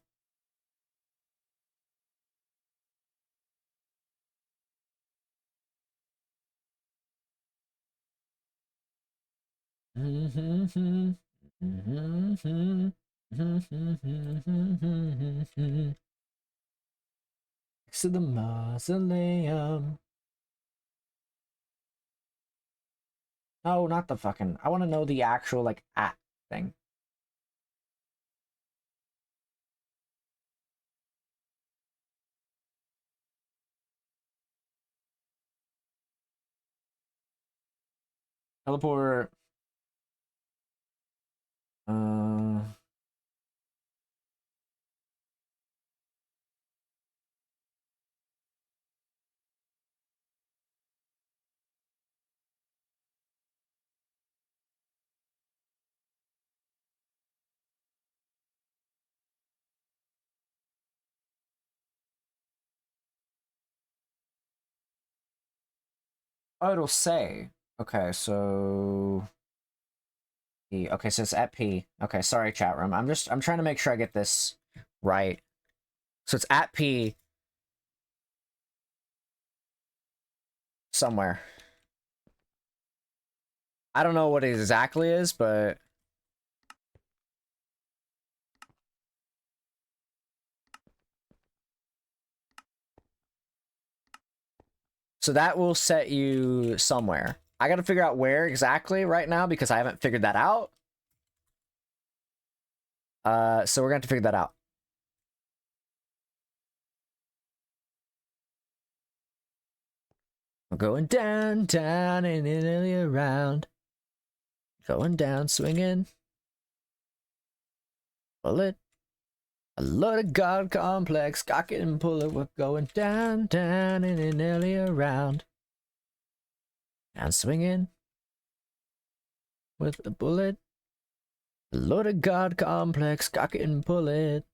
Next to the mausoleum. No, not the fucking. I want to know the actual like at thing. Teleport. Uh. Oh, it'll say. Okay, so P. Okay, so it's at P. Okay, sorry, chat room. I'm trying to make sure I get this right. So it's at P somewhere. I don't know what it exactly is, but so that will set you somewhere. I got to figure out where exactly right now because I haven't figured that out. So we're going to have to figure that out. We're going down, down, and nearly around. Going down, swinging. Bullet. A lot of God complex, cock it and pull it. We're going down, down, and nearly around. Down, swinging. With a bullet. A lot of God complex, cock it and pull it.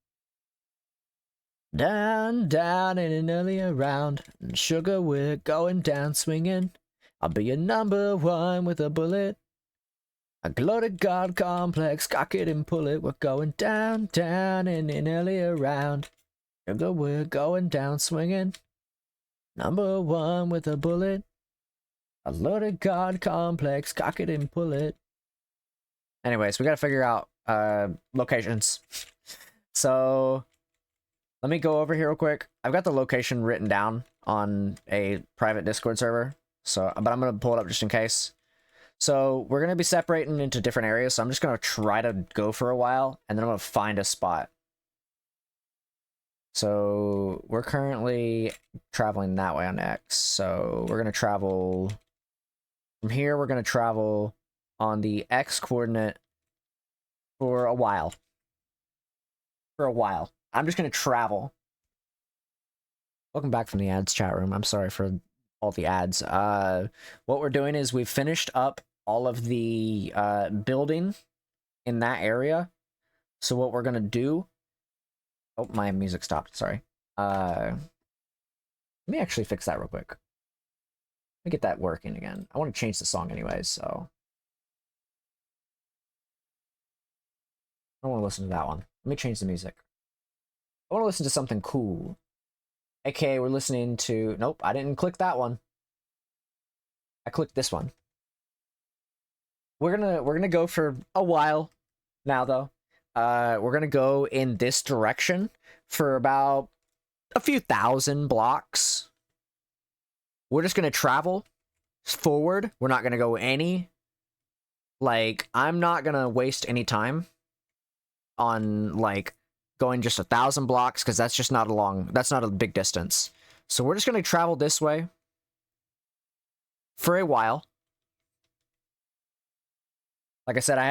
Down, down, and nearly around. And sugar, we're going down, swinging. I'll be your number one with a bullet. A gloated God complex, cock it and pull it. We're going down, down, and nearly around. Sugar, we're going down, swinging. Number one with a bullet. A loaded God complex, cock it and pull it. Anyways, we gotta figure out locations. So let me go over here real quick. I've got the location written down on a private Discord server. So, but I'm gonna pull it up just in case. So we're gonna be separating into different areas. So I'm just gonna try to go for a while, and then I'm gonna find a spot. So we're currently traveling that way on X. So we're gonna travel from here. We're gonna travel on the X coordinate for a while. I'm just gonna travel. Welcome back from the ads chat room. I'm sorry for all the ads. What we're doing is we've finished up all of the building in that area. So what we're gonna do... Oh, my music stopped. Sorry. Let me actually fix that real quick. Let me get that working again. I want to change the song anyways, so... I don't want to listen to that one. Let me change the music. I want to listen to something cool. AKA, we're listening to... Nope, I didn't click that one. I clicked this one. We're gonna go for a while now, though. We're gonna go in this direction for about a few thousand blocks. We're just gonna travel forward. We're not gonna go any... Like, I'm not gonna waste any time on, like, going just 1,000 blocks, because that's just not a long... That's not a big distance. So we're just gonna travel this way for a while. Like I said, I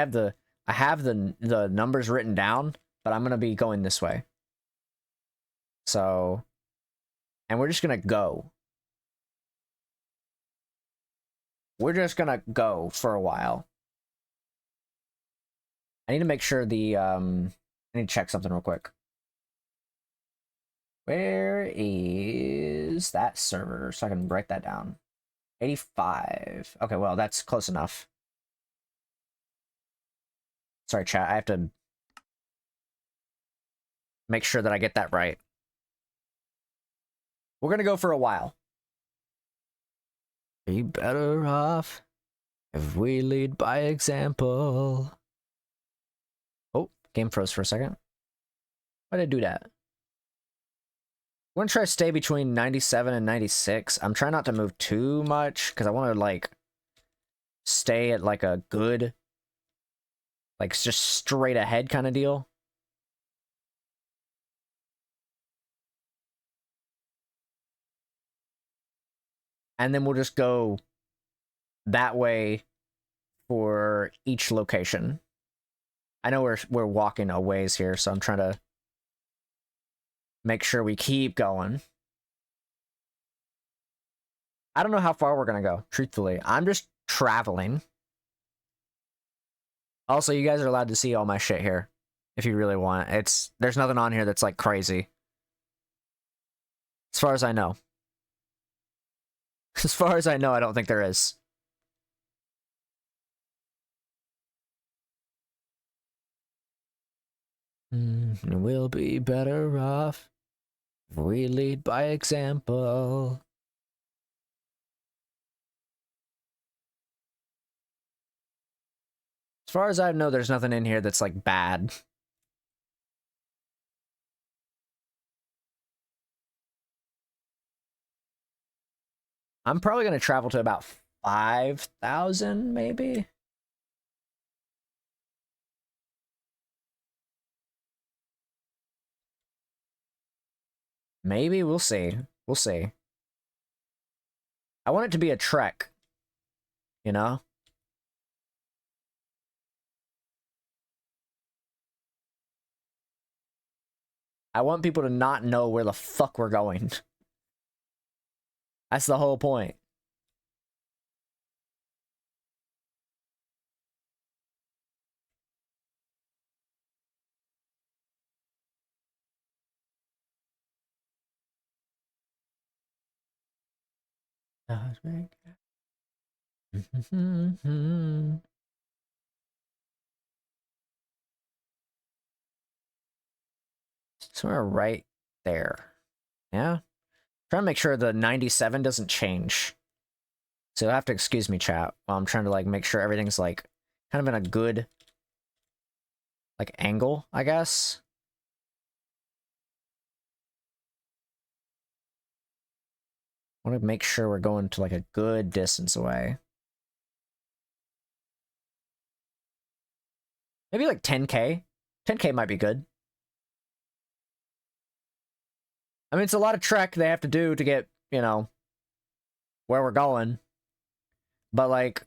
have the numbers written down, but I'm gonna be going this way. So, and we're just gonna go. We're just gonna go for a while. I need to make sure the I need to check something real quick. Where is that server so I can write that down? 85. Okay, well, that's close enough. Sorry, chat. I have to make sure that I get that right. We're gonna go for a while. Be better off if we lead by example. Oh, game froze for a second. Why did I do that? I'm gonna try to stay between 97 and 96. I'm trying not to move too much because I want to, like, stay at, like, a good, like, just straight ahead kind of deal. And then we'll just go that way for each location. I know we're walking a ways here, so I'm trying to make sure we keep going. I don't know how far we're gonna go, truthfully. I'm just traveling. Also, you guys are allowed to see all my shit here if you really want. There's nothing on here that's, like, crazy. As far as I know. As far as I know, I don't think there is. We'll be better off if we lead by example. As far as I know, there's nothing in here that's like bad. I'm probably going to travel to about 5,000, maybe. Maybe, we'll see. We'll see. I want it to be a trek, you know? I want people to not know where the fuck we're going. That's the whole point. Somewhere right there. Yeah? Trying to make sure the 97 doesn't change. So you'll have to excuse me, chat, while I'm trying to like make sure everything's like kind of in a good like angle, I guess. I want to make sure we're going to like a good distance away. Maybe like 10K. 10K might be good. I mean, it's a lot of trek they have to do to get, you know, where we're going. But like,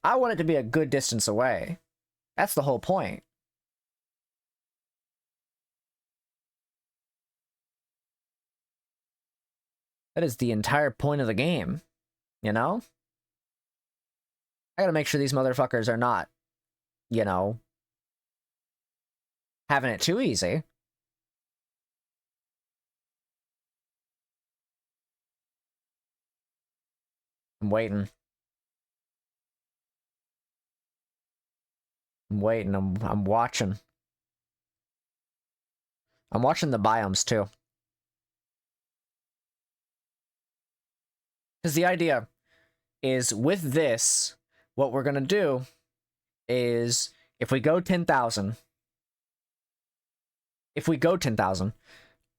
I want it to be a good distance away. That's the whole point. That is the entire point of the game, you know? I gotta make sure these motherfuckers are not, you know, having it too easy. I'm waiting. I'm waiting. I'm watching. I'm watching the biomes too. Because the idea is with this, what we're gonna do is if we go 10,000,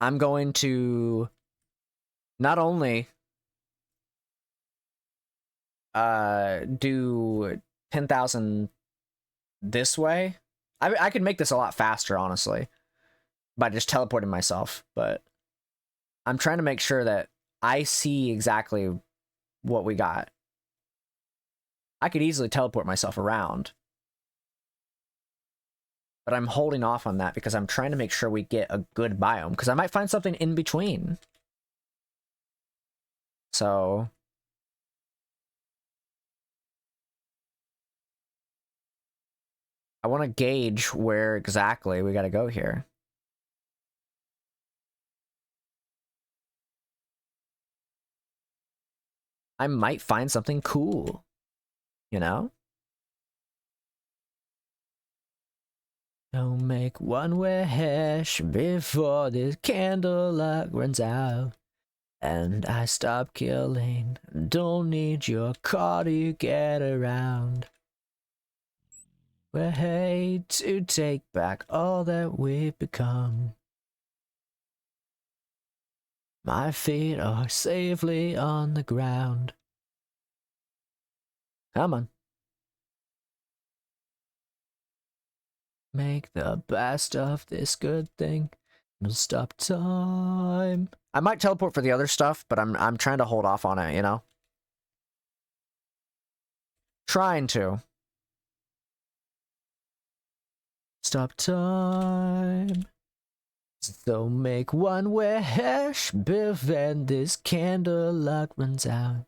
I'm going to not only do 10,000 this way. I could make this a lot faster, honestly, by just teleporting myself, but I'm trying to make sure that I see exactly what we got. I could easily teleport myself around, but I'm holding off on that because I'm trying to make sure we get a good biome, because I might find something in between. So I want to gauge where exactly we got to go here. I might find something cool, you know? Don't make one wish before this candlelight runs out. And I stop killing. Don't need your car to get around. We hate to take back all that we've become. My feet are safely on the ground. Come on. Make the best of this good thing. Don't stop time. I might teleport for the other stuff, but I'm trying to hold off on it, you know? Trying to. Stop time. So make one wish before this candlelight runs out.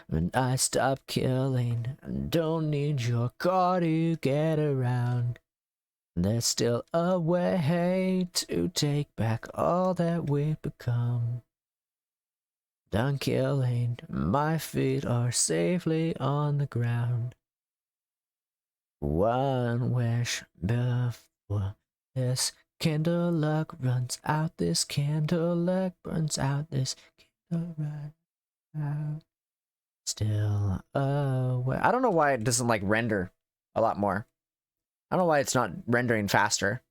When I stop killing, I don't need your car to get around. There's still a way to take back all that we've become. Done killing, my feet are safely on the ground. One wish before this candle luck runs out, this candle luck burns out, this candle runs out. Still away. I don't know why it doesn't like render a lot more. I don't know why it's not rendering faster.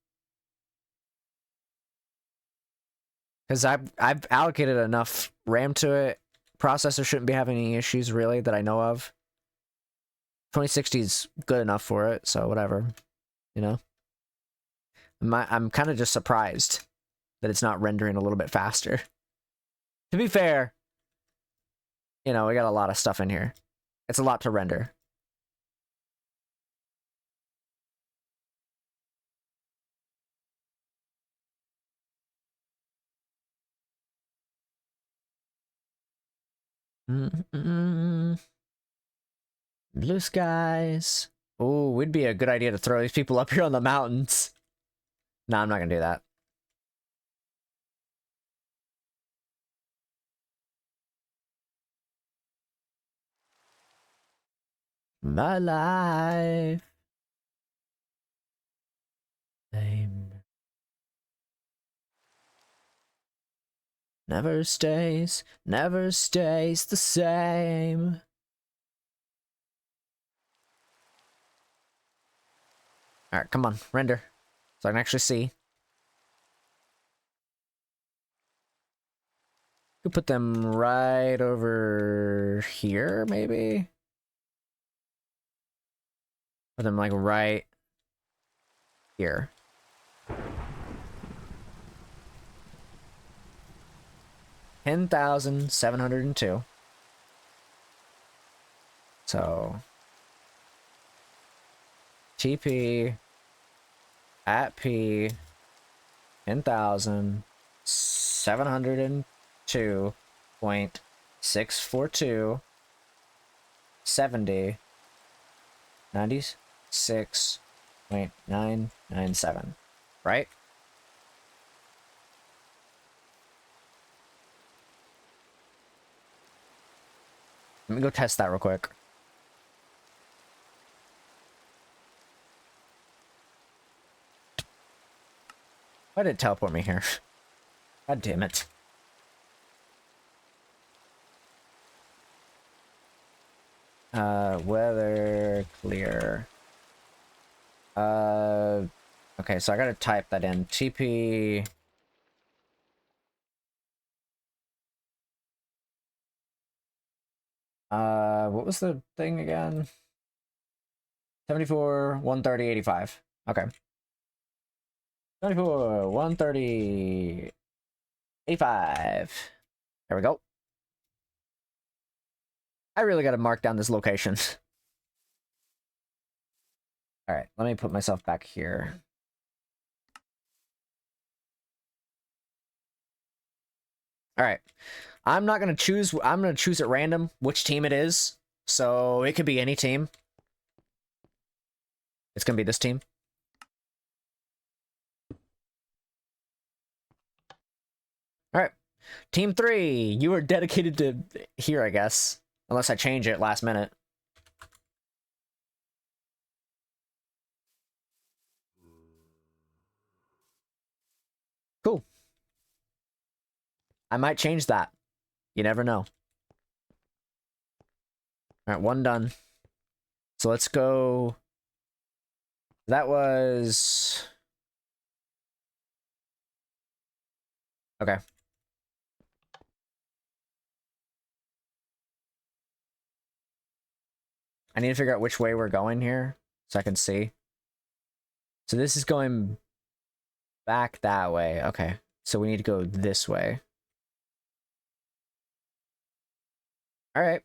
Because I've allocated enough RAM to it. Processor shouldn't be having any issues really that I know of. 2060 is good enough for it, so whatever. You know? I'm kind of just surprised that it's not rendering a little bit faster. To be fair, you know, we got a lot of stuff in here. It's a lot to render. Blue skies. Oh, would be a good idea to throw these people up here on the mountains. No, I'm not gonna do that. My life. Same. Never stays the same. Alright, come on, render. So I can actually see. Could put them right over here, maybe? Put them like right here. $10,702. So TP at P 10,702.642 70 96.997, right? Let me go test that real quick. Why did it teleport me here? God damn it. Weather clear. Okay, so I gotta type that in. TP. What was the thing again? 74, 130, 85. Okay. 74, 130, 85. There we go. I really gotta mark down this location. Alright, let me put myself back here. Alright. I'm not gonna choose, I'm gonna choose at random which team it is. So it could be any team. It's gonna be this team. Alright. Team 3, you are dedicated to here, I guess. Unless I change it last minute. Cool. I might change that. You never know. Alright, one done. So let's go. That was... Okay. I need to figure out which way we're going here so I can see. So this is going back that way. Okay. So we need to go this way. All right.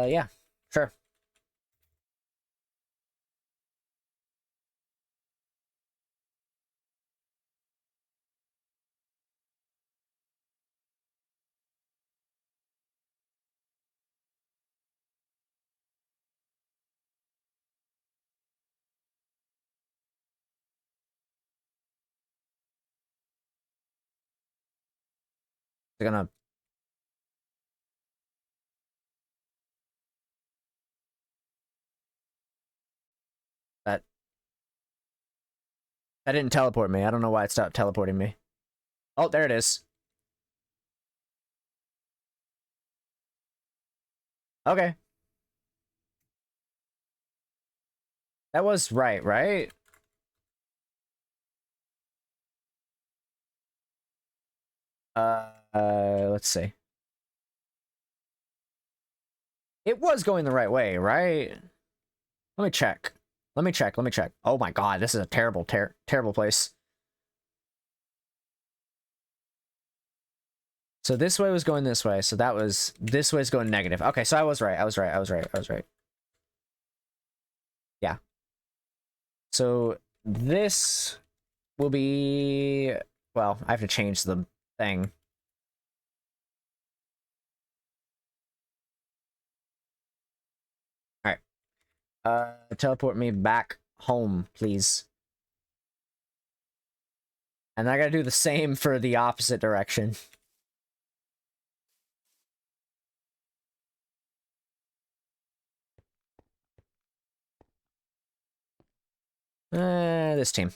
Yeah. Sure. They're gonna... That didn't teleport me. I don't know why it stopped teleporting me. Oh, there it is. Okay. That was right, right? Let's see. It was going the right way, right? Let me check. Let me check. Let me check. Oh my god, this is a terrible, terrible place. So this way was going this way. So that was... This way is going negative. Okay, so I was right. I was right. I was right. I was right. Yeah. So this will be... Well, I have to change the thing. Alright. Teleport me back home, please. And I gotta do the same for the opposite direction. This team.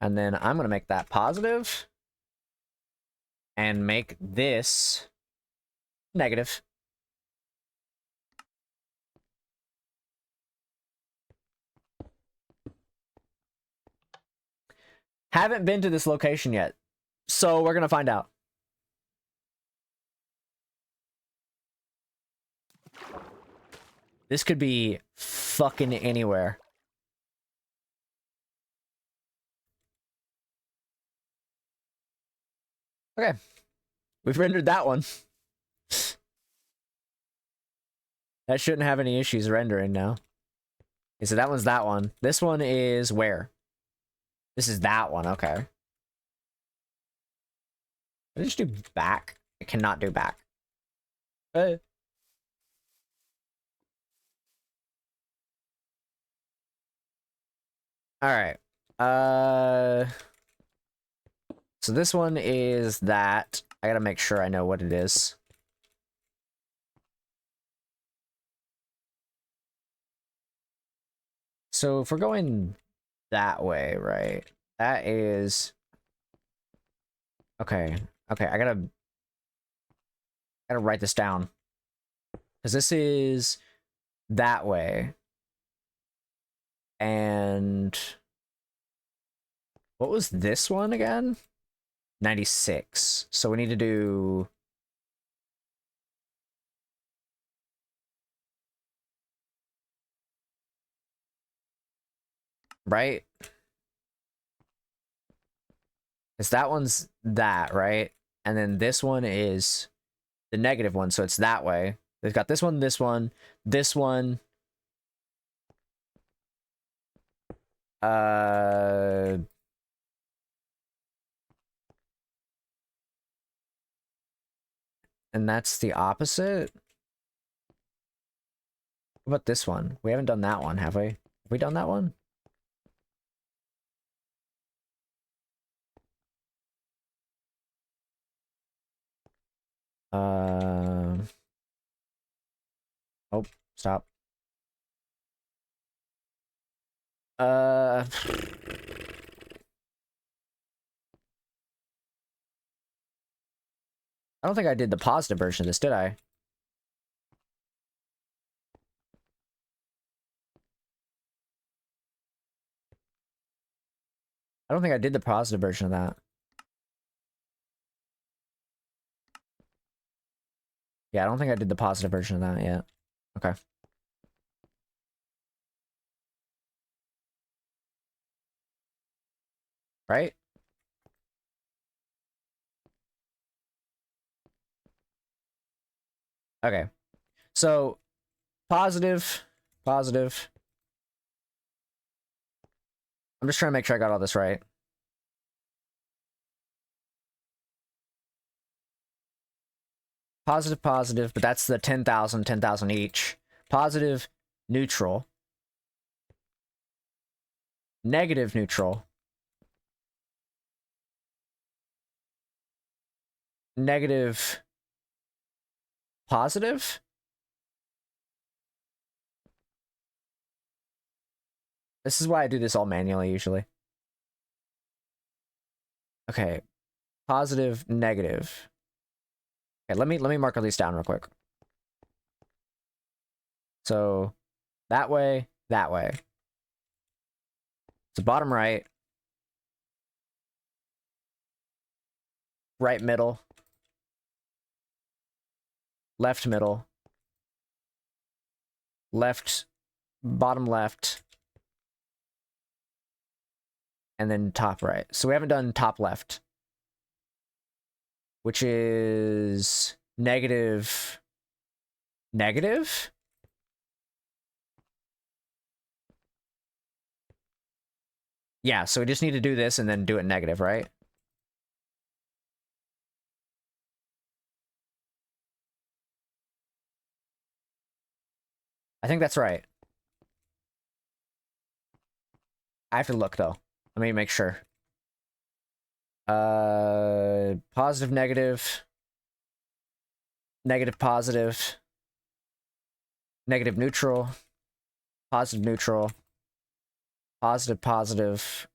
And then I'm gonna make that positive. And make this negative. Haven't been to this location yet. So we're gonna find out. This could be fucking anywhere. Okay. We've rendered that one. That shouldn't have any issues rendering now. Okay, so that one's that one. This one is where? This is that one, okay. Did I just do back? I cannot do back. Alright. So this one is that. I gotta make sure I know what it is. So if we're going that way, right? That is... Okay. Okay, I gotta write this down. Because this is that way. And... What was this one again? 96. So we need to do... Right? Because that one's that, right? And then this one is the negative one, so it's that way. They've got this one, this one, this one. And that's the opposite? What about this one? We haven't done that one, have we? Have we done that one? Oh, stop. I don't think I did the positive version of this, did I? I don't think I did the positive version of that. Yeah, I don't think I did the positive version of that yet. Okay. Right? Okay. So, positive, positive. I'm just trying to make sure I got all this right. Positive, positive, but that's the 10,000, 10,000 each. Positive, neutral. negative neutral, negative positive. This is why I do this all manually usually. Okay, positive, negative. Okay, let me mark all these down real quick. So that way, that way. So bottom right, right middle, left middle, left, bottom left, and then top right. So we haven't done top left, which is negative, negative? Yeah, so we just need to do this and then do it negative, right? I think that's right. I have to look, though. Let me make sure. Positive, negative. Negative, positive. Negative, neutral. Positive, neutral. Positive, positive.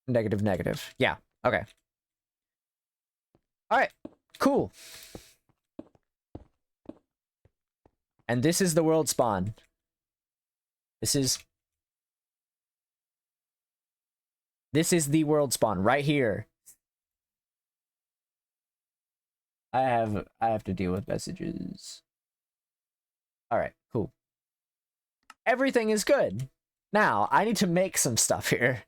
Negative, negative. Yeah, okay. Alright, cool. And this is the world spawn. This is the world spawn right here. I have to deal with messages. All right, cool. Everything is good. Now, I need to make some stuff here.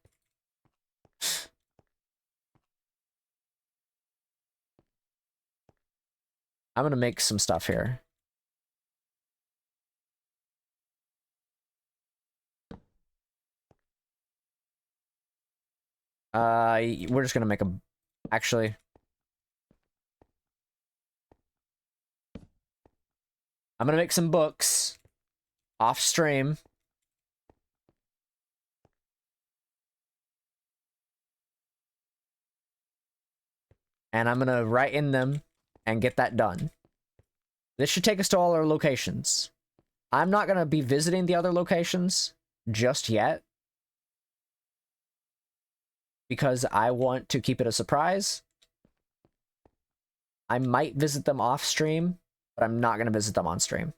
I'm going to make some stuff here. We're just going to make a... Actually... I'm going to make some books off stream. And I'm going to write in them and get that done. This should take us to all our locations. I'm not going to be visiting the other locations just yet, because I want to keep it a surprise. I might visit them off stream, but I'm not going to visit them on stream.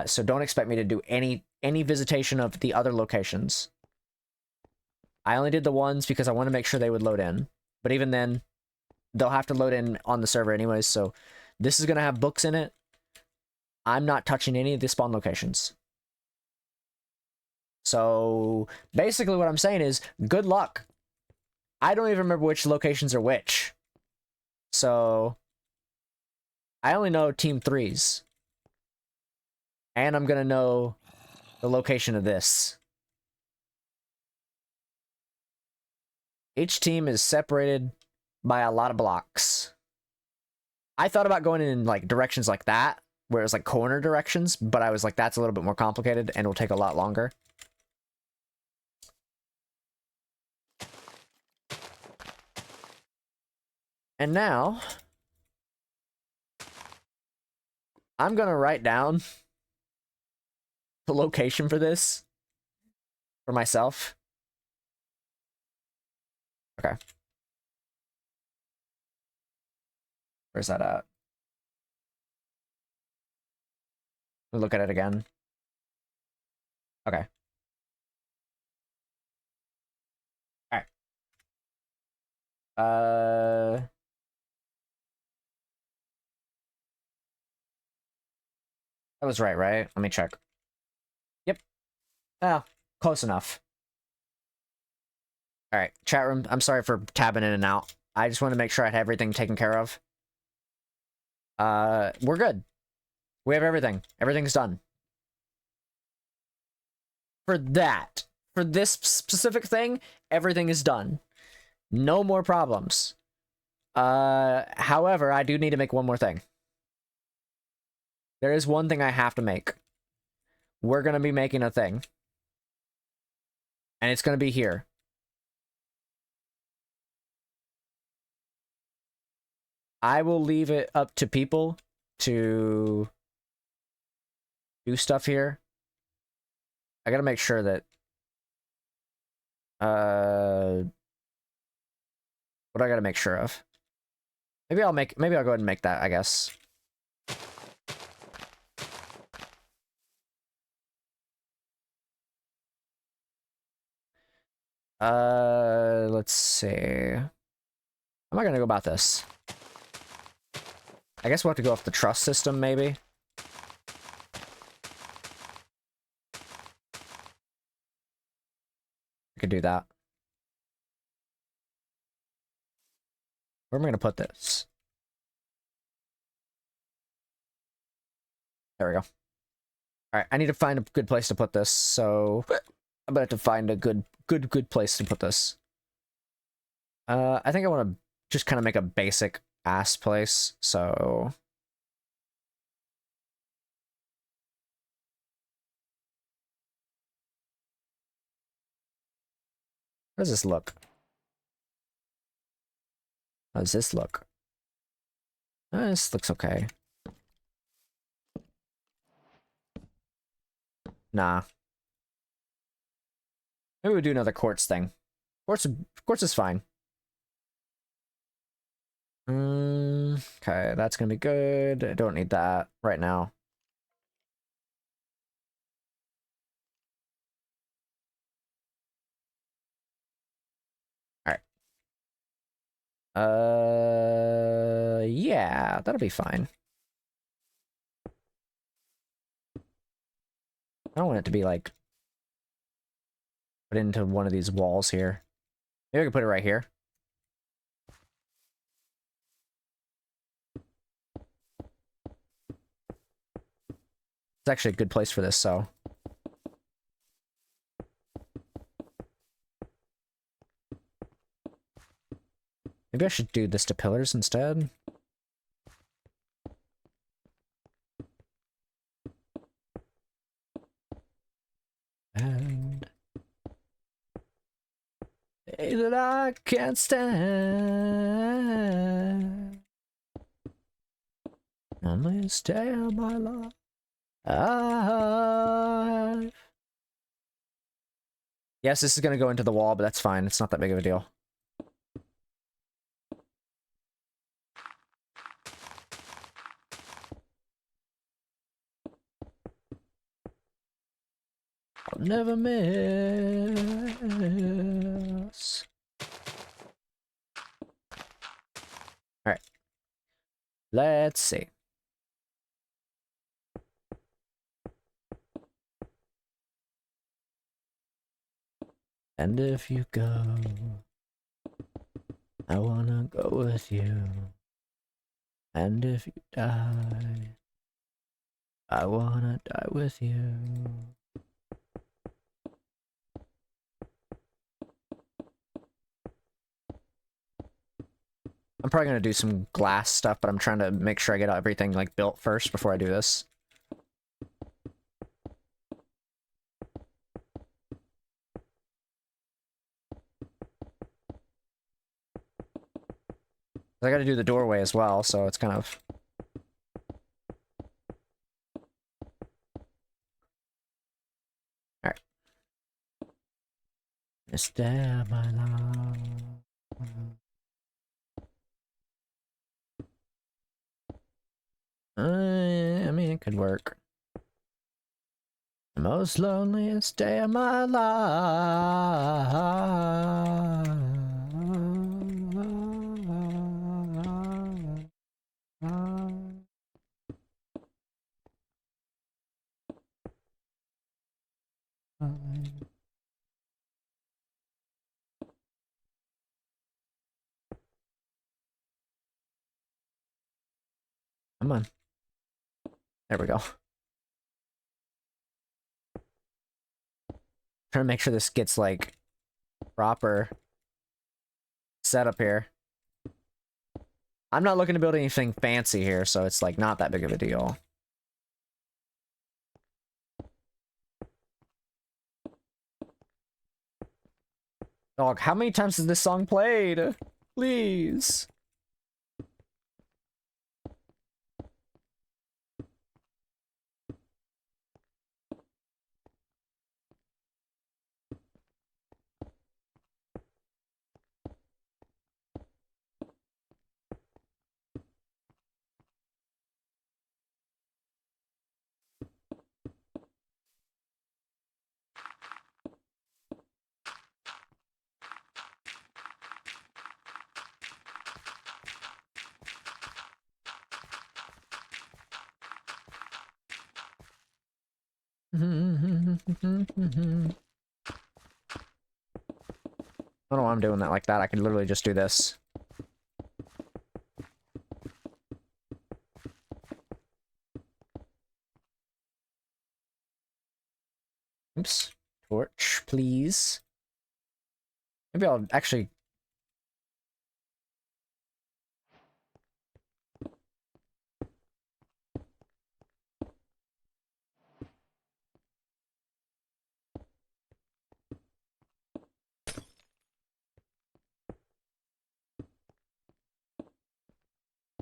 So don't expect me to do any visitation of the other locations. I only did the ones because I want to make sure they would load in. But even then, they'll have to load in on the server anyways, so this is going to have books in it. I'm not touching any of the spawn locations. So basically what I'm saying is, good luck. I don't even remember which locations are which. So I only know Team 3's. And I'm going to know the location of this. Each team is separated by a lot of blocks. I thought about going in like directions like that, where it's like corner directions, but I was like, that's a little bit more complicated and will take a lot longer. And now, I'm gonna write down the location for this for myself. Okay. Where's that at? Let me look at it again. Okay. Alright. That was right? Let me check. Yep. Oh, close enough. Alright, chat room, I'm sorry for tabbing in and out. I just want to make sure I had everything taken care of. We're good. We have everything. Everything's done. For that. For this specific thing, everything is done. No more problems. However, I do need to make one more thing. There is one thing I have to make. We're gonna be making a thing. And it's going to be here. I will leave it up to people to do stuff here. I gotta make sure that what do I gotta make sure of? Maybe I'll go ahead and make that, I guess. Let's see. How am I gonna go about this? I guess we'll have to go off the truss system, maybe. I could do that. Where am I gonna put this? There we go. Alright, I need to find a good place to put this, so I'm gonna have to find a good place to put this. I think I want to just kind of make a basic ass place, so... How does this look? How does this look? This looks okay. Nah. Maybe we do another quartz thing. Quartz is fine. Okay, that's gonna be good. I don't need that right now. Alright. Yeah, that'll be fine. I don't want it to be like put into one of these walls here. Maybe I can put it right here. It's actually a good place for this, so. Maybe I should do this to pillars instead. And day that I can't stand. Only stay of my life. Yes, this is gonna go into the wall, but that's fine. It's not that big of a deal. I'll never miss. Alright. Let's see. And if you go, I wanna go with you. And if you die, I wanna die with you. I'm probably gonna do some glass stuff, but I'm trying to make sure I get everything like built first before I do this. I gotta do the doorway as well, so it's kind of... Alright. Stab my love. I mean, it could work. The most loneliest day of my life. Come on. There we go. Trying to make sure this gets like proper setup here. I'm not looking to build anything fancy here, so it's like not that big of a deal. Dog, how many times has this song played? Please. I don't know why I'm doing that like that. I could literally just do this. Oops. Torch, please. Maybe I'll actually...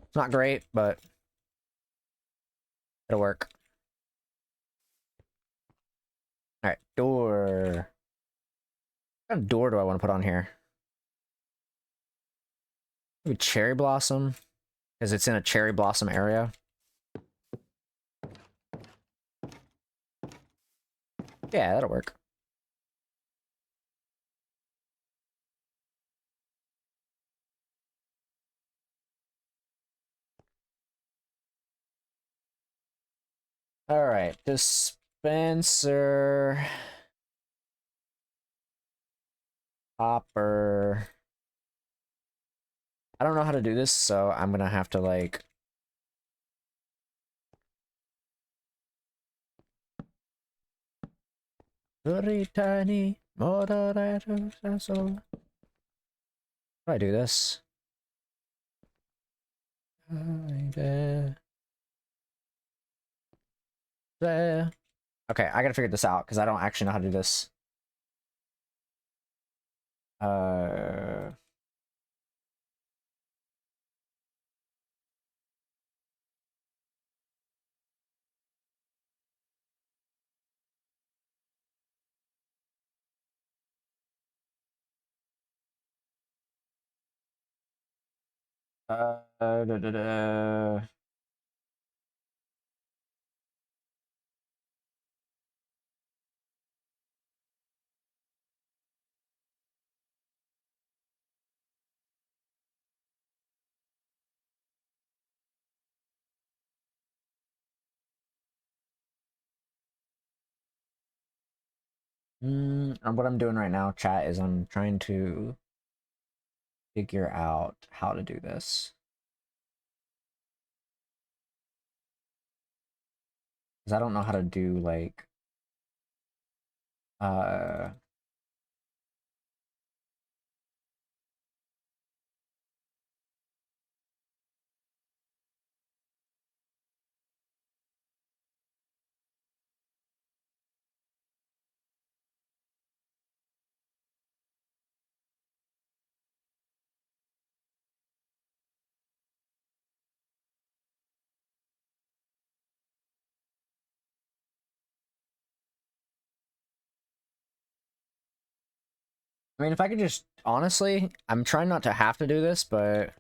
It's not great, but it'll work. Alright, door. What kind of door do I want to put on here? Maybe cherry blossom, because it's in a cherry blossom area. Yeah, that'll work. Alright, dispenser. Hopper. I don't know how to do this, so I'm gonna have to, like... Very tiny moderators. How do I do this? Okay, I gotta figure this out because I don't actually know how to do this. Uh, da, da, da. What I'm doing right now, chat, is I'm trying to figure out how to do this. Because I don't know how to do, like, uh... I mean, if I could just... Honestly, I'm trying not to have to do this, but...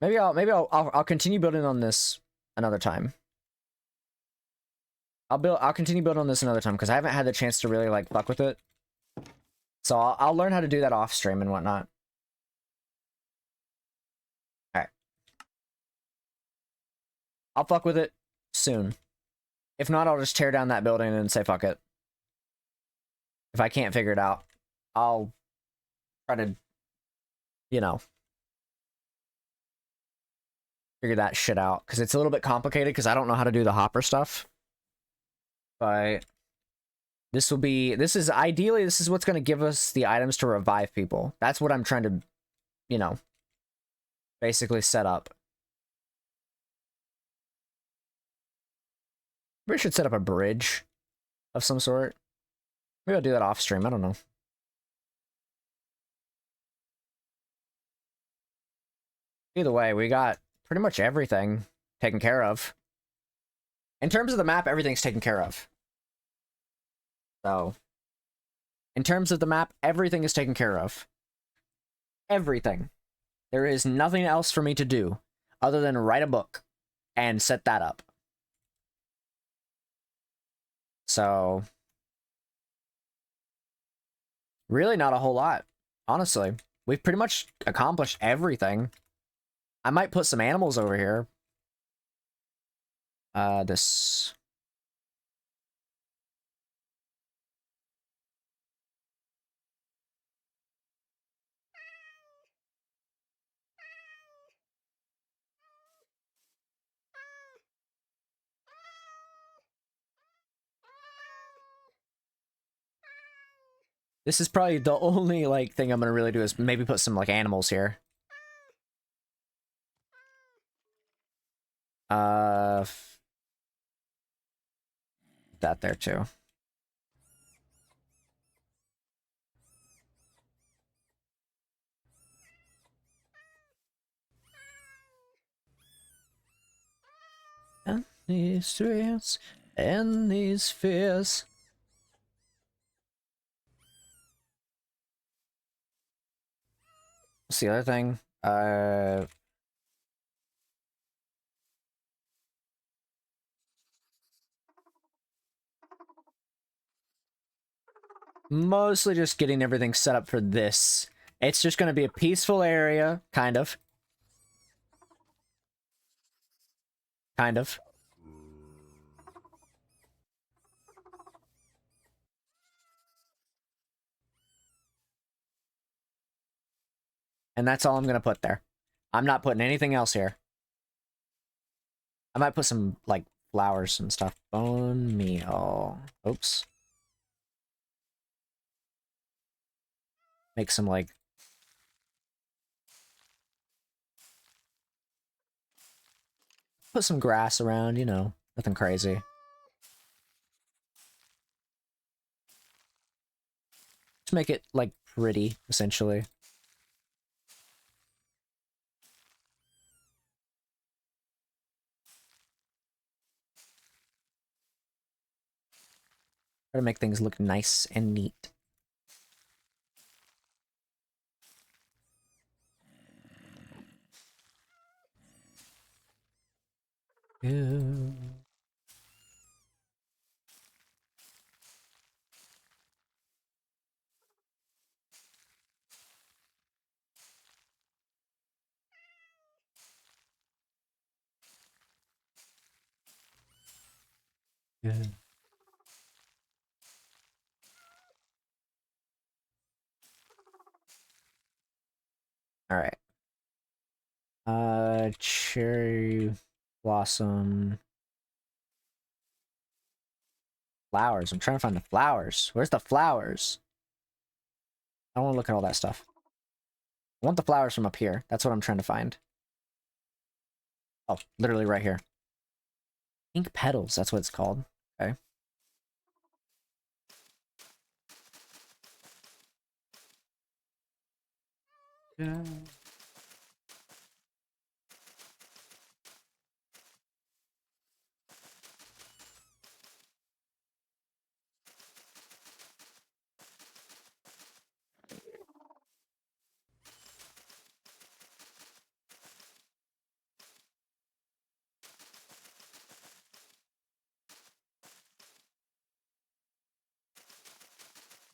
Maybe I'll continue building on this another time. I'll continue building on this another time, because I haven't had the chance to really, like, fuck with it. So I'll learn how to do that off stream and whatnot. Alright. I'll fuck with it soon. If not, I'll just tear down that building and say fuck it. If I can't figure it out, I'll try to, you know, figure that shit out. Because it's a little bit complicated, because I don't know how to do the hopper stuff. But this is ideally, this is what's going to give us the items to revive people. That's what I'm trying to, you know, basically set up. Maybe I should set up a bridge of some sort. Maybe I'll do that off stream. I don't know. Either way, we got pretty much everything taken care of. In terms of the map, everything's taken care of. So, in terms of the map, everything is taken care of. Everything. There is nothing else for me to do other than write a book and set that up. So, really not a whole lot, honestly. We've pretty much accomplished everything. I might put some animals over here. This... This is probably the only, like, thing I'm gonna really do is maybe put some, like, animals here. That there, too. And these streets, and these fears. What's the other thing? Mostly just getting everything set up for this. It's just gonna be a peaceful area, kind of. Kind of. And that's all I'm gonna put there. I'm not putting anything else here. I might put some, like, flowers and stuff. Bone meal. Oops. Make some, like... Put some grass around, you know. Nothing crazy. Just make it, like, pretty, essentially. Try to make things look nice and neat. Yeah. Yeah. All right. Cherry blossom flowers. I'm trying to find the flowers. Where's the flowers? I don't want to look at all that stuff. I want the flowers from up here. That's what I'm trying to find. Oh, literally right here. Pink petals. That's what it's called. Okay. Yeah.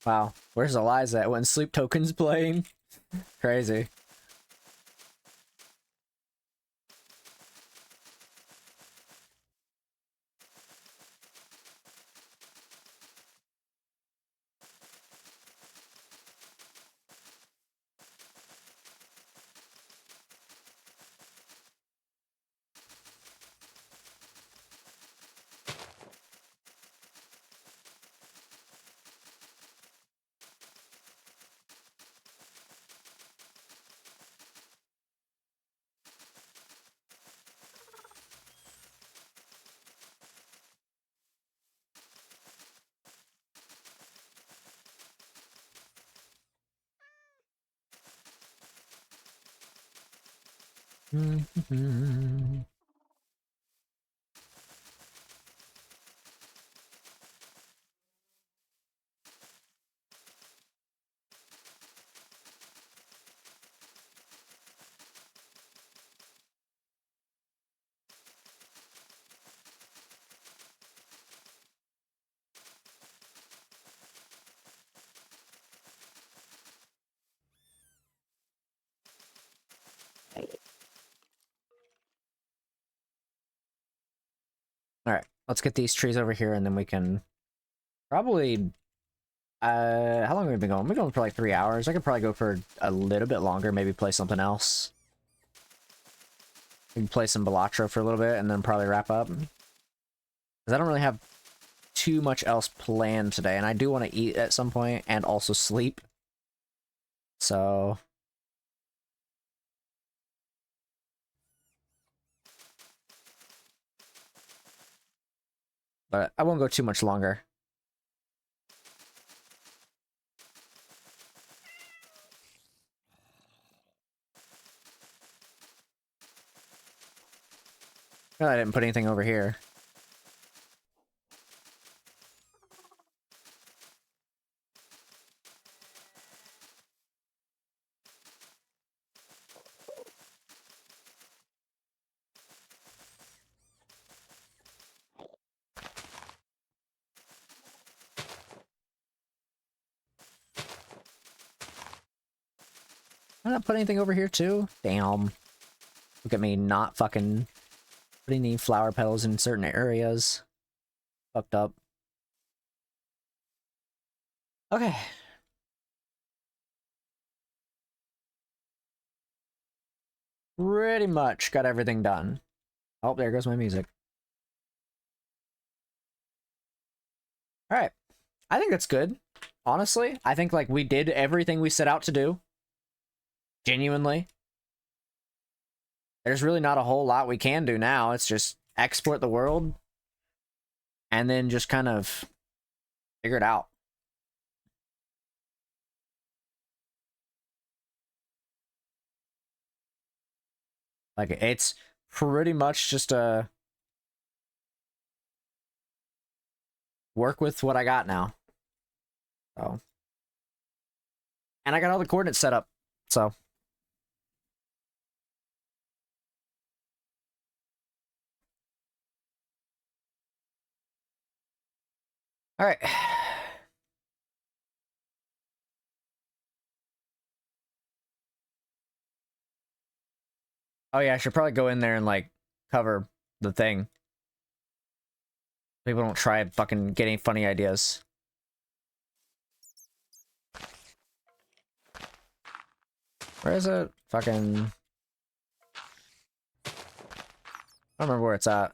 Wow. Where's Eliza at when Sleep Token's playing? Crazy. Alright, let's get these trees over here and then we can probably... how long have we been going? We've been going for like 3 hours. I could probably go for a little bit longer, maybe play something else. We can play some Balatro for a little bit and then probably wrap up. Because I don't really have too much else planned today, and I do want to eat at some point and also sleep. So... but I won't go too much longer. No, I didn't put anything over here. Did I not put anything over here too? Damn. Look at me not fucking putting any flower petals in certain areas. Fucked up. Okay. Pretty much got everything done. Oh, there goes my music. Alright. I think that's good. Honestly, I think like we did everything we set out to do. Genuinely. There's really not a whole lot we can do now. It's just export the world and then just kind of figure it out. Like, it's pretty much just a work with what I got now. So. And I got all the coordinates set up. So. All right. Oh yeah, I should probably go in there and like cover the thing. People don't try fucking getting funny ideas. Where is it? Fucking... I don't remember where it's at.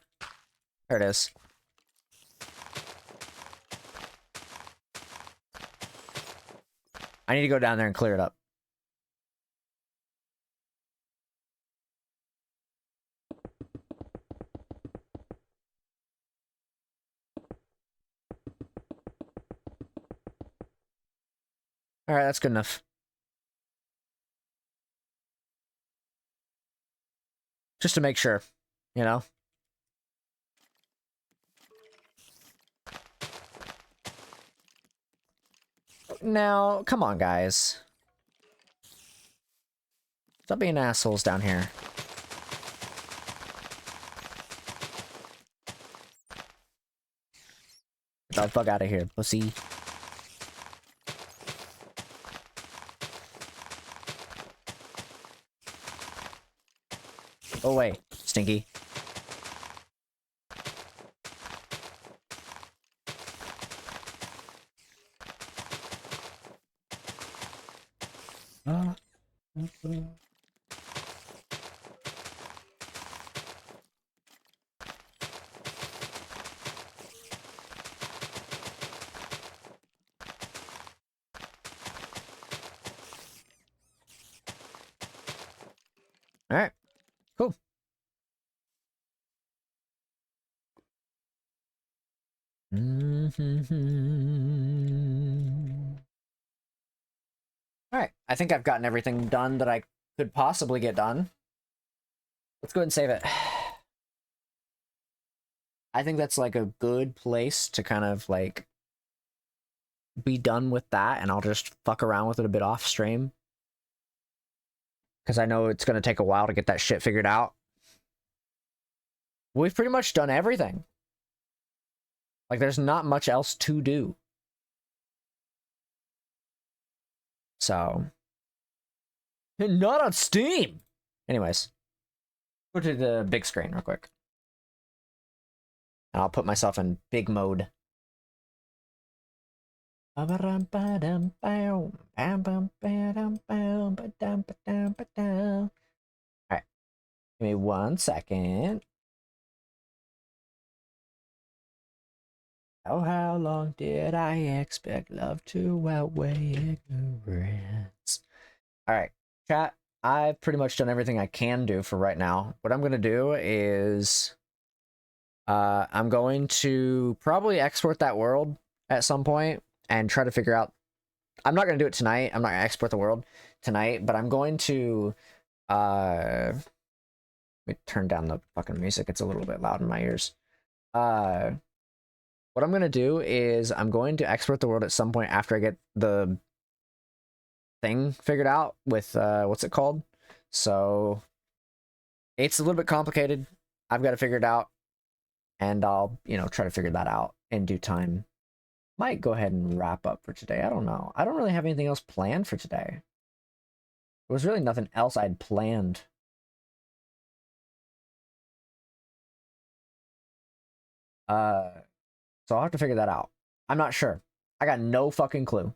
There it is. I need to go down there and clear it up. Alright, that's good enough. Just to make sure, you know? Now, come on, guys. Stop being assholes down here. Get the fuck out of here, pussy. Go away, stinky. Alright, cool. Alright, I think I've gotten everything done that I could possibly get done. Let's go ahead and save it. I think that's like a good place to kind of like be done with that, and I'll just fuck around with it a bit off stream. Because I know it's going to take a while to get that shit figured out. We've pretty much done everything. Like, there's not much else to do. So. Not on Steam! Anyways. Go to the big screen real quick. And I'll put myself in big mode. Alright. Give me 1 second. Oh, how long did I expect love to outweigh ignorance? Alright, chat. I've pretty much done everything I can do for right now. What I'm going to do is... I'm going to probably export that world at some point and try to figure out... I'm not going to do it tonight. I'm not going to export the world tonight, but I'm going to... Let me turn down the fucking music. It's a little bit loud in my ears. What I'm going to do is I'm going to export the world at some point after I get the thing figured out with, what's it called? So, it's a little bit complicated. I've got to figure it out. And I'll, you know, try to figure that out in due time. Might go ahead and wrap up for today. I don't know. I don't really have anything else planned for today. There was really nothing else I'd planned. So I'll have to figure that out. I'm not sure. I got no fucking clue.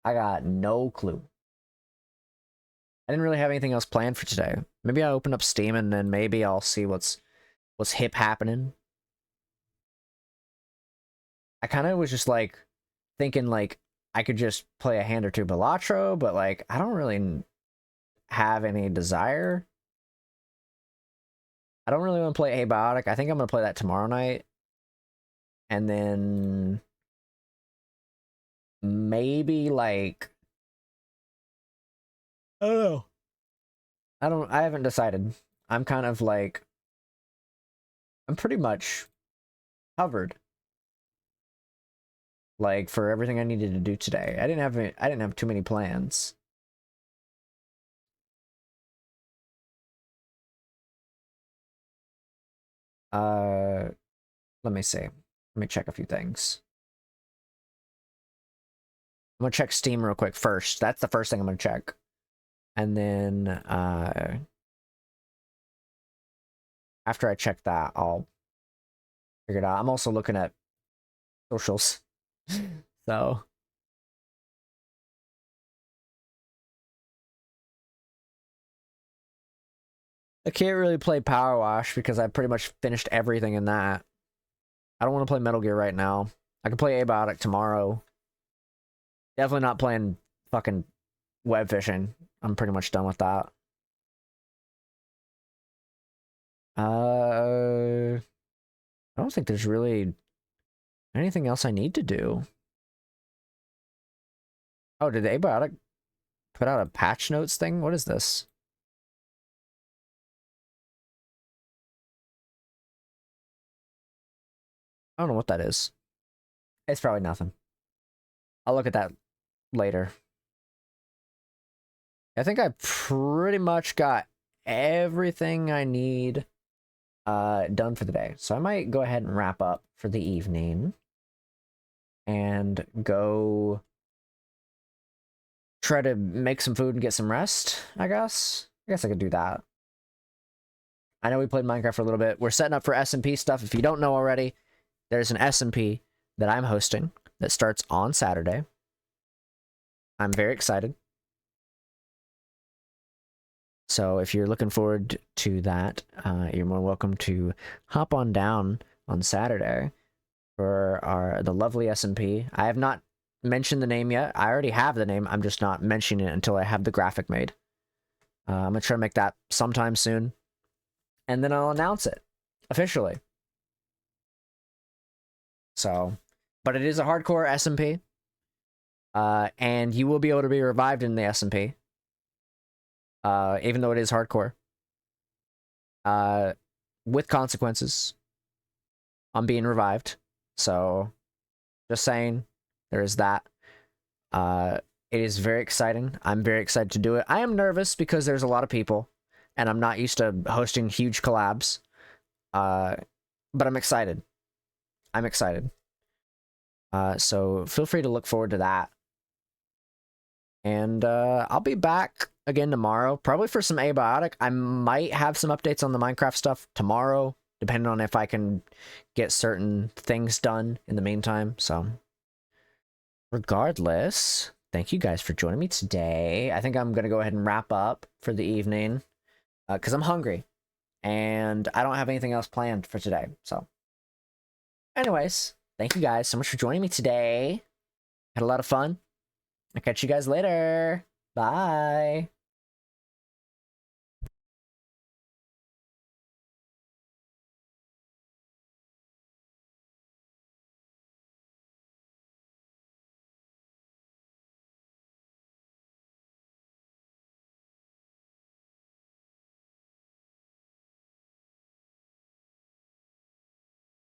I got no clue. I didn't really have anything else planned for today. Maybe I'll open up Steam and then maybe I'll see what's hip happening. I kind of was just like thinking like I could just play a hand or two Balatro, but like I don't really have any desire. I don't really want to play Abiotic. I think I'm going to play that tomorrow night. And then maybe like oh, I haven't decided. I'm kind of like I'm pretty much covered. Like for everything I needed to do today. I didn't have too many plans. Let me see. Let me check a few things. I'm gonna check Steam real quick first. That's the first thing I'm gonna check. And then after I check that, I'll figure it out. I'm also looking at socials. So I can't really play Power Wash because I pretty much finished everything in that. I don't want to play Metal Gear right now. I can play Abiotic tomorrow. Definitely not playing fucking web fishing. I'm pretty much done with that. I don't think there's really anything else I need to do. Oh, did the Abiotic put out a patch notes thing? What is this? I don't know what that is. It's probably nothing. I'll look at that later. I think I pretty much got everything I need done for the day. So I might go ahead and wrap up for the evening and go try to make some food and get some rest, I guess. I guess I could do that. I know we played Minecraft for a little bit. We're setting up for SMP stuff. If you don't know already, there's an SMP that I'm hosting that starts on Saturday. I'm very excited. So if you're looking forward to that, you're more welcome to hop on down on Saturday for the lovely SMP. I have not mentioned the name yet. I already have the name. I'm just not mentioning it until I have the graphic made. I'm going to try to make that sometime soon. And then I'll announce it officially. So, but it is a hardcore SMP. And you will be able to be revived in the SMP. even though it is hardcore. With consequences. I'm being revived. So, just saying, there is that. It is very exciting. I'm very excited to do it. I am nervous because there's a lot of people, and I'm not used to hosting huge collabs. But I'm excited. I'm excited. So feel free to look forward to that. And I'll be back again tomorrow, probably for some abiotic. I might have some updates on the Minecraft stuff tomorrow, depending on if I can get certain things done in the meantime. So regardless, thank you guys for joining me today. I think I'm going to go ahead and wrap up for the evening because I'm hungry and I don't have anything else planned for today. So anyways, thank you guys so much for joining me today. Had a lot of fun. I'll catch you guys later. Bye.